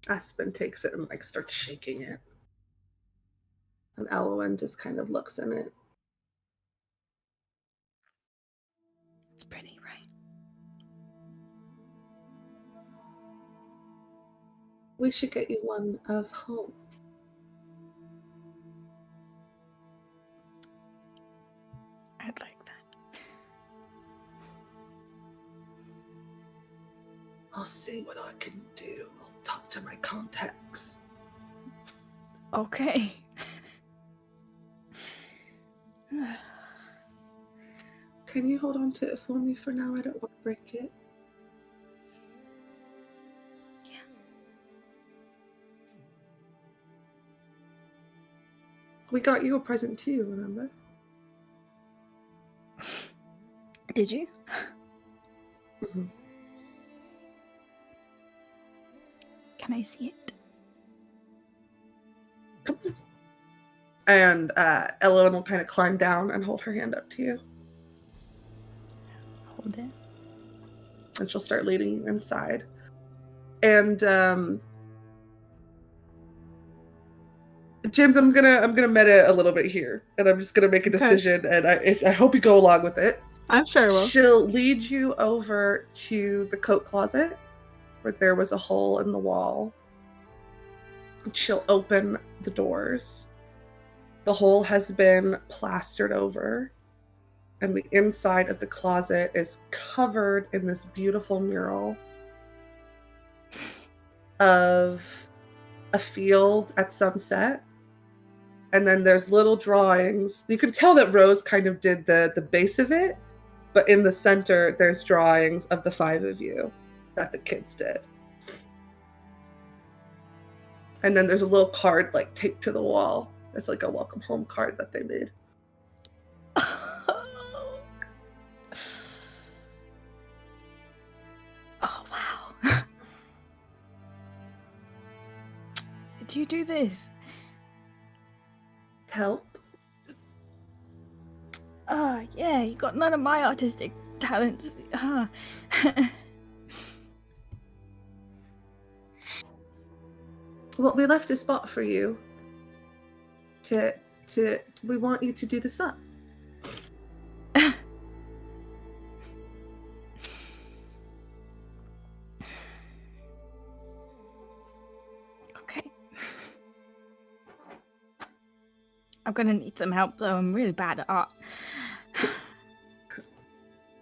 Aspen takes it and like starts shaking it. And Elowen just kind of looks in it. It's pretty, right? We should get you one of home. I'd like that. I'll see what I can do. I'll talk to my contacts. Okay. Can you hold on to it for me for now? I don't want to break it. Yeah. We got you a present too, remember? Did you? Mm-hmm. Can I see it? Come on. And Elowen will kind of climb down and hold her hand up to you. Hold it. And she'll start leading you inside. And James, I'm gonna meta a little bit here, and I'm just gonna make a decision, and I hope you go along with it. I'm sure I will. She'll lead you over to the coat closet, where there was a hole in the wall. And she'll open the doors. The hole has been plastered over, and the inside of the closet is covered in this beautiful mural of a field at sunset. And then there's little drawings. You can tell that Rose kind of did the base of it, but in the center, there's drawings of the 5 of you that the kids did. And then there's a little card like taped to the wall. It's like a welcome home card that they made. Oh, wow. Did you do this? Help? Oh, yeah, you got none of my artistic talents. Well, we left a spot for you. We want you to do the sun. Okay. I'm gonna need some help though. I'm really bad at art.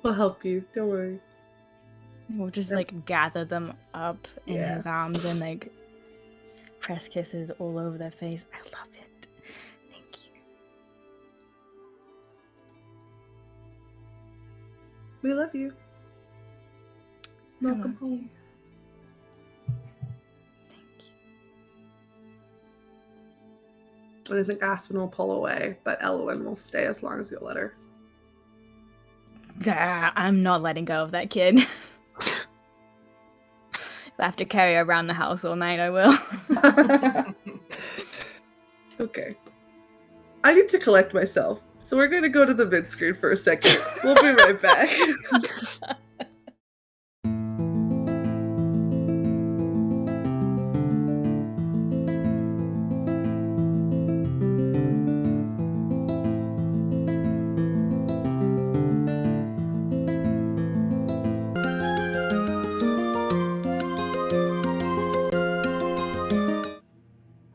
We'll help you. Don't worry. We'll just like gather them up in Yeah. his arms and like press kisses all over their face. I love it. Thank you. We love you. Welcome love home. Thank you. And I think Aspen will pull away, but Elwyn will stay as long as you'll let her. I'm not letting go of that kid. If I have to carry her around the house all night, I will. Okay. I need to collect myself, so we're going to go to the mid-screen for a second. We'll be right back.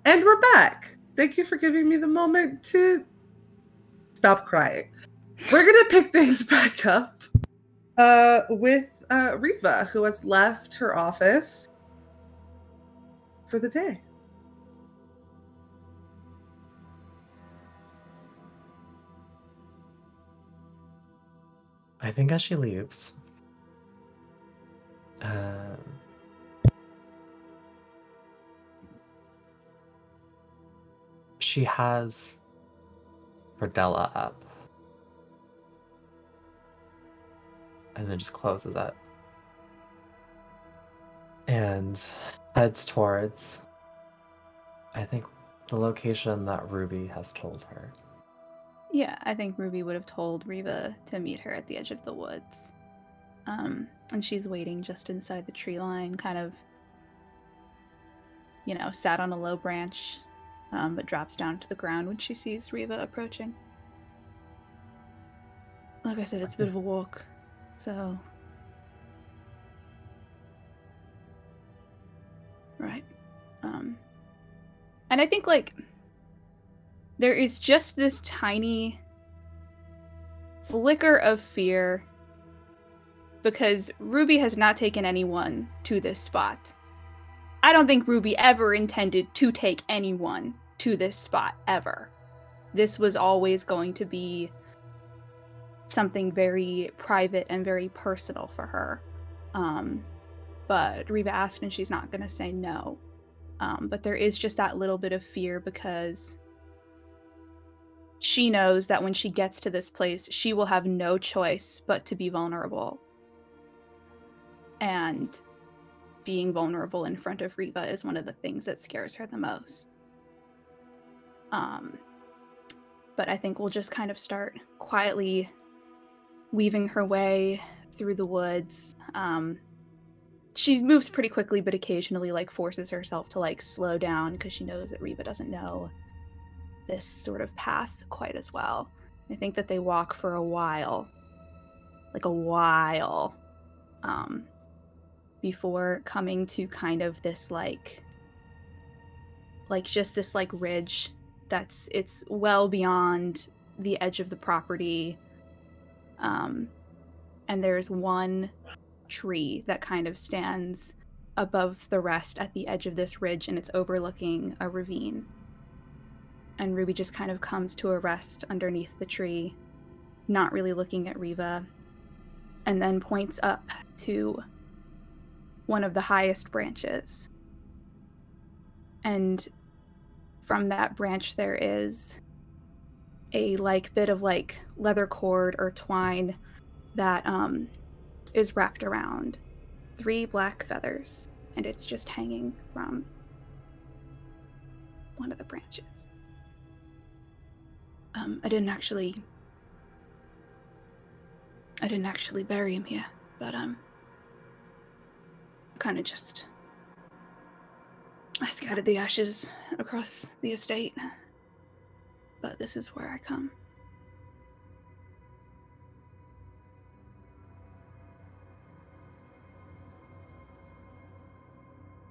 And we're back. Thank you for giving me the moment to stop crying. We're gonna pick things back up with Riva, who has left her office for the day. I think as she leaves, she has Verdella up and then just closes it and heads towards, I think, the location that Ruby has told her. Yeah, I think Ruby would have told Riva to meet her at the edge of the woods. And she's waiting just inside the tree line, kind of, sat on a low branch, but drops down to the ground when she sees Riva approaching. Like I said, it's a bit of a walk, so... Right. And I think, there is just this tiny flicker of fear because Ruby has not taken anyone to this spot. I don't think Ruby ever intended to take anyone to this spot, ever. This was always going to be something very private and very personal for her. But Riva asked and she's not going to say no. But there is just that little bit of fear because she knows that when she gets to this place, she will have no choice but to be vulnerable. And being vulnerable in front of Riva is one of the things that scares her the most. But I think we'll just kind of start quietly weaving her way through the woods. She moves pretty quickly, but occasionally forces herself to slow down because she knows that Riva doesn't know this sort of path quite as well. I think that they walk for a while, before coming to kind of this like just this like ridge it's well beyond the edge of the property. And there's one tree that kind of stands above the rest at the edge of this ridge, and it's overlooking a ravine. And Ruby just kind of comes to a rest underneath the tree, not really looking at Riva, and then points up to one of the highest branches. And from that branch there is a like bit of like leather cord or twine that is wrapped around 3 black feathers, and it's just hanging from one of the branches. I didn't actually bury him here, but kind of just I scattered the ashes across the estate. But this is where I come.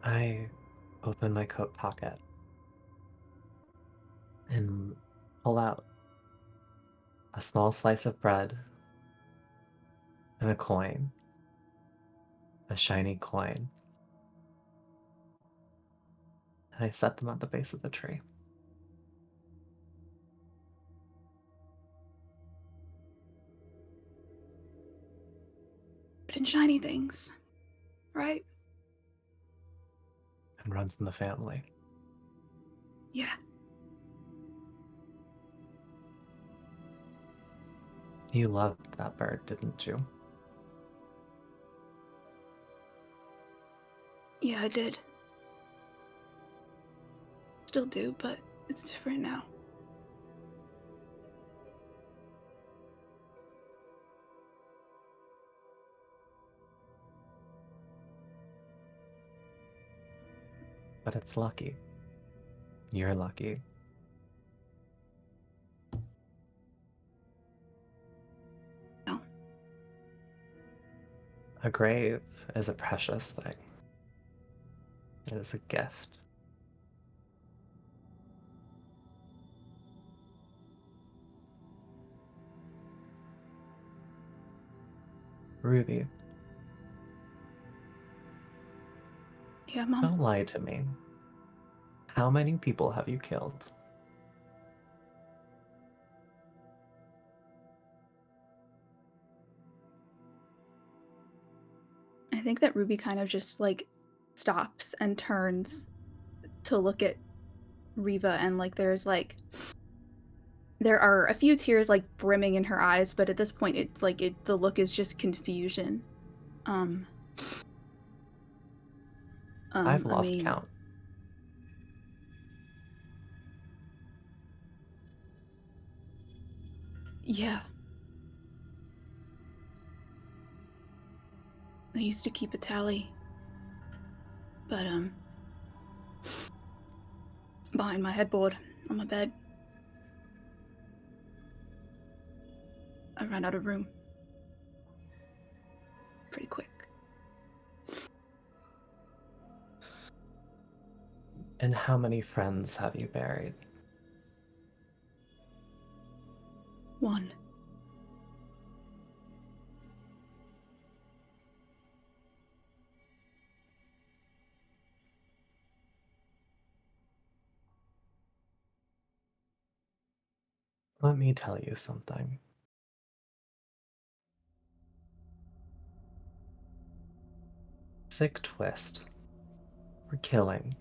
I open my coat pocket and pull out a small slice of bread and a coin, a shiny coin. And I set them at the base of the tree. But in shiny things, right? And runs in the family. Yeah. You loved that bird, didn't you? Yeah, I did. Still do, but it's different now. But it's lucky. You're lucky. No. A grave is a precious thing. It is a gift. Ruby, Yeah, Mom. don't lie to me. How many people have you killed? I think that Ruby kind of just like stops and turns to look at Riva, and like there are a few tears like brimming in her eyes, but at this point it's like the look is just confusion. I've lost count. Yeah. I used to keep a tally. But behind my headboard on my bed, I ran out of room. Pretty quick. And how many friends have you buried? 1. Let me tell you something. Sick twist. We're killing.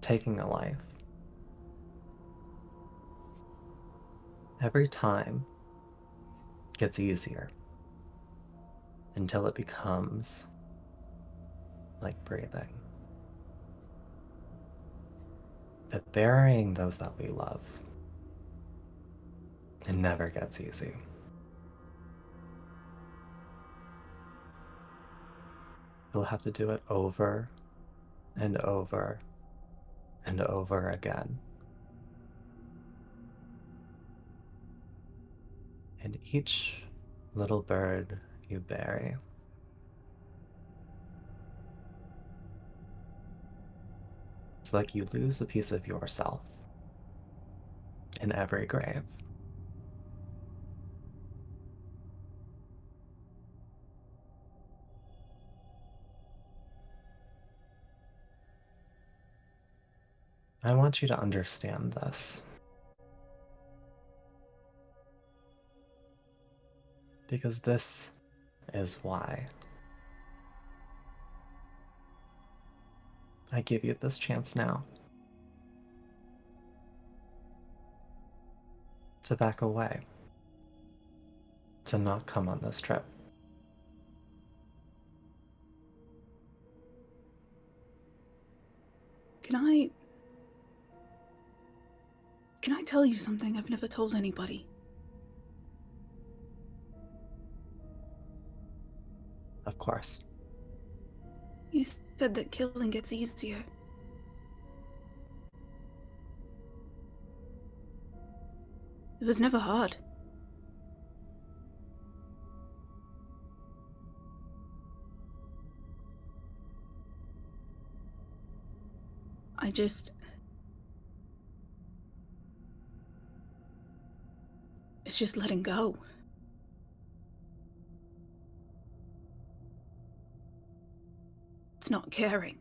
Taking a life. Every time gets easier until it becomes like breathing. But burying those that we love, it never gets easy. You'll have to do it over and over and over again. And each little bird you bury It's like you lose a piece of yourself in every grave. I want you to understand this. Because this is why I give you this chance now to back away, to not come on this trip. Can I tell you something I've never told anybody? Of course. You said that killing gets easier. It was never hard. It's just letting go. It's not caring.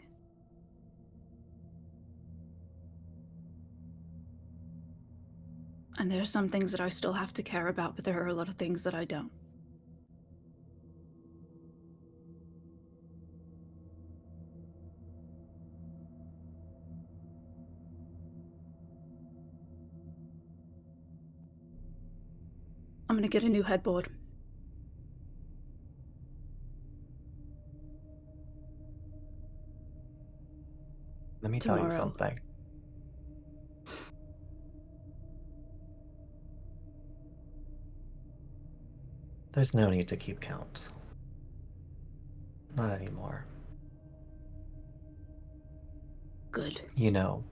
And there are some things that I still have to care about, but there are a lot of things that I don't. I'm gonna get a new headboard. Let me tell you Tomorrow. something. There's no need to keep count. Not anymore. Good. You know,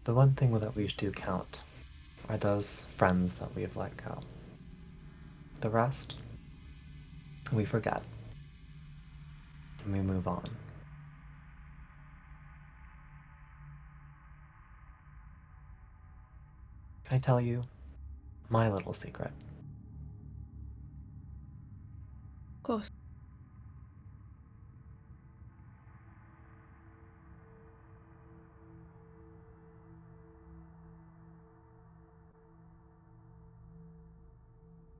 the one thing that we do count are those friends that we've let go. The rest, we forget. And we move on. Can I tell you my little secret? Of course.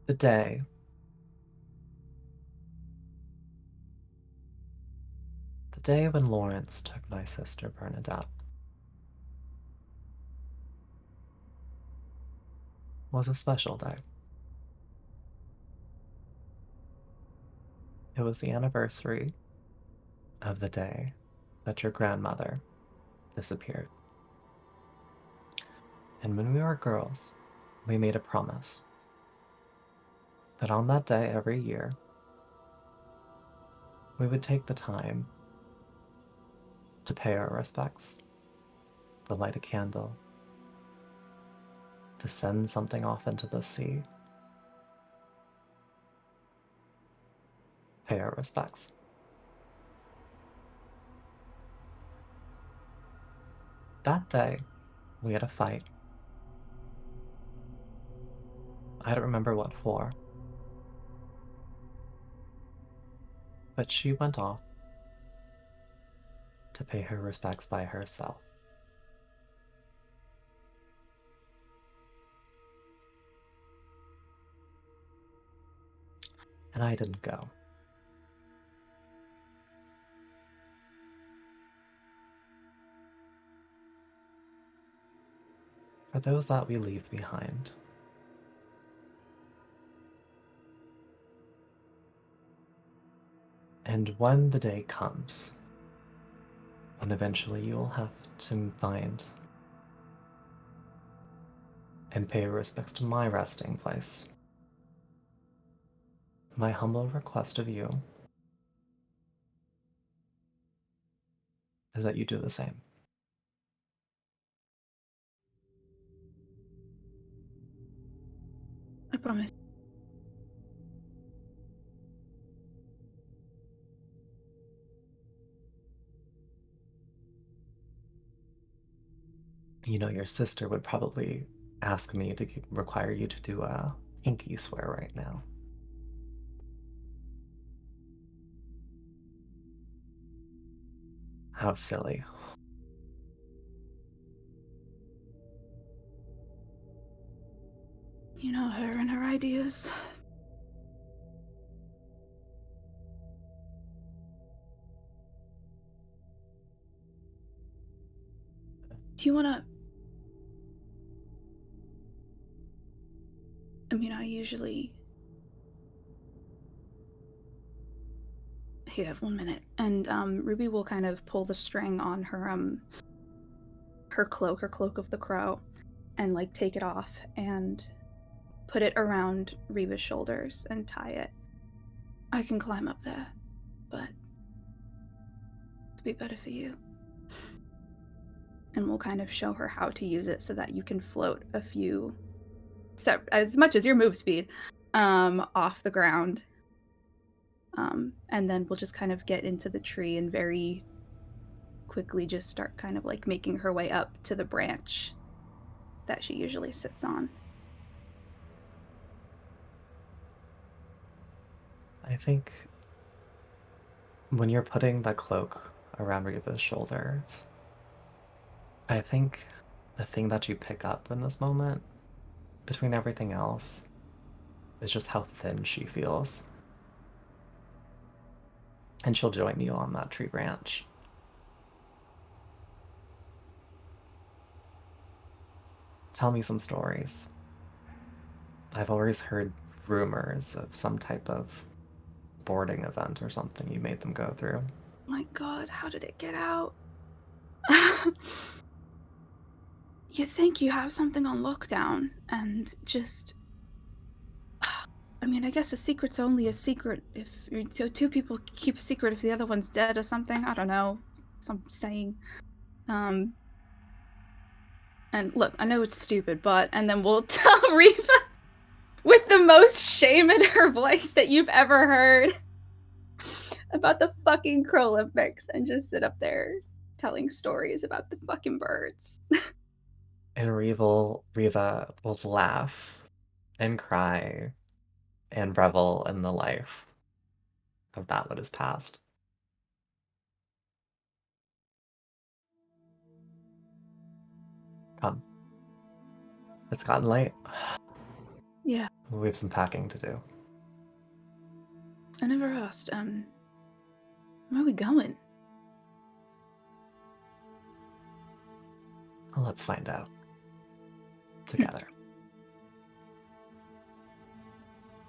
The day when Lawrence took my sister Bernadette was a special day. It was the anniversary of the day that your grandmother disappeared. And when we were girls, we made a promise that on that day every year, we would take the time to pay our respects, to light a candle, to send something off into the sea, pay our respects. That day, we had a fight. I don't remember what for, but she went off to pay her respects by herself. And I didn't go. For those that we leave behind, and when the day comes, when eventually you will have to find and pay your respects to my resting place, my humble request of you is that you do the same. I promise. You know, your sister would probably ask me to require you to do a hinky swear right now. How silly. You know her and her ideas. Do you wanna... I mean, I usually... Here, 1 minute. And, Ruby will kind of pull the string on her cloak of the crow, and, like, take it off, and put it around Reva's shoulders and tie it. I can climb up there, but it'd be better for you. And we'll kind of show her how to use it so that you can float a few, as much as your move speed, off the ground. And then we'll just kind of get into the tree and very quickly just start kind of like making her way up to the branch that she usually sits on. I think when you're putting the cloak around Reva's shoulders, I think the thing that you pick up in this moment, between everything else, is just how thin she feels. And she'll join you on that tree branch. Tell me some stories. I've always heard rumors of some type of boarding event or something you made them go through. My God, how did it get out? You think you have something on lockdown, and just... I mean, I guess a secret's only a secret if two people keep a secret if the other one's dead or something. I don't know. Some saying. And look, I know it's stupid, but... And then we'll tell Reva with the most shame in her voice that you've ever heard about the fucking Crow Olympics, and just sit up there telling stories about the fucking birds. And Reva will laugh and cry and revel in the life of that what is past. Come. It's gotten late. Yeah. We have some packing to do. I never asked, where are we going? Well, let's find out. Together.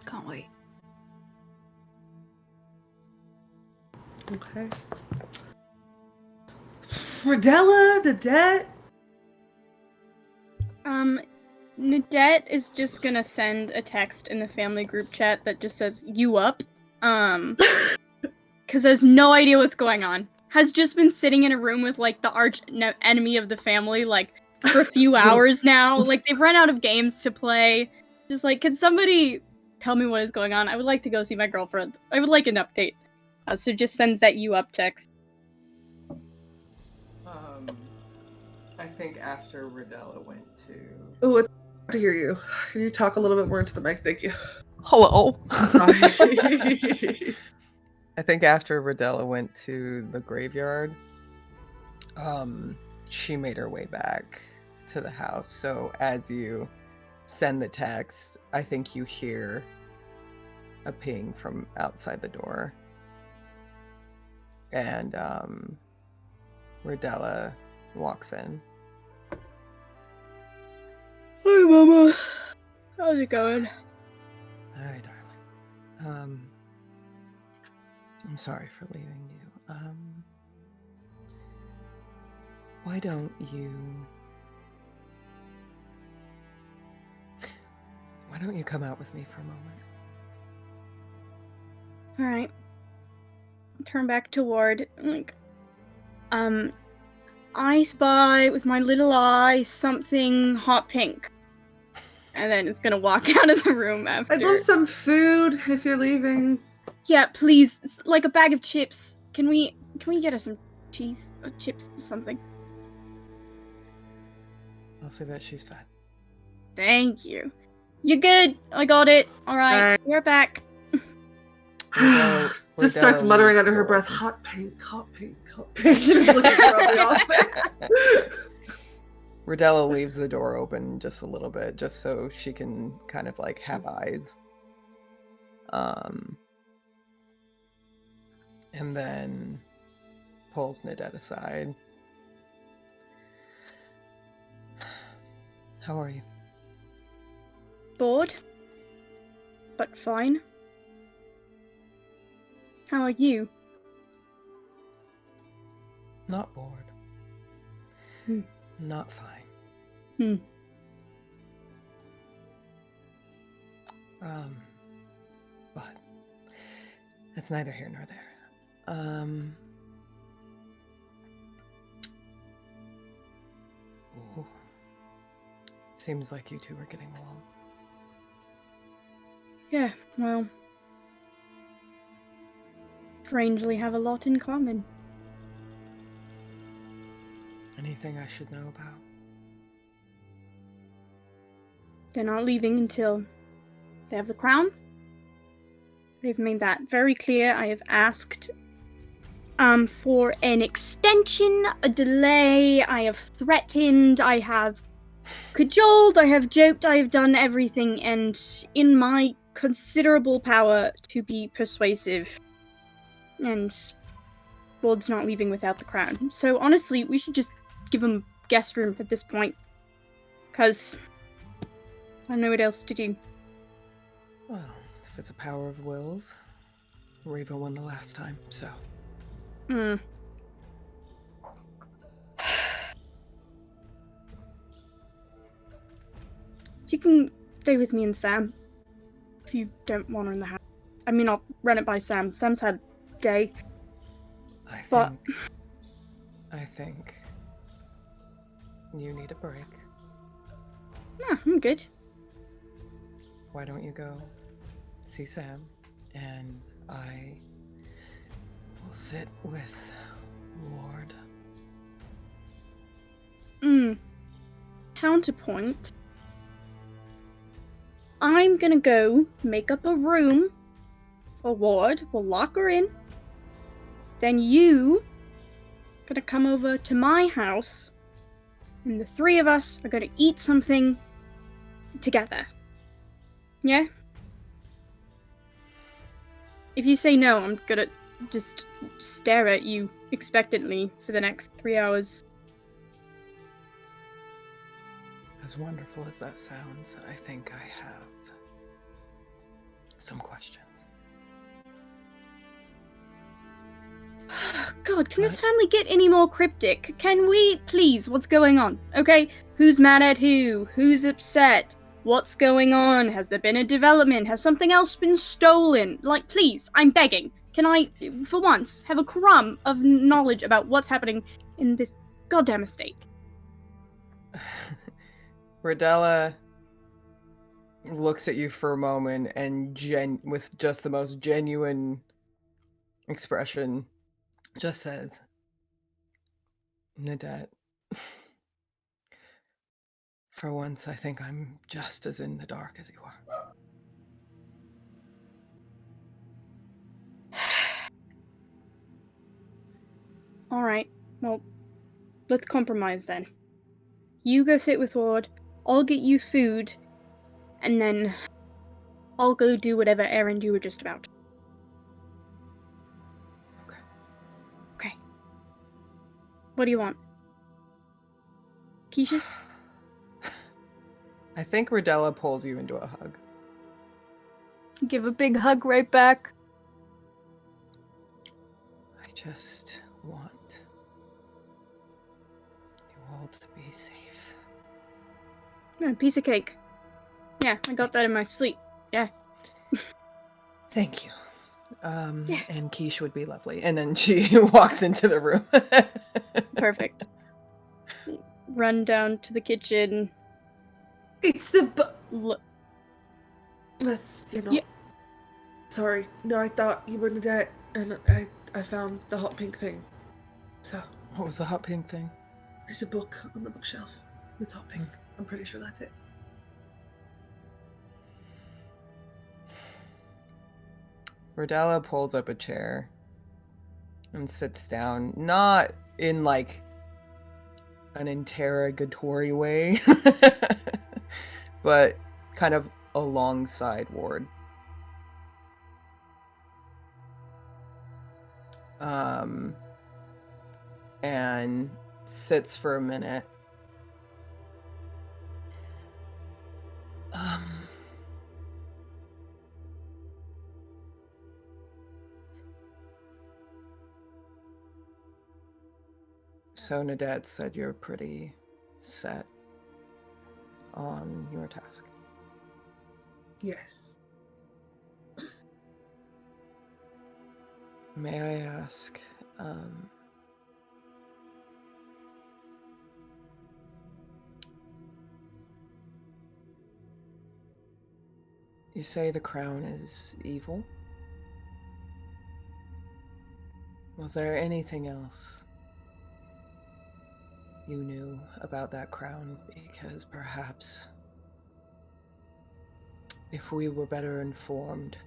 Can't wait. Okay. Rodella, Nadette. Nadette is just gonna send a text in the family group chat that just says, "You up?" Because has no idea what's going on. Has just been sitting in a room with, like, the arch enemy of the family, like, for a few hours now. Like, they've run out of games to play. Just like, can somebody tell me what is going on? I would like to go see my girlfriend. I would like an update. So just sends that "you up" text. I think after Rodella went to... Oh, it's hard to hear you. Can you talk a little bit more into the mic? Thank you. Hello. I think after Rodella went to the graveyard, she made her way back to the house. So as you send the text, I think you hear a ping from outside the door. And Rodella walks in. Hi, Mama. How's it going? Hi, darling. I'm sorry for leaving you. Why don't you come out with me for a moment? Alright. Turn back to Ward. Like, I spy with my little eye something hot pink. and then it's gonna walk out of the room after. I'd love some food if you're leaving. Yeah, please, like a bag of chips. Can we get us some cheese or chips or something? I'll say that she's fat. Thank you. You're good. I got it. All right, we're back. Just starts muttering under her breath, hot pink, hot pink, hot pink. Just looking around the office. Rodella leaves the door open just a little bit, just so she can kind of like have eyes. And then pulls Nadette aside. How are you? Bored, but fine. How are you? Not bored. Hmm. Not fine. But that's neither here nor there. Ooh. Seems like you two are getting along. Yeah, well, strangely have a lot in common. Anything I should know about? They're not leaving until they have the crown. They've made that very clear. I have asked for an extension, a delay. I have threatened. I have cajoled. I have joked. I have done everything, and in my considerable power to be persuasive. And Ward's not leaving without the crown. So honestly, we should just give him guest room at this point. Because I don't know what else to do. Well, if it's a power of wills, Riva won the last time, so. You can stay with me and Sam. If you don't want her in the house. I mean, I'll run it by Sam. Sam's had a day. I think you need a break. Yeah, I'm good. Why don't you go see Sam, and I will sit with Ward. Counterpoint. I'm gonna go make up a room for Ward. We'll lock her in. Then you gonna come over to my house, and the three of us are gonna eat something together. Yeah? If you say no, I'm gonna just stare at you expectantly for the next 3 hours. As wonderful as that sounds, I think I have some questions. God, can this family get any more cryptic? Can we, please? What's going on? Okay, who's mad at who? Who's upset? What's going on? Has there been a development? Has something else been stolen? Like, please, I'm begging. Can I, for once, have a crumb of knowledge about what's happening in this goddamn estate? Rodella looks at you for a moment and with just the most genuine expression just says, Nadette, for once I think I'm just as in the dark as you are. Alright, well, let's compromise then. You go sit with Ward, I'll get you food, and then I'll go do whatever errand you were just about. Okay. What do you want? Quiches? I think Rodella pulls you into a hug. Give a big hug right back. I just want you all to be safe. Yeah, piece of cake. Yeah, I got that in my sleep. Yeah. Thank you. Yeah. And quiche would be lovely. And then she walks into the room. Perfect. Run down to the kitchen. It's the That's, Yeah. Sorry. No, I thought you were Nadette, and I found the hot pink thing. So, What was the hot pink thing? there's a book on the bookshelf. It's hot pink. I'm pretty sure that's it. Rodella pulls up a chair and sits down, not in like an interrogatory way, but kind of alongside Ward. And sits for a minute. So Nadette said you're pretty set on your task. Yes. May I ask, you say the crown is evil? Was there anything else you knew about that crown? Because perhaps if we were better informed,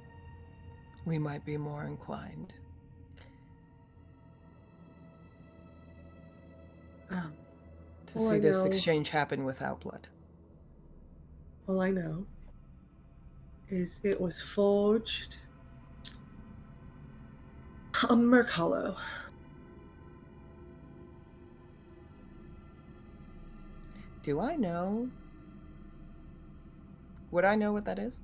we might be more inclined. To see this exchange happen without blood. All I know is it was forged on Merc Hollow. Do I know? Would I know what that is?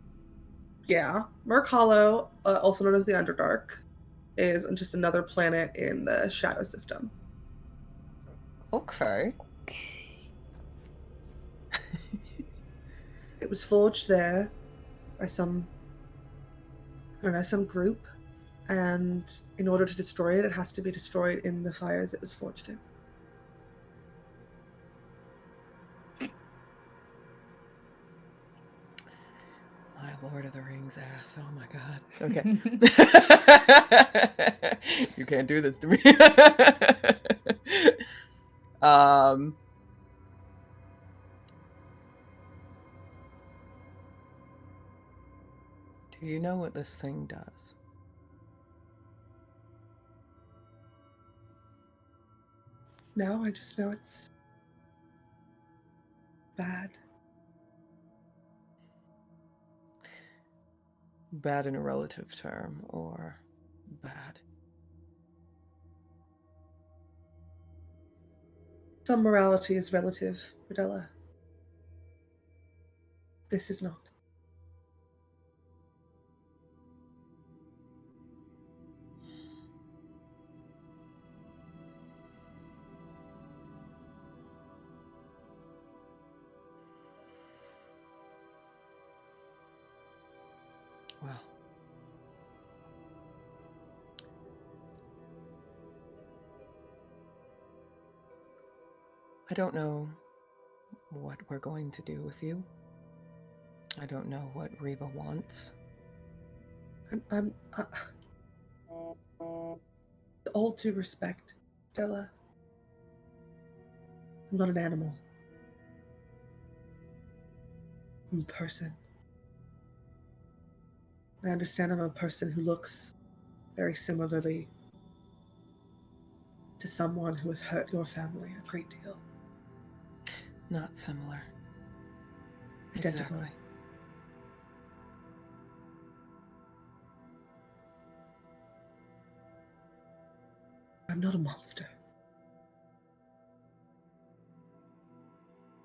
Yeah. Merc Hollow, also known as the Underdark, is just another planet in the Shadow System. Okay. It was forged there by some group, and in order to destroy it, it has to be destroyed in the fires it was forged in. My Lord of the Rings ass. Oh my god. Okay. You can't do this to me. Do you know what this thing does? No, I just know it's bad. Bad in a relative term, or bad? Some morality is relative, Rodella. This is not. Well. I don't know what we're going to do with you. I don't know what Reva wants. I'm all due respect, Della. I'm not an animal. I'm a person. I understand I'm a person who looks very similarly to someone who has hurt your family a great deal. Not similar. Identical. Exactly. I'm not a monster.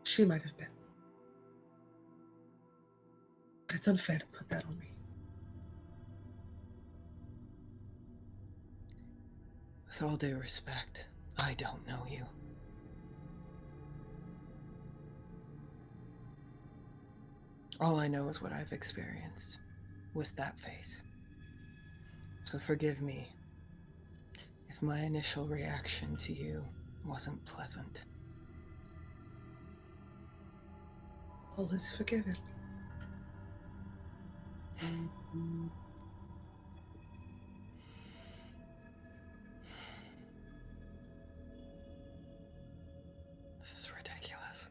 She might have been. But it's unfair to put that on me. With all due respect, I don't know you. All I know is what I've experienced with that face. So forgive me if my initial reaction to you wasn't pleasant. All is forgiven. This is ridiculous.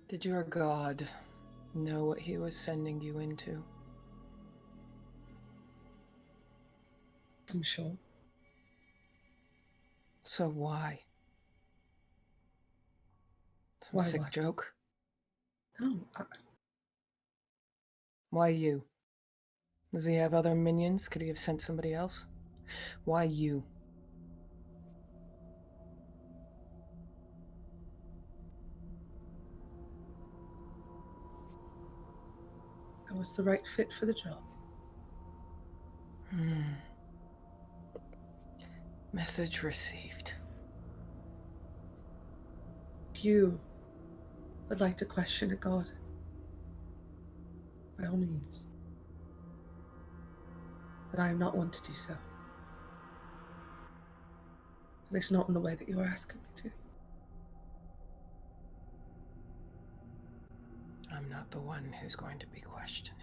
Did your god know what he was sending you into? I'm sure. So why? Some Why sick what? joke? No, Why you? Does he have other minions? Could he have sent somebody else? Why you? I was the right fit for the job. Message received. If you would like to question a god, by all means. But I am not one to do so. At least not in the way that you are asking me to. I'm not the one who's going to be questioning.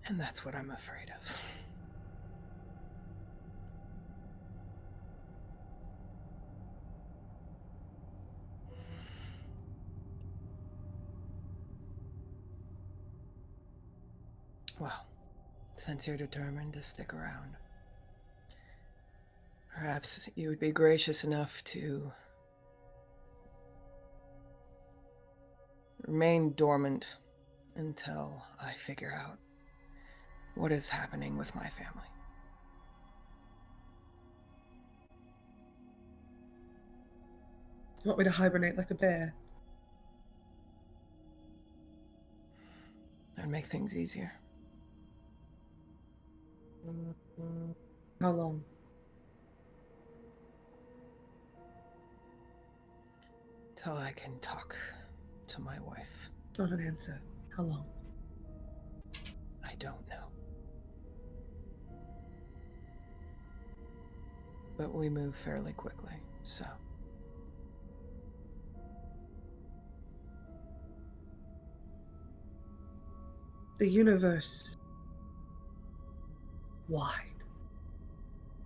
And that's what I'm afraid of. Well, since you're determined to stick around, perhaps you would be gracious enough to remain dormant until I figure out what is happening with my family. You want me to hibernate like a bear? That'd make things easier. How long? Till I can talk to my wife. Not an answer. How long? I don't know. But we move fairly quickly, so. The universe, wide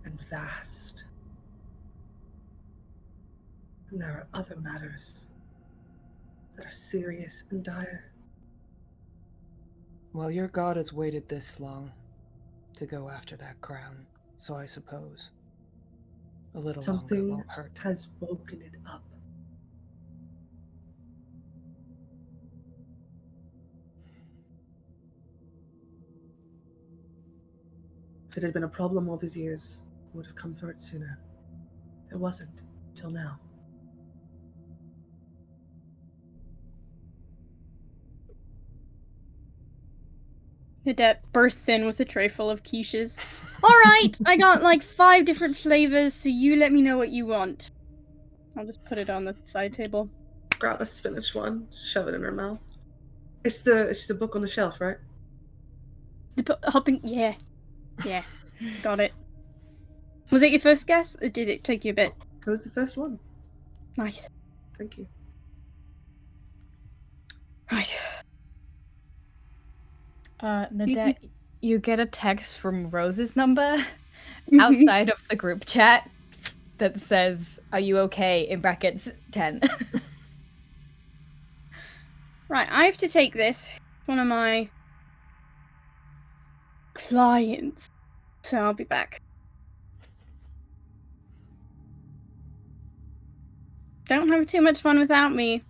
and vast. And there are other matters that are serious and dire. Well, your god has waited this long to go after that crown, so I suppose a little longer Something won't hurt. has woken it up. If it had been a problem all these years, I would have come for it sooner. It wasn't, till now. Nadette bursts in with a tray full of quiches. Alright, I got like 5 different flavors, so you let me know what you want. I'll just put it on the side table. Grab a spinach one, shove it in her mouth. It's the book on the shelf, right? Hopping, yeah. Yeah, got it. Was it your first guess, or did it take you a bit? It was the first one. Nice. Thank you. Right. Nadette, you get a text from Rose's number outside of the group chat that says, "Are you okay?" in brackets 10. Right, I have to take this. One of my clients. So I'll be back. Don't have too much fun without me.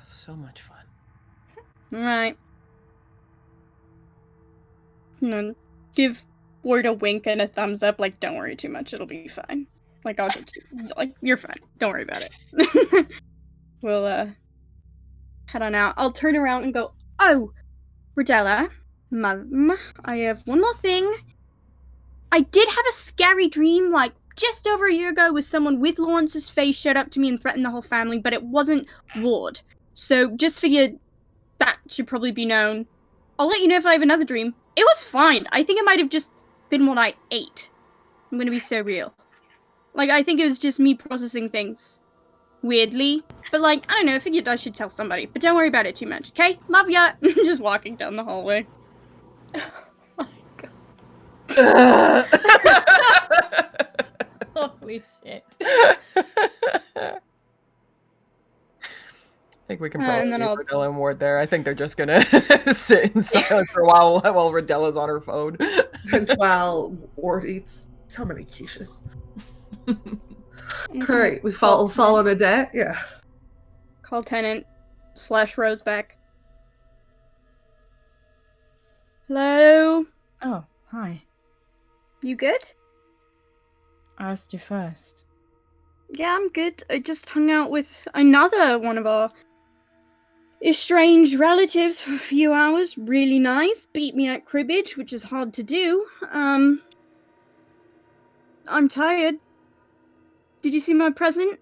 So much fun. Right. Give Ward a wink and a thumbs up, like, don't worry too much, it'll be fine. Like, I'll get you. Like, you're fine. Don't worry about it. We'll, head on out. I'll turn around and go, oh, Rodella, Mum, I have one more thing. I did have a scary dream, like, just over a year ago with someone with Lawrence's face showed up to me and threatened the whole family, but it wasn't Ward. So, just figured that should probably be known. I'll let you know if I have another dream. It was fine. I think it might have just than what I ate. I'm gonna be so real. Like, I think it was just me processing things weirdly. But, like, I don't know, I figured I should tell somebody. But don't worry about it too much, okay? Love ya! Just walking down the hallway. Holy shit. I think we can And probably then leave I'll- Rodella and Ward there. I think they're just gonna sit in silence for a while Rodella's on her phone. And while Ward eats so many quiches. Alright, we fall on a debt? Yeah. Call tenant / Roseback. Hello? Oh, hi. You good? I asked you first. Yeah, I'm good. I just hung out with another one of our estranged relatives for a few hours. Really nice. Beat me at cribbage, which is hard to do. I'm tired. Did you see my present?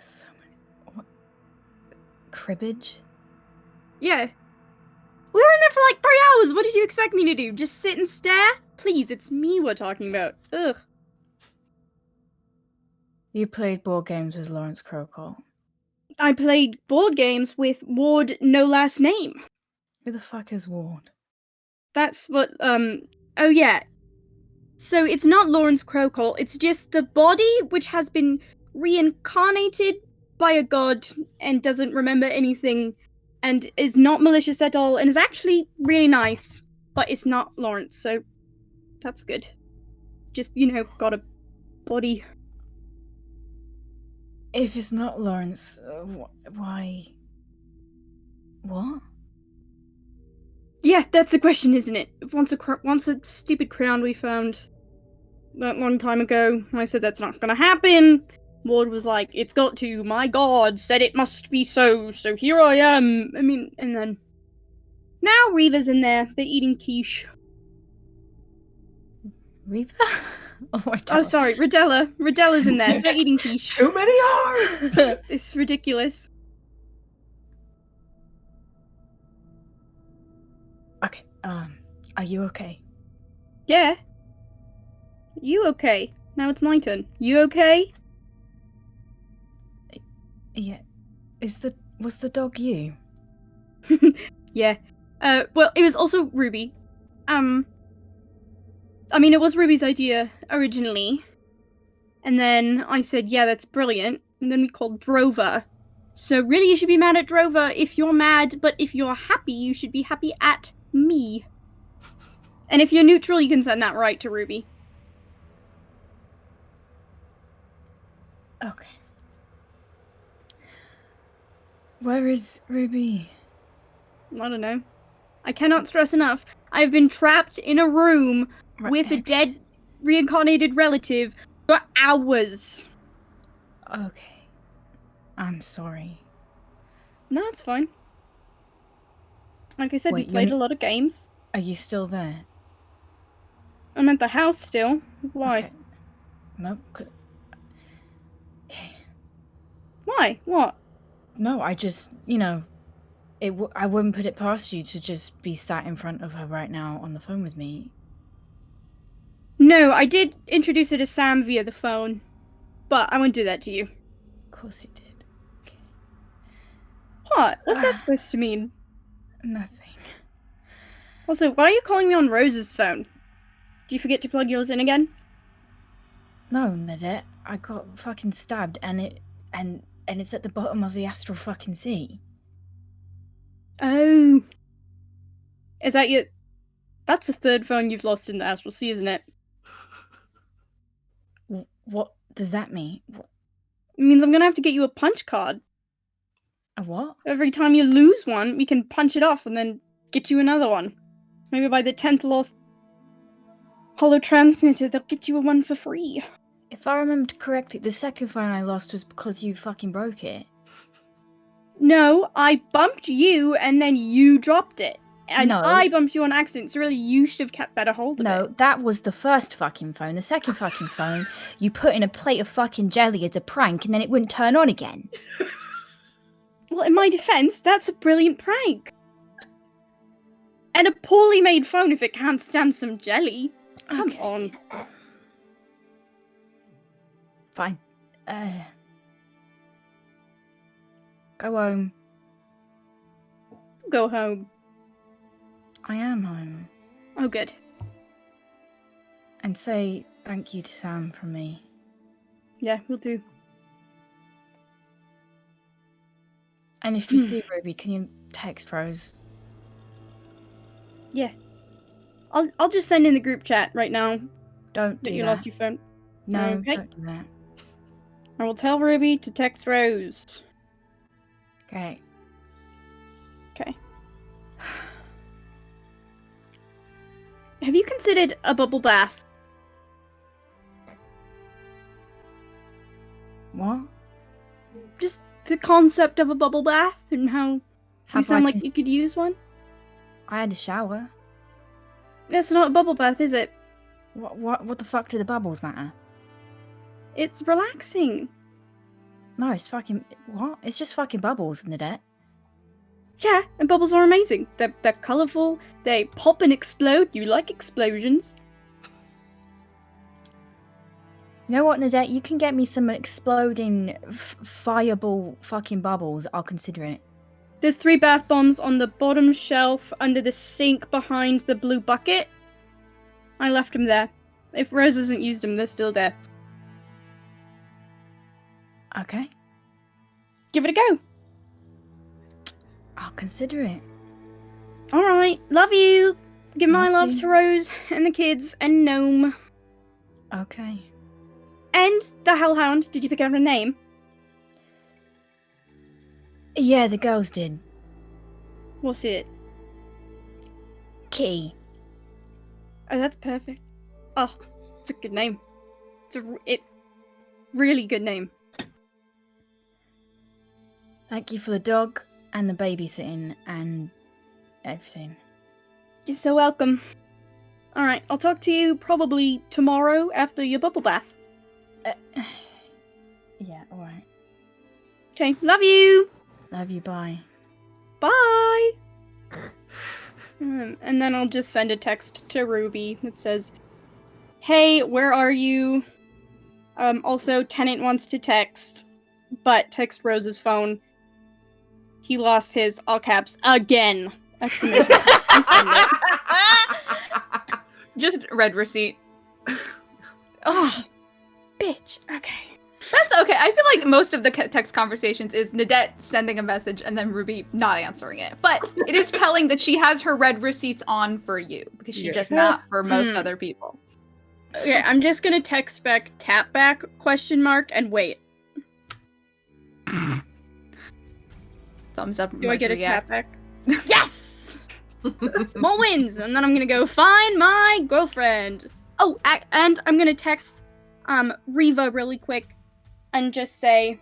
So many. What? Cribbage? Yeah. We were in there for like 3 hours. What did you expect me to do? Just sit and stare? Please, it's me we're talking about. Ugh. You played board games with Lawrence Crocolt. I played board games with Ward no last name. Who the fuck is Ward? That's what, oh yeah. So it's not Lawrence Crocolt, it's just the body which has been reincarnated by a god and doesn't remember anything and is not malicious at all and is actually really nice. But it's not Lawrence, so that's good. Just, got a body. If it's not Lawrence, why? What? Yeah, that's the question, isn't it? Once a stupid crown we found that long time ago, I said that's not gonna happen. Ward was like, it's got to, my god said it must be so here I am. I mean, and then now Reva's in there, they're eating quiche. Reva? Oh, sorry, Rodella's in there, they're eating quiche. Too many R's! It's ridiculous. Okay, are you okay? Yeah. You okay? Now it's my turn. You okay? Yeah. Was the dog you? Yeah. Well, it was also Ruby. It was Ruby's idea originally. And then I said, yeah, that's brilliant. And then we called Drover. So really you should be mad at Drover if you're mad, but if you're happy, you should be happy at me. And if you're neutral, you can send that right to Ruby. Okay. Where is Ruby? I don't know. I cannot stress enough. I've been trapped in a room with a dead reincarnated relative for hours. Okay. I'm sorry. No, it's fine. Like I said, Wait, we played a lot of games. Are you still there? I'm at the house still. Why? Okay. No. Okay. Why? What? No, I just, I wouldn't put it past you to just be sat in front of her right now on the phone with me. No, I did introduce her to Sam via the phone. But I won't do that to you. Of course you did. Okay. What? What's that supposed to mean? Nothing. Also, why are you calling me on Rose's phone? Do you forget to plug yours in again? No, Nadette. I got fucking stabbed and it's at the bottom of the astral fucking sea. Oh. Is that your... That's the third phone you've lost in the Astral Sea, isn't it? What does that mean? It means I'm gonna have to get you a punch card. A what? Every time you lose one, we can punch it off and then get you another one. Maybe by the 10th lost holo transmitter, they'll get you a one for free. If I remembered correctly, the second phone I lost was because you fucking broke it. No, I bumped you and then you dropped it. And No. I bumped you on accident, so really you should have kept better hold of it. No, that was the first fucking phone. The second fucking phone, you put in a plate of fucking jelly as a prank and then it wouldn't turn on again. Well, in my defense, that's a brilliant prank. And a poorly made phone if it can't stand some jelly. Come Okay. on. Fine. Go home. Go home. I am home. Oh, good. And say thank you to Sam from me. Yeah, we'll do. And if you see Ruby, can you text Rose? Yeah. I'll just send in the group chat right now Don't that do you that. lost your phone. No, Okay. don't do that. I will tell Ruby to text Rose. Okay. Okay. Have you considered a bubble bath? What? Just the concept of a bubble bath and how you Have sound like like a you could use one? I had a shower. That's not a bubble bath, is it? What the fuck do the bubbles matter? It's relaxing. No, it's fucking what? It's just fucking bubbles in the deck. Yeah, and bubbles are amazing. They're colourful, they pop and explode. You like explosions. You know what, Nadette? You can get me some exploding fireball fucking bubbles. I'll consider it. There's 3 bath bombs on the bottom shelf under the sink behind the blue bucket. I left them there. If Rose hasn't used them, they're still there. Okay. Give it a go. I'll consider it. Alright, love you. Give my Love love you. to Rose and the kids and Gnome. Okay. And the Hellhound. Did you pick out a name? Yeah, the girls did. What's it? Key. Oh, that's perfect. Oh, it's a good name. It's really good name. Thank you for the dog and the babysitting and everything. You're so welcome. Alright, I'll talk to you probably tomorrow after your bubble bath. Yeah, alright. Okay, love you! Love you, bye. Bye! And then I'll just send a text to Ruby that says, hey, where are you? Also, Tenant wants to text, but text Rose's phone. He lost his, all caps, again! Exclamation point. And send it. Just read receipt. Oh, bitch. Okay. That's okay. I feel like most of the text conversations is Nadette sending a message and then Ruby not answering it. But it is telling that she has her read receipts on for you because she does not for most other people. Okay, I'm just gonna text back tap back ? And wait. Thumbs up. Do I get a tap back? Yes! Small wins! And then I'm gonna go find my girlfriend. Oh, and I'm gonna text Riva really quick and just say,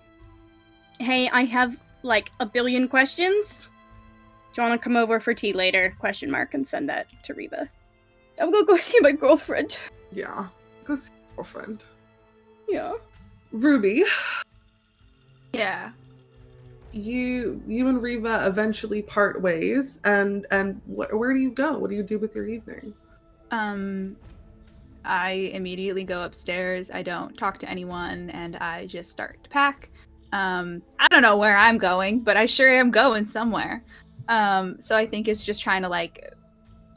hey, I have like a billion questions. Do you want to come over for tea later? ? And send that to Riva. I'm gonna go see my girlfriend. Yeah. Go see your girlfriend. Yeah. Ruby, Yeah. you and Riva eventually part ways, and where do you go? What do you do with your evening? I immediately go upstairs. I don't talk to anyone, and I just start to pack. I don't know where I'm going, but I sure am going somewhere. So I think it's just trying to like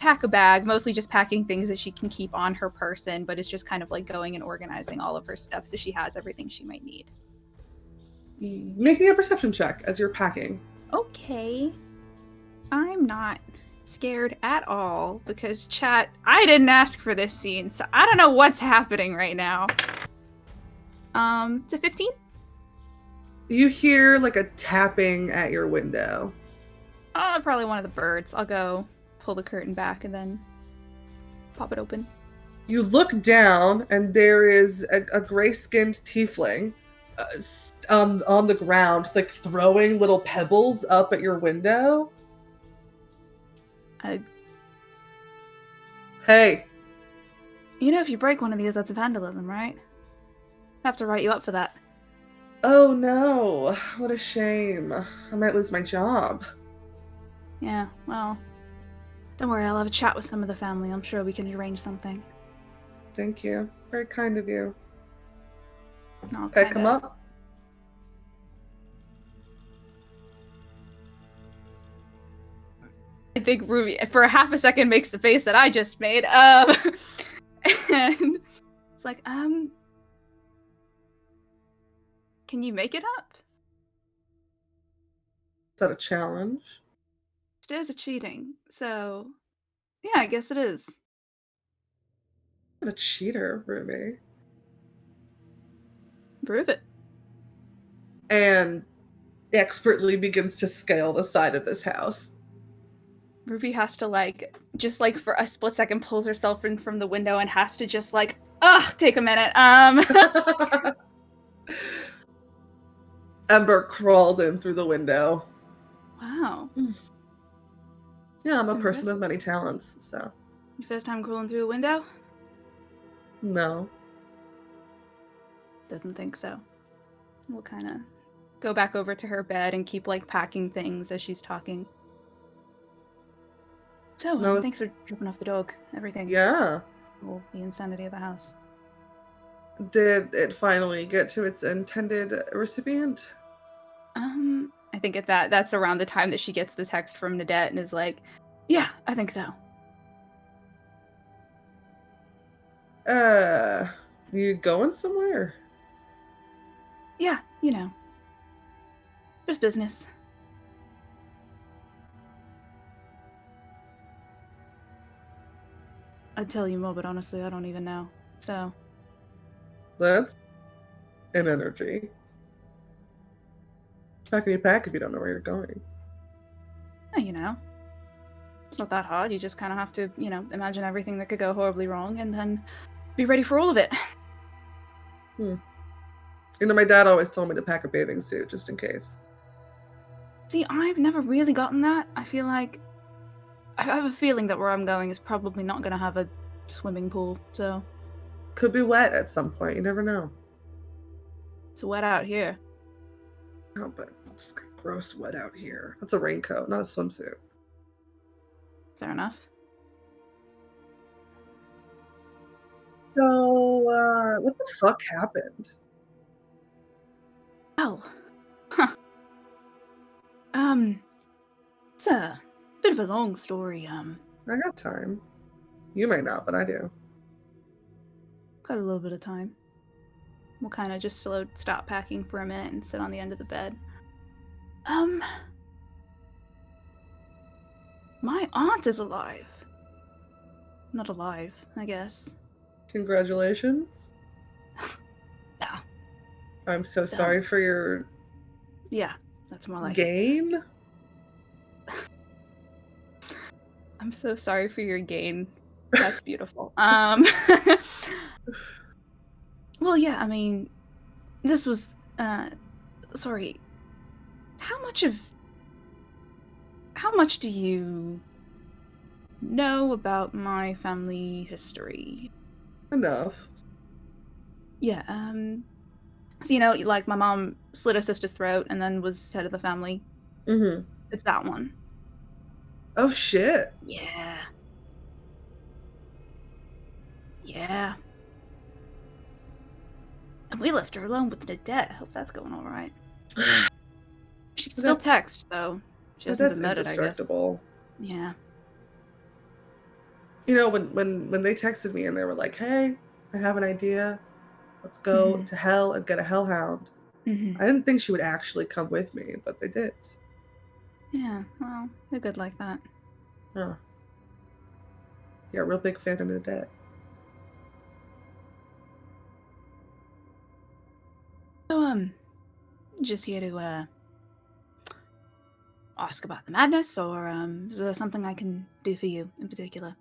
pack a bag, mostly just packing things that she can keep on her person, but it's just kind of like going and organizing all of her stuff so she has everything she might need. Make me a perception check as you're packing. Okay. I'm not scared at all because chat, I didn't ask for this scene, so I don't know what's happening right now. It's a 15? You hear like a tapping at your window. Oh, probably one of the birds. I'll go pull the curtain back and then pop it open. You look down, and there is a gray-skinned tiefling on the ground, like throwing little pebbles up at your window. Hey. You know, if you break one of these, that's vandalism, right? I have to write you up for that. Oh no, what a shame. I might lose my job. Yeah, well, Don't worry, I'll have a chat with some of the family. I'm sure we can arrange something. Thank you. Very kind of you. And I'll Can I come kinda- up? I think Ruby, for a half a second, makes the face that I just made. And it's like, can you make it up? Is that a challenge? Stairs are cheating, so yeah, I guess it is. I'm not a cheater, Ruby. Prove it. And expertly begins to scale the side of this house. Ruby has to just for a split second pulls herself in from the window and has to just take a minute. Ember crawls in through the window. Wow. Yeah, I'm a That's person impressive. of many talents, so. Your first time crawling through a window? No. Doesn't think so. We'll kind of go back over to her bed and keep packing things as she's talking. So, No, thanks for dropping off the dog. Everything. Yeah. Well, the insanity of the house. Did it finally get to its intended recipient? I think that's around the time that she gets the text from Nadette and is like, yeah, I think so. You going somewhere? Yeah, just business. I'd tell you more, but honestly, I don't even know. So, That's an energy. How can you pack if you don't know where you're going? it's not that hard. You just kind of have to, imagine everything that could go horribly wrong and then be ready for all of it. My dad always told me to pack a bathing suit just in case. See, I've never really gotten that. I have a feeling that where I'm going is probably not going to have a swimming pool, so. Could be wet at some point. You never know. It's wet out here. Oh, but it's gross wet out here. That's a raincoat, not a swimsuit. Fair enough. So, what the fuck happened? Well, it's a bit of a long story. I got time. You may not, but I do. Got a little bit of time. We'll kind of just stop packing for a minute and sit on the end of the bed. My aunt is alive. Not alive, I guess. Congratulations. Yeah. I'm so sorry for your Yeah, that's more like gain. I'm so sorry for your gain. That's beautiful. Well, yeah, I mean, this was, sorry. How much do you know about my family history? Enough. Yeah, so my mom slit her sister's throat and then was head of the family. Mm-hmm. It's that one. Oh, shit. Yeah. Yeah. And we left her alone with the debt. I hope that's going all right. She can still text, though. She hasn't been murdered, I guess. Indestructible. Yeah. When they texted me and they were like, "Hey, I have an idea. Let's go to hell and get a hellhound." I didn't think she would actually come with me, but they did. Yeah, well, they're good like that. Huh. Yeah, real big fan of Nadette. So, just here to, ask about the madness, or, is there something I can do for you in particular?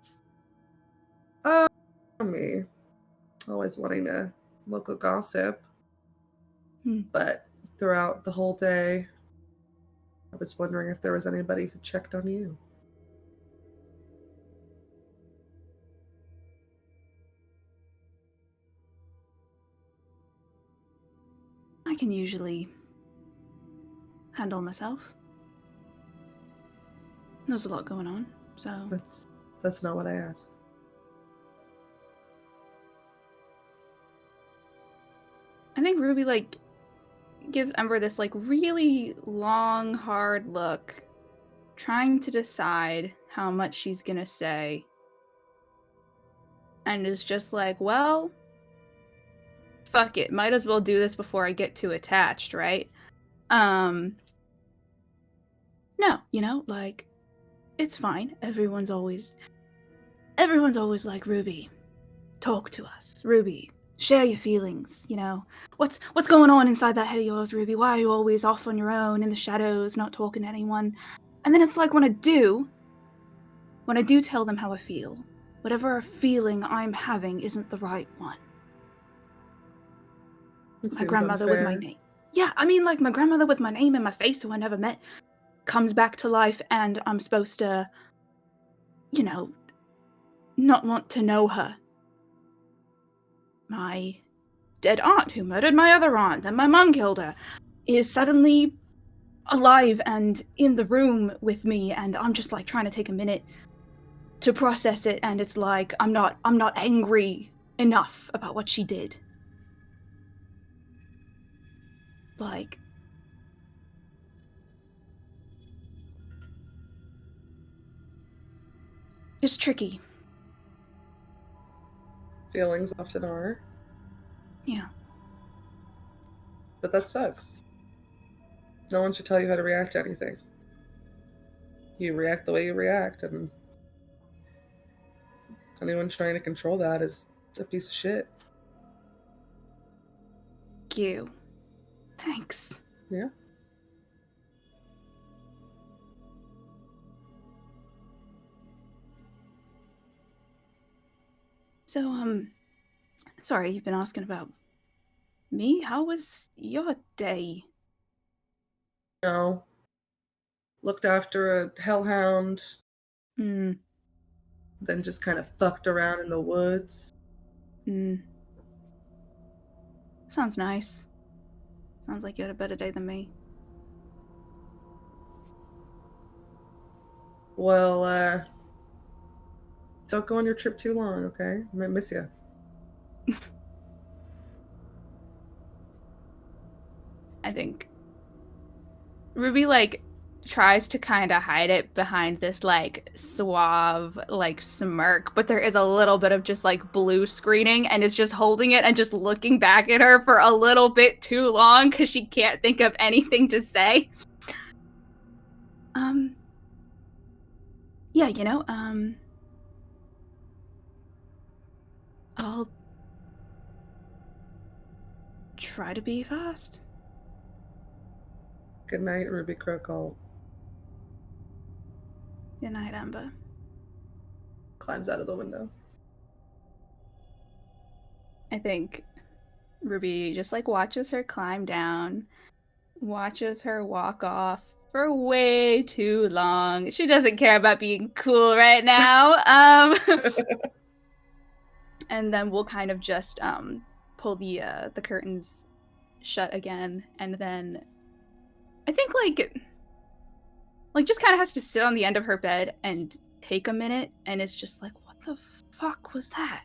Me. Always wanting to local gossip. Hmm. But throughout the whole day, I was wondering if there was anybody who checked on you. I can usually handle myself. There's a lot going on, so... That's not what I asked. I think Ruby, like, gives Ember this, like, really long, hard look, trying to decide how much she's gonna say. And is just like, well, fuck it. Might as well do this before I get too attached, right? No, you know, like, it's fine. Everyone's always like, Ruby, talk to us. Ruby, share your feelings, you know. What's going on inside that head of yours, Ruby? Why are you always off on your own in the shadows, not talking to anyone? And then it's like when I do tell them how I feel, whatever feeling I'm having isn't the right one. My grandmother with my name. Yeah, I mean, like, my grandmother with my name and my face who I never met comes back to life, and I'm supposed to, you know, not want to know her. My dead aunt, who murdered my other aunt, and my mom killed her, is suddenly alive and in the room with me, and I'm just, like, trying to take a minute to process it, and it's like, I'm not angry enough about what she did. Like, it's tricky. Feelings often are. Yeah. But that sucks. No one should tell you how to react to anything. You react the way you react, and anyone trying to control that is a piece of shit. Thank you. Thanks. Yeah. So, sorry, you've been asking about me? How was your day? No. Looked after a hellhound, Hmm. then just kind of fucked around in the woods. Sounds nice. Sounds like you had a better day than me. Well, don't go on your trip too long, okay? I might miss you. I think Ruby, like, tries to kind of hide it behind this, like, suave, like, smirk, but there is a little bit of just, like, blue screening, and is just holding it and just looking back at her for a little bit too long because she can't think of anything to say. Yeah, you know, I'll try to be fast. Good night, Ruby Crocolt. Good night, Amber. Climbs out of the window. I think Ruby just, like, watches her climb down, watches her walk off for way too long. She doesn't care about being cool right now. And then we'll kind of just pull the curtains shut again, and then I think like just kind of has to sit on the end of her bed and take a minute, and it's just like, what the fuck was that?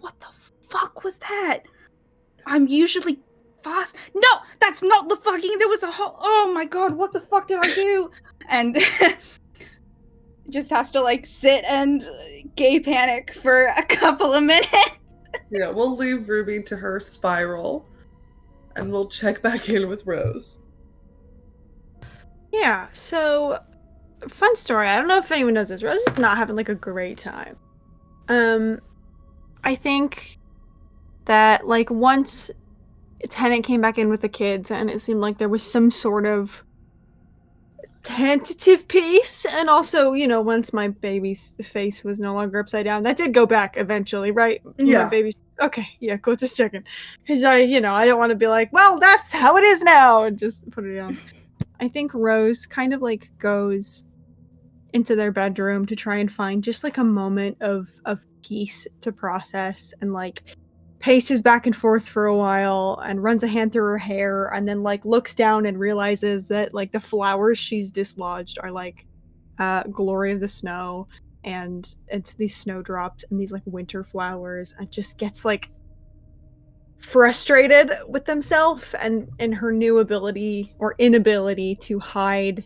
What the fuck was that? I'm usually fast. No, that's not the fucking. There was a whole. Oh my god, what the fuck did I do? And just has to, like, sit and gay panic for a couple of minutes. Yeah, we'll leave Ruby to her spiral, and we'll check back in with Rose. Yeah, so fun story. I don't know if anyone knows this. Rose is not having, like, a great time. I think that, like, once Tennant came back in with the kids, and it seemed like there was some sort of tentative peace, and also, you know, once my baby's face was no longer upside down, that did go back eventually, right? Yeah. My baby's okay. Yeah, cool. Just checking, because I don't want to be like, well, that's how it is now, and just put it down. I think Rose kind of, like, goes into their bedroom to try and find just, like, a moment of peace to process, and, like, paces back and forth for a while and runs a hand through her hair, and then, like, looks down and realizes that, like, the flowers she's dislodged are, like, Glory of the Snow, and it's these snowdrops and these like winter flowers, and just gets like frustrated with themselves and her new ability or inability to hide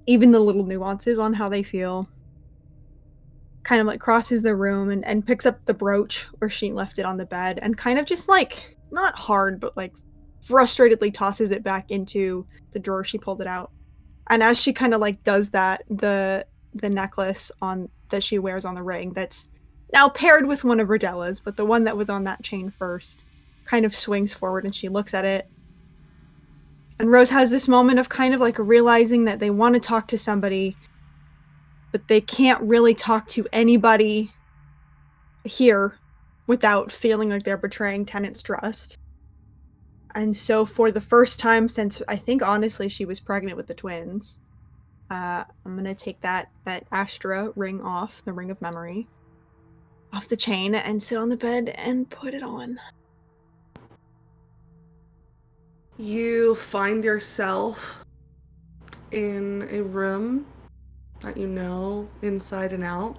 even the little nuances on how they feel. Kind of like crosses the room and picks up the brooch where she left it on the bed and kind of just like, not hard, but like frustratedly tosses it back into the drawer she pulled it out. And as she kind of like does that, the necklace on that she wears on the ring that's now paired with one of Rodella's, but the one that was on that chain first kind of swings forward and she looks at it. And Rose has this moment of kind of like realizing that they want to talk to somebody, but they can't really talk to anybody here without feeling like they're betraying Tennant's trust. And so for the first time since, I think honestly she was pregnant with the twins, I'm gonna take that Astra ring off, the ring of memory, off the chain and sit on the bed and put it on. You find yourself in a room that you know inside and out.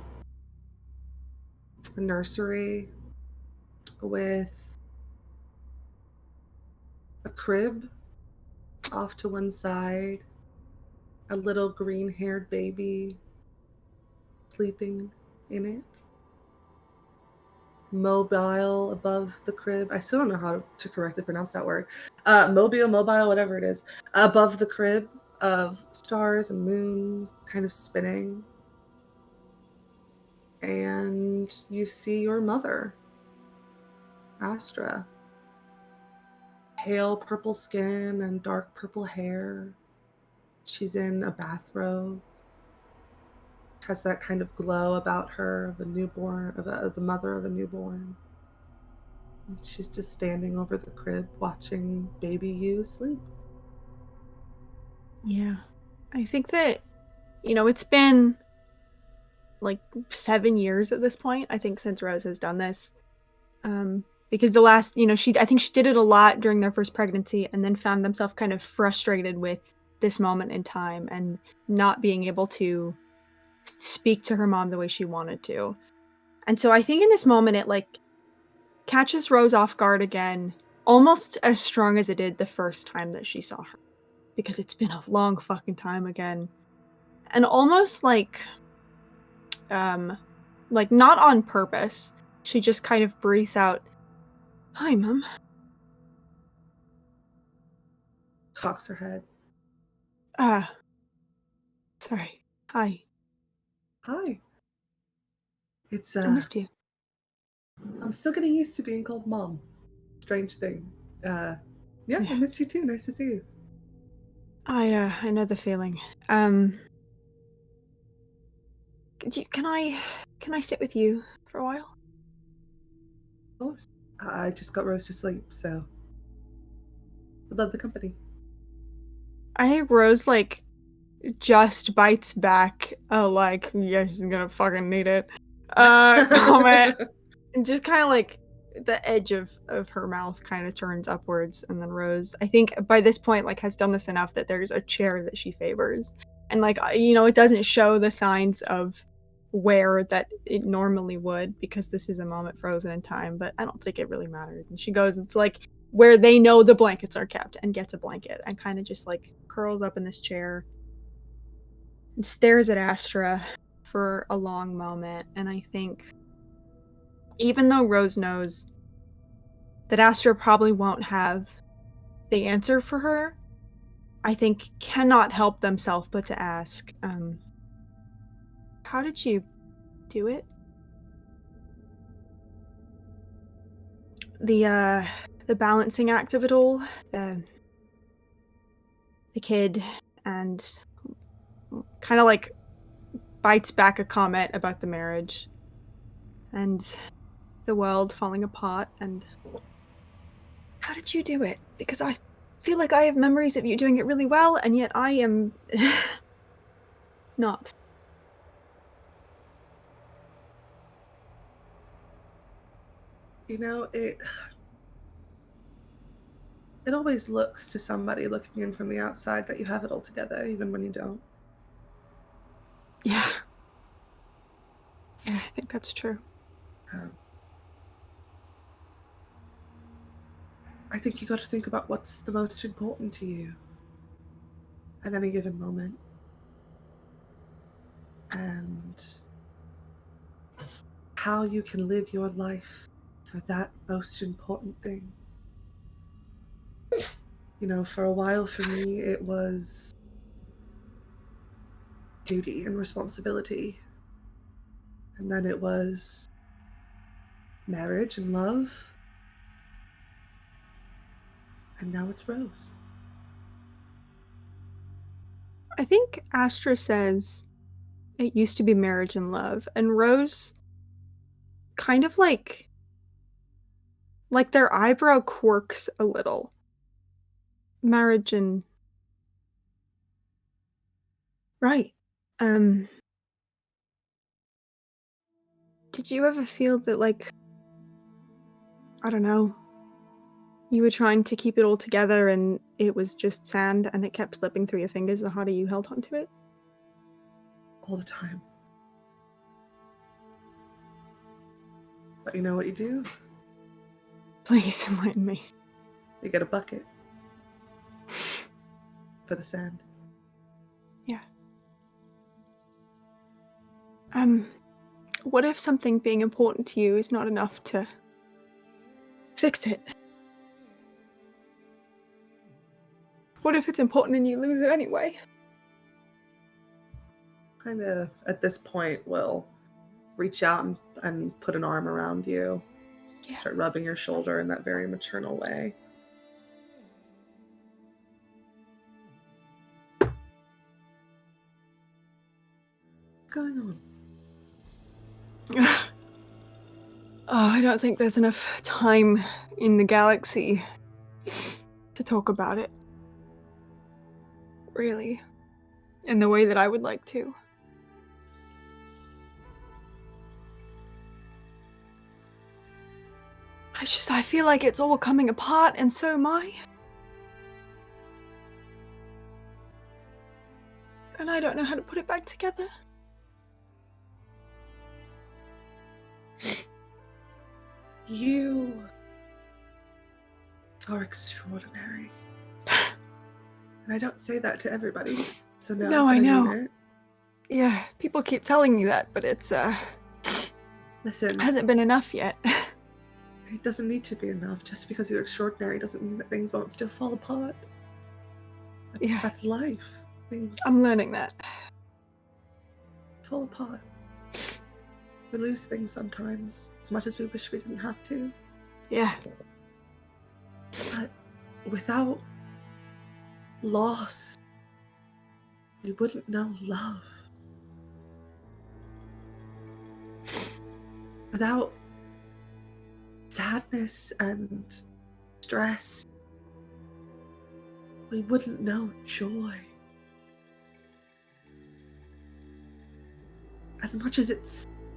A nursery with a crib off to one side, a little green-haired baby sleeping in it. Mobile above the crib. I still don't know how to correctly pronounce that word. Mobile, whatever it is. Above the crib of stars and moons kind of spinning. And you see your mother, Astra. Pale purple skin and dark purple hair. She's in a bathrobe. Has that kind of glow about her of a newborn, of the mother of a newborn. And she's just standing over the crib watching baby you sleep. Yeah. I think that, it's been like 7 years at this point, I think, since Rose has done this. Because the last, I think she did it a lot during their first pregnancy and then found themselves kind of frustrated with this moment in time and not being able to speak to her mom the way she wanted to. And so I think in this moment it like catches Rose off guard again, almost as strong as it did the first time that she saw her. Because it's been a long fucking time again. And almost like not on purpose, she just kind of breathes out, "Hi, Mom." Cocks her head. Sorry. Hi. Hi. It's I missed you. I'm still getting used to being called Mom. Strange thing. Yeah, I missed you too. Nice to see you. I know the feeling. Can I sit with you for a while? Of course. I just got Rose to sleep, so I love the company. I think Rose just bites back yeah, she's gonna fucking need it comment. And just kind of the edge of her mouth kind of turns upwards, and then Rose, I think by this point, has done this enough that there's a chair that she favors. And it doesn't show the signs of where that it normally would, because this is a moment frozen in time, but I don't think it really matters. And she goes into where they know the blankets are kept and gets a blanket and kind of just curls up in this chair and stares at Astra for a long moment. And I think even though Rose knows that Astra probably won't have the answer for her, I think cannot help themselves but to ask, how did you do it? The balancing act of it all, the kid, and kind of bites back a comment about the marriage and the world falling apart. And how did you do it? Because I feel like I have memories of you doing it really well, and yet I am not. It always looks to somebody looking in from the outside that you have it all together, even when you don't. Yeah. that's true. I think you got to think about what's the most important to you at any given moment. And how you can live your life for that most important thing. You know, for a while for me, it was duty and responsibility. And then it was marriage and love. And now it's Rose. I think Astra says it used to be marriage and love, and Rose kind of like their eyebrow quirks a little. Marriage and right. Did you ever feel that, like, I don't know, you were trying to keep it all together and it was just sand and it kept slipping through your fingers the harder you held onto it? All the time. But you know what you do? Please enlighten me. You get a bucket for the sand. Yeah. What if something being important to you is not enough to fix it? What if it's important and you lose it anyway? Kind of, at this point, will reach out and put an arm around you. Yeah. Start rubbing your shoulder in that very maternal way. What's going on? Oh, I don't think there's enough time in the galaxy to talk about it. Really. In the way that I would like to. I feel like it's all coming apart, and so am I. And I don't know how to put it back together. You are extraordinary. And I don't say that to everybody. So No, I know. mean it. Yeah, people keep telling me that, but it's Listen, hasn't been enough yet. it doesn't need to be enough. Just because you're extraordinary doesn't mean that things won't still fall apart. That's life. Things I'm learning that. fall apart. We lose things sometimes, as much as we wish we didn't have to. Yeah. But without loss, we wouldn't know love. Without sadness and stress, we wouldn't know joy. As much as it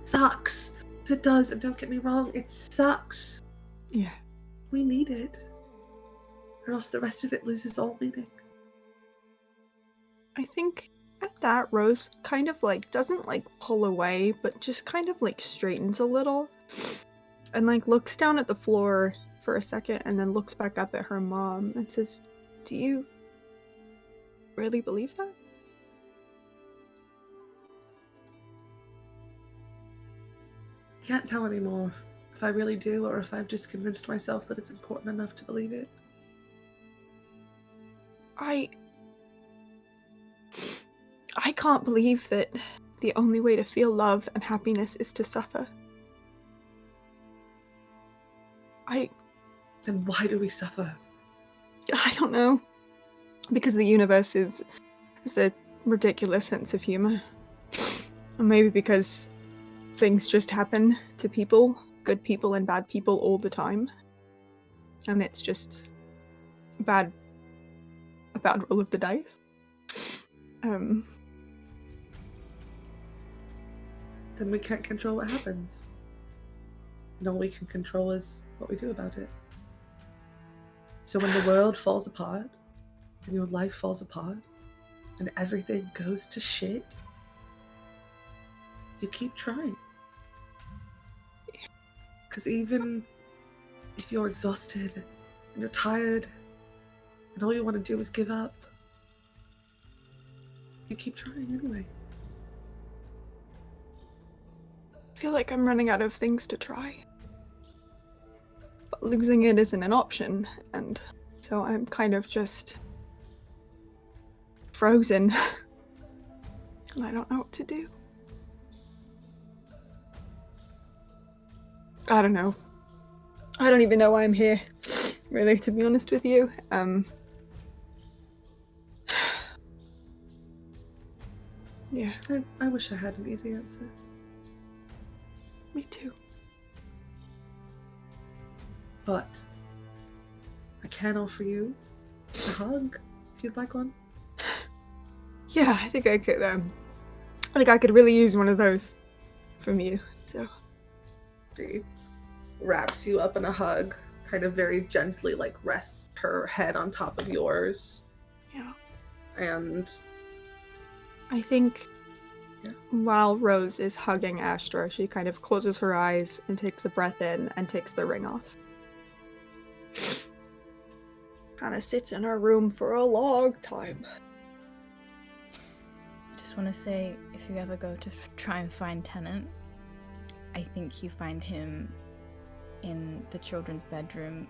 sucks, as it does, and don't get me wrong, it sucks. Yeah. We need it. Or else the rest of it loses all meaning. I think at that, Rose kind of like doesn't like pull away, but just kind of like straightens a little and like looks down at the floor for a second and then looks back up at her mom and says, "Do you really believe that?" Can't tell anymore if I really do or if I've just convinced myself that it's important enough to believe it. I can't believe that the only way to feel love and happiness is to suffer. Then why do we suffer? I don't know. Because the universe is a ridiculous sense of humor. Or maybe because things just happen to people, good people and bad people all the time. And it's just a bad roll of the dice. Then we can't control what happens. And all we can control is what we do about it. So when the world falls apart, and your life falls apart, and everything goes to shit, you keep trying. Because even if you're exhausted and you're tired and all you want to do is give up, you keep trying anyway. I feel like I'm running out of things to try. But losing it isn't an option, and so I'm kind of just frozen. And I don't know what to do. I don't know. I don't even know why I'm here, really, to be honest with you. Yeah. I wish I had an easy answer. Me too. But I can offer you a hug if you'd like one. Yeah, I think I could really use one of those from you. So She wraps you up in a hug, kind of very gently, like rests her head on top of yours. yeah. And I think Yeah. while Rose is hugging Astra, she kind of closes her eyes and takes a breath in and takes the ring off. Kind of sits in her room for a long time. Just want to say, if you ever go to try and find Tennant, I think you find him in the children's bedroom,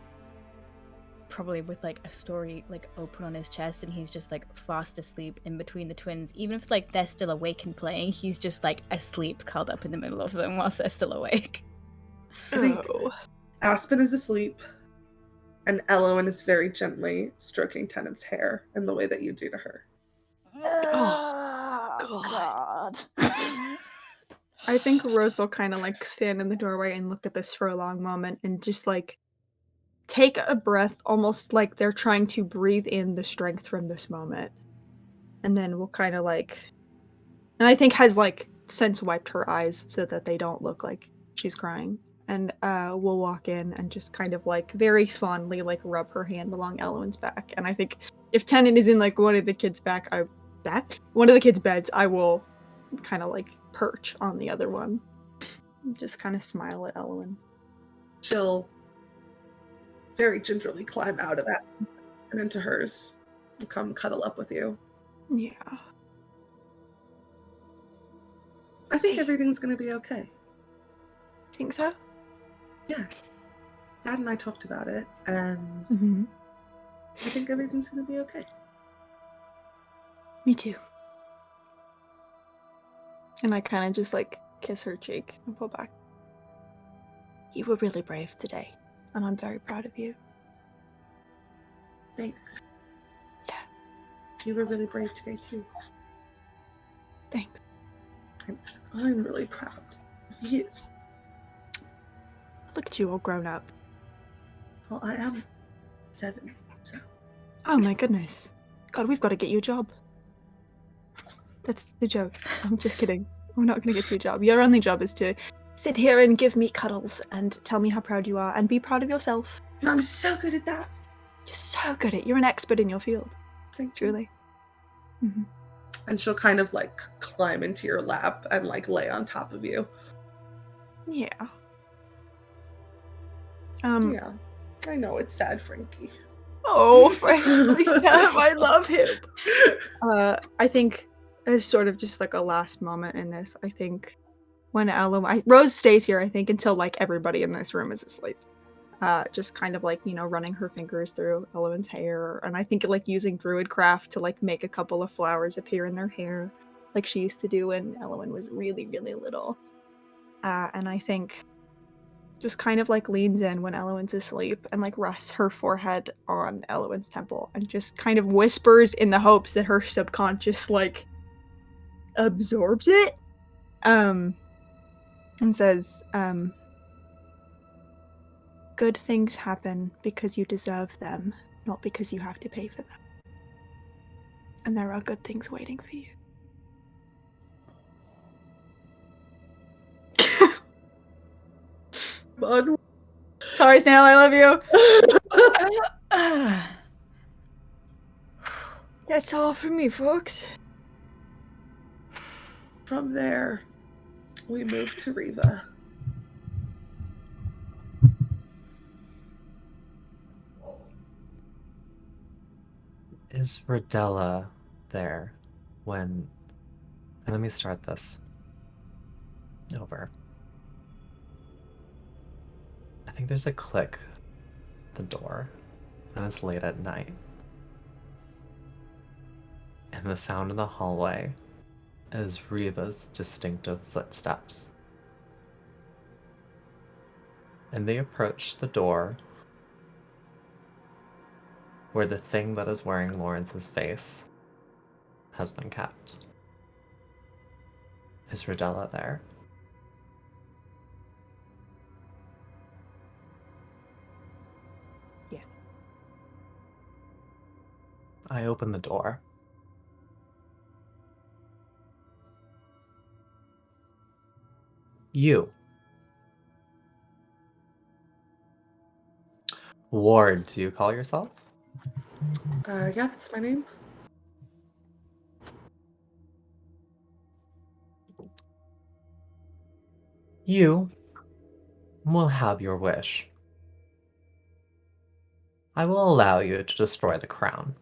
probably with like a story like open on his chest, and he's just like fast asleep in between the twins. Even if like they're still awake and playing, he's just like asleep, curled up in the middle of them whilst they're still awake. I think Oh. Aspen is asleep, and Elowen is very gently stroking Tennant's hair in the way that you do to her. Oh, God. I think Rose will kind of like stand in the doorway and look at this for a long moment and just like take a breath, almost like they're trying to breathe in the strength from this moment. And then we'll kind of like, and I think has like since wiped her eyes so that they don't look like she's crying. And we'll walk in and just kind of like very fondly like rub her hand along Elowen's back. And I think if Tennant is in like one of the kids' one of the kids' beds, I will kind of like perch on the other one. Just kind of smile at Elowen. She'll very gingerly climb out of Aspen's and into hers and come cuddle up with you. Yeah. I think everything's going to be okay. Think so? Yeah. Dad and I talked about it, and Mm-hmm. I think everything's going to be okay. Me too. And I kind of just like kiss her cheek and pull back. You were really brave today, and I'm very proud of you. Thanks. Yeah. You were really brave today, too. Thanks. And I'm really proud of you. Look at you all grown up. Well, I am 7, so. Oh my goodness. God, we've got to get you a job. That's the joke. I'm just kidding. We're not going to get you a job. Your only job is to sit here and give me cuddles and tell me how proud you are and be proud of yourself. And I'm so good at that. You're so good at it. You're an expert in your field. Thank you. Truly. Mm-hmm. And she'll kind of like climb into your lap and like lay on top of you. Yeah. Yeah. I know it's sad, Frankie. Oh, Frankie, Sam, I love him. I think as sort of just like a last moment in this, I think when Rose stays here, I think until like everybody in this room is asleep. Just kind of like, you know, running her fingers through Elowen's hair, and I think like using druidcraft to like make a couple of flowers appear in their hair, like she used to do when Elowen was really, really little. And I think just kind of like leans in when Elowen's asleep and like rests her forehead on Elowen's temple and just kind of whispers in the hopes that her subconscious like absorbs it. And says, good things happen because you deserve them, not because you have to pay for them. And there are good things waiting for you. Bud. Sorry, Snail, I love you. That's all from me, folks. From there, we move to Riva. Is Rodella there when... And let me start this over. I think there's a click at the door, and it's late at night. And the sound in the hallway is Riva's distinctive footsteps. And they approach the door where the thing that is wearing Lawrence's face has been kept. Is Rodella there? Yeah. I open the door. You. Ward, do you call yourself? Yeah, that's my name. You will have your wish. I will allow you to destroy the crown.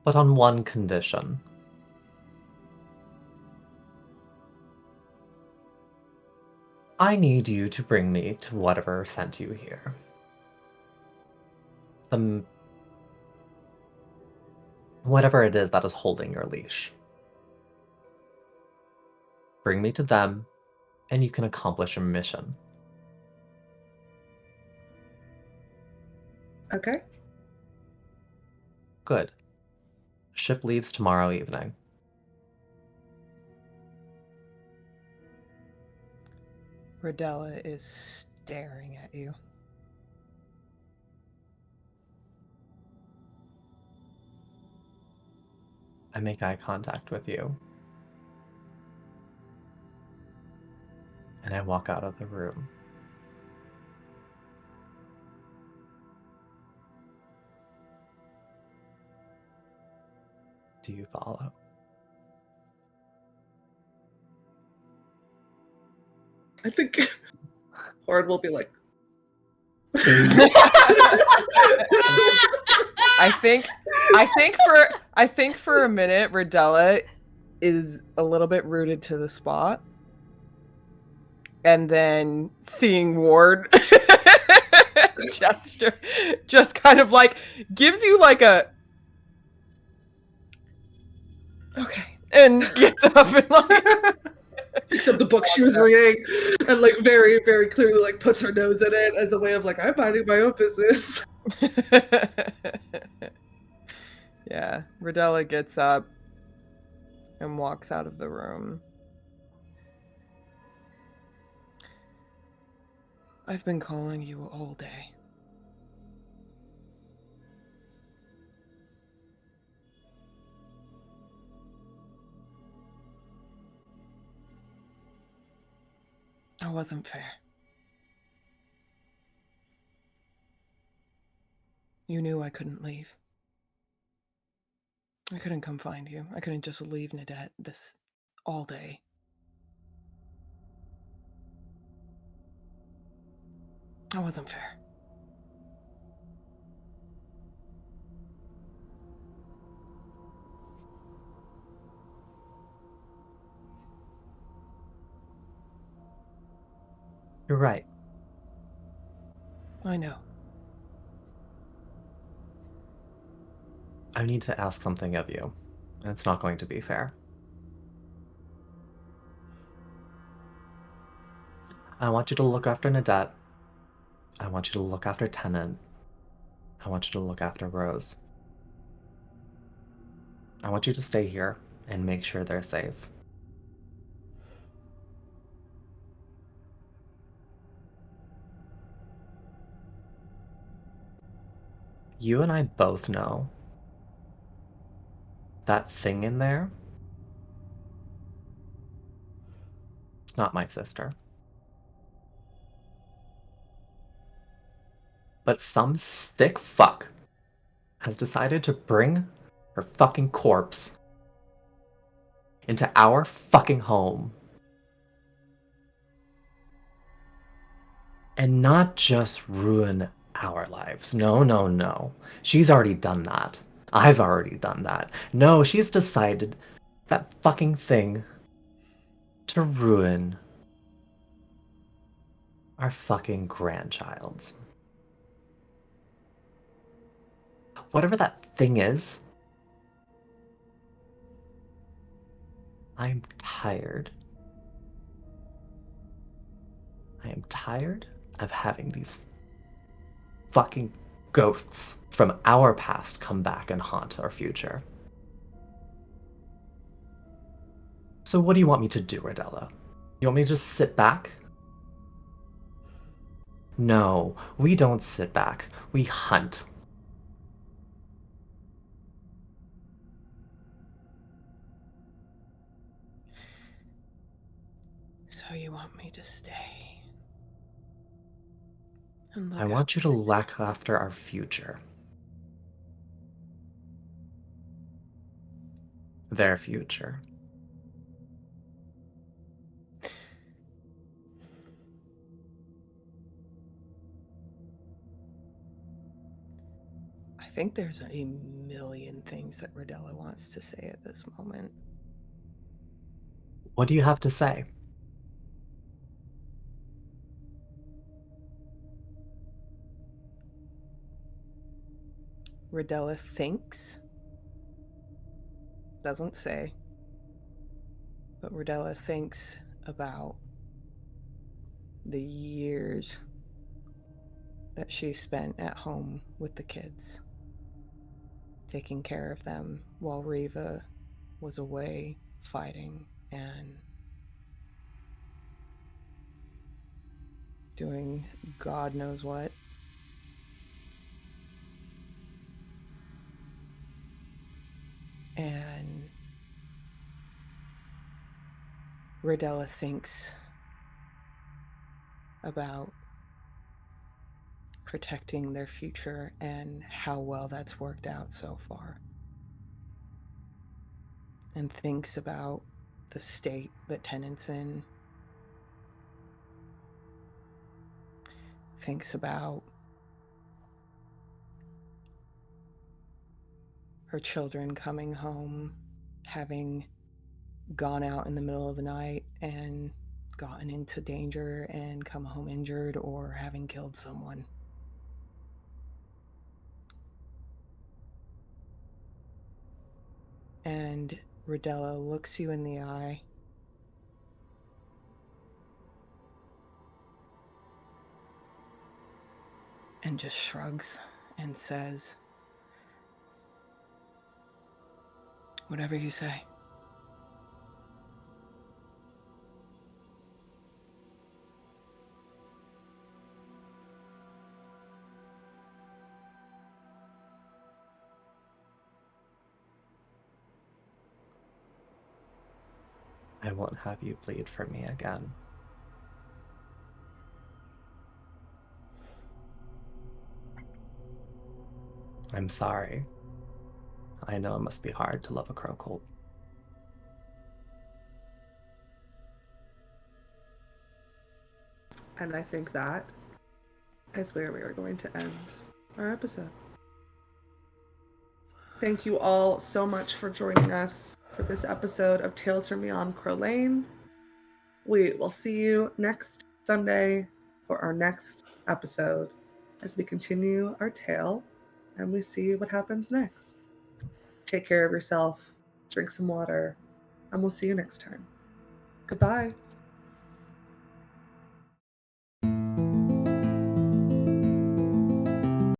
But on one condition. I need you to bring me to whatever sent you here. Whatever it is that is holding your leash. Bring me to them, and you can accomplish your mission. Okay. Good. Ship leaves tomorrow evening. Rodella is staring at you. I make eye contact with you. And I walk out of the room. Do you follow? I think Horde will be like. I think for a minute Rodella is a little bit rooted to the spot. And then seeing Ward gesture just kind of like gives you like a okay, and gets up and like picks up the book she was reading and like very, very clearly like puts her nose in it as a way of like, I'm minding my own business. Yeah, Rodella gets up and walks out of the room. I've been calling you all day. That wasn't fair. You knew I couldn't leave. I couldn't come find you. I couldn't just leave Nadette this all day. That wasn't fair. You're right. I know. I need to ask something of you, and it's not going to be fair. I want you to look after Nadette. I want you to look after Tennant. I want you to look after Rose. I want you to stay here and make sure they're safe. You and I both know that thing in there, it's not my sister. But some sick fuck has decided to bring her fucking corpse into our fucking home. And not just ruin our lives. No, no, no. She's already done that. I've already done that. No, she's decided that fucking thing to ruin our fucking grandchild's. Whatever that thing is, I'm tired. I am tired of having these fucking ghosts from our past come back and haunt our future. So what do you want me to do, Rodella? You want me to just sit back? No, we don't sit back. We hunt. So you want me to stay? And look I want you to look after our future. Their future. I think there's a million things that Rodella wants to say at this moment. What do you have to say? Rodella thinks, doesn't say, but Rodella thinks about the years that she spent at home with the kids, taking care of them while Riva was away fighting and doing God knows what. And Rodella thinks about protecting their future and how well that's worked out so far. And thinks about the state that Tennant's in. Thinks about her children coming home, having gone out in the middle of the night and gotten into danger and come home injured, or having killed someone. And Rodella looks you in the eye and just shrugs and says, "Whatever you say." I won't have you bleed for me again. I'm sorry. I know it must be hard to love a Crowcolt. And I think that is where we are going to end our episode. Thank you all so much for joining us for this episode of Tales from Beyond Crow Lane. We will see you next Sunday for our next episode as we continue our tale and we see what happens next. Take care of yourself, drink some water, and we'll see you next time. Goodbye.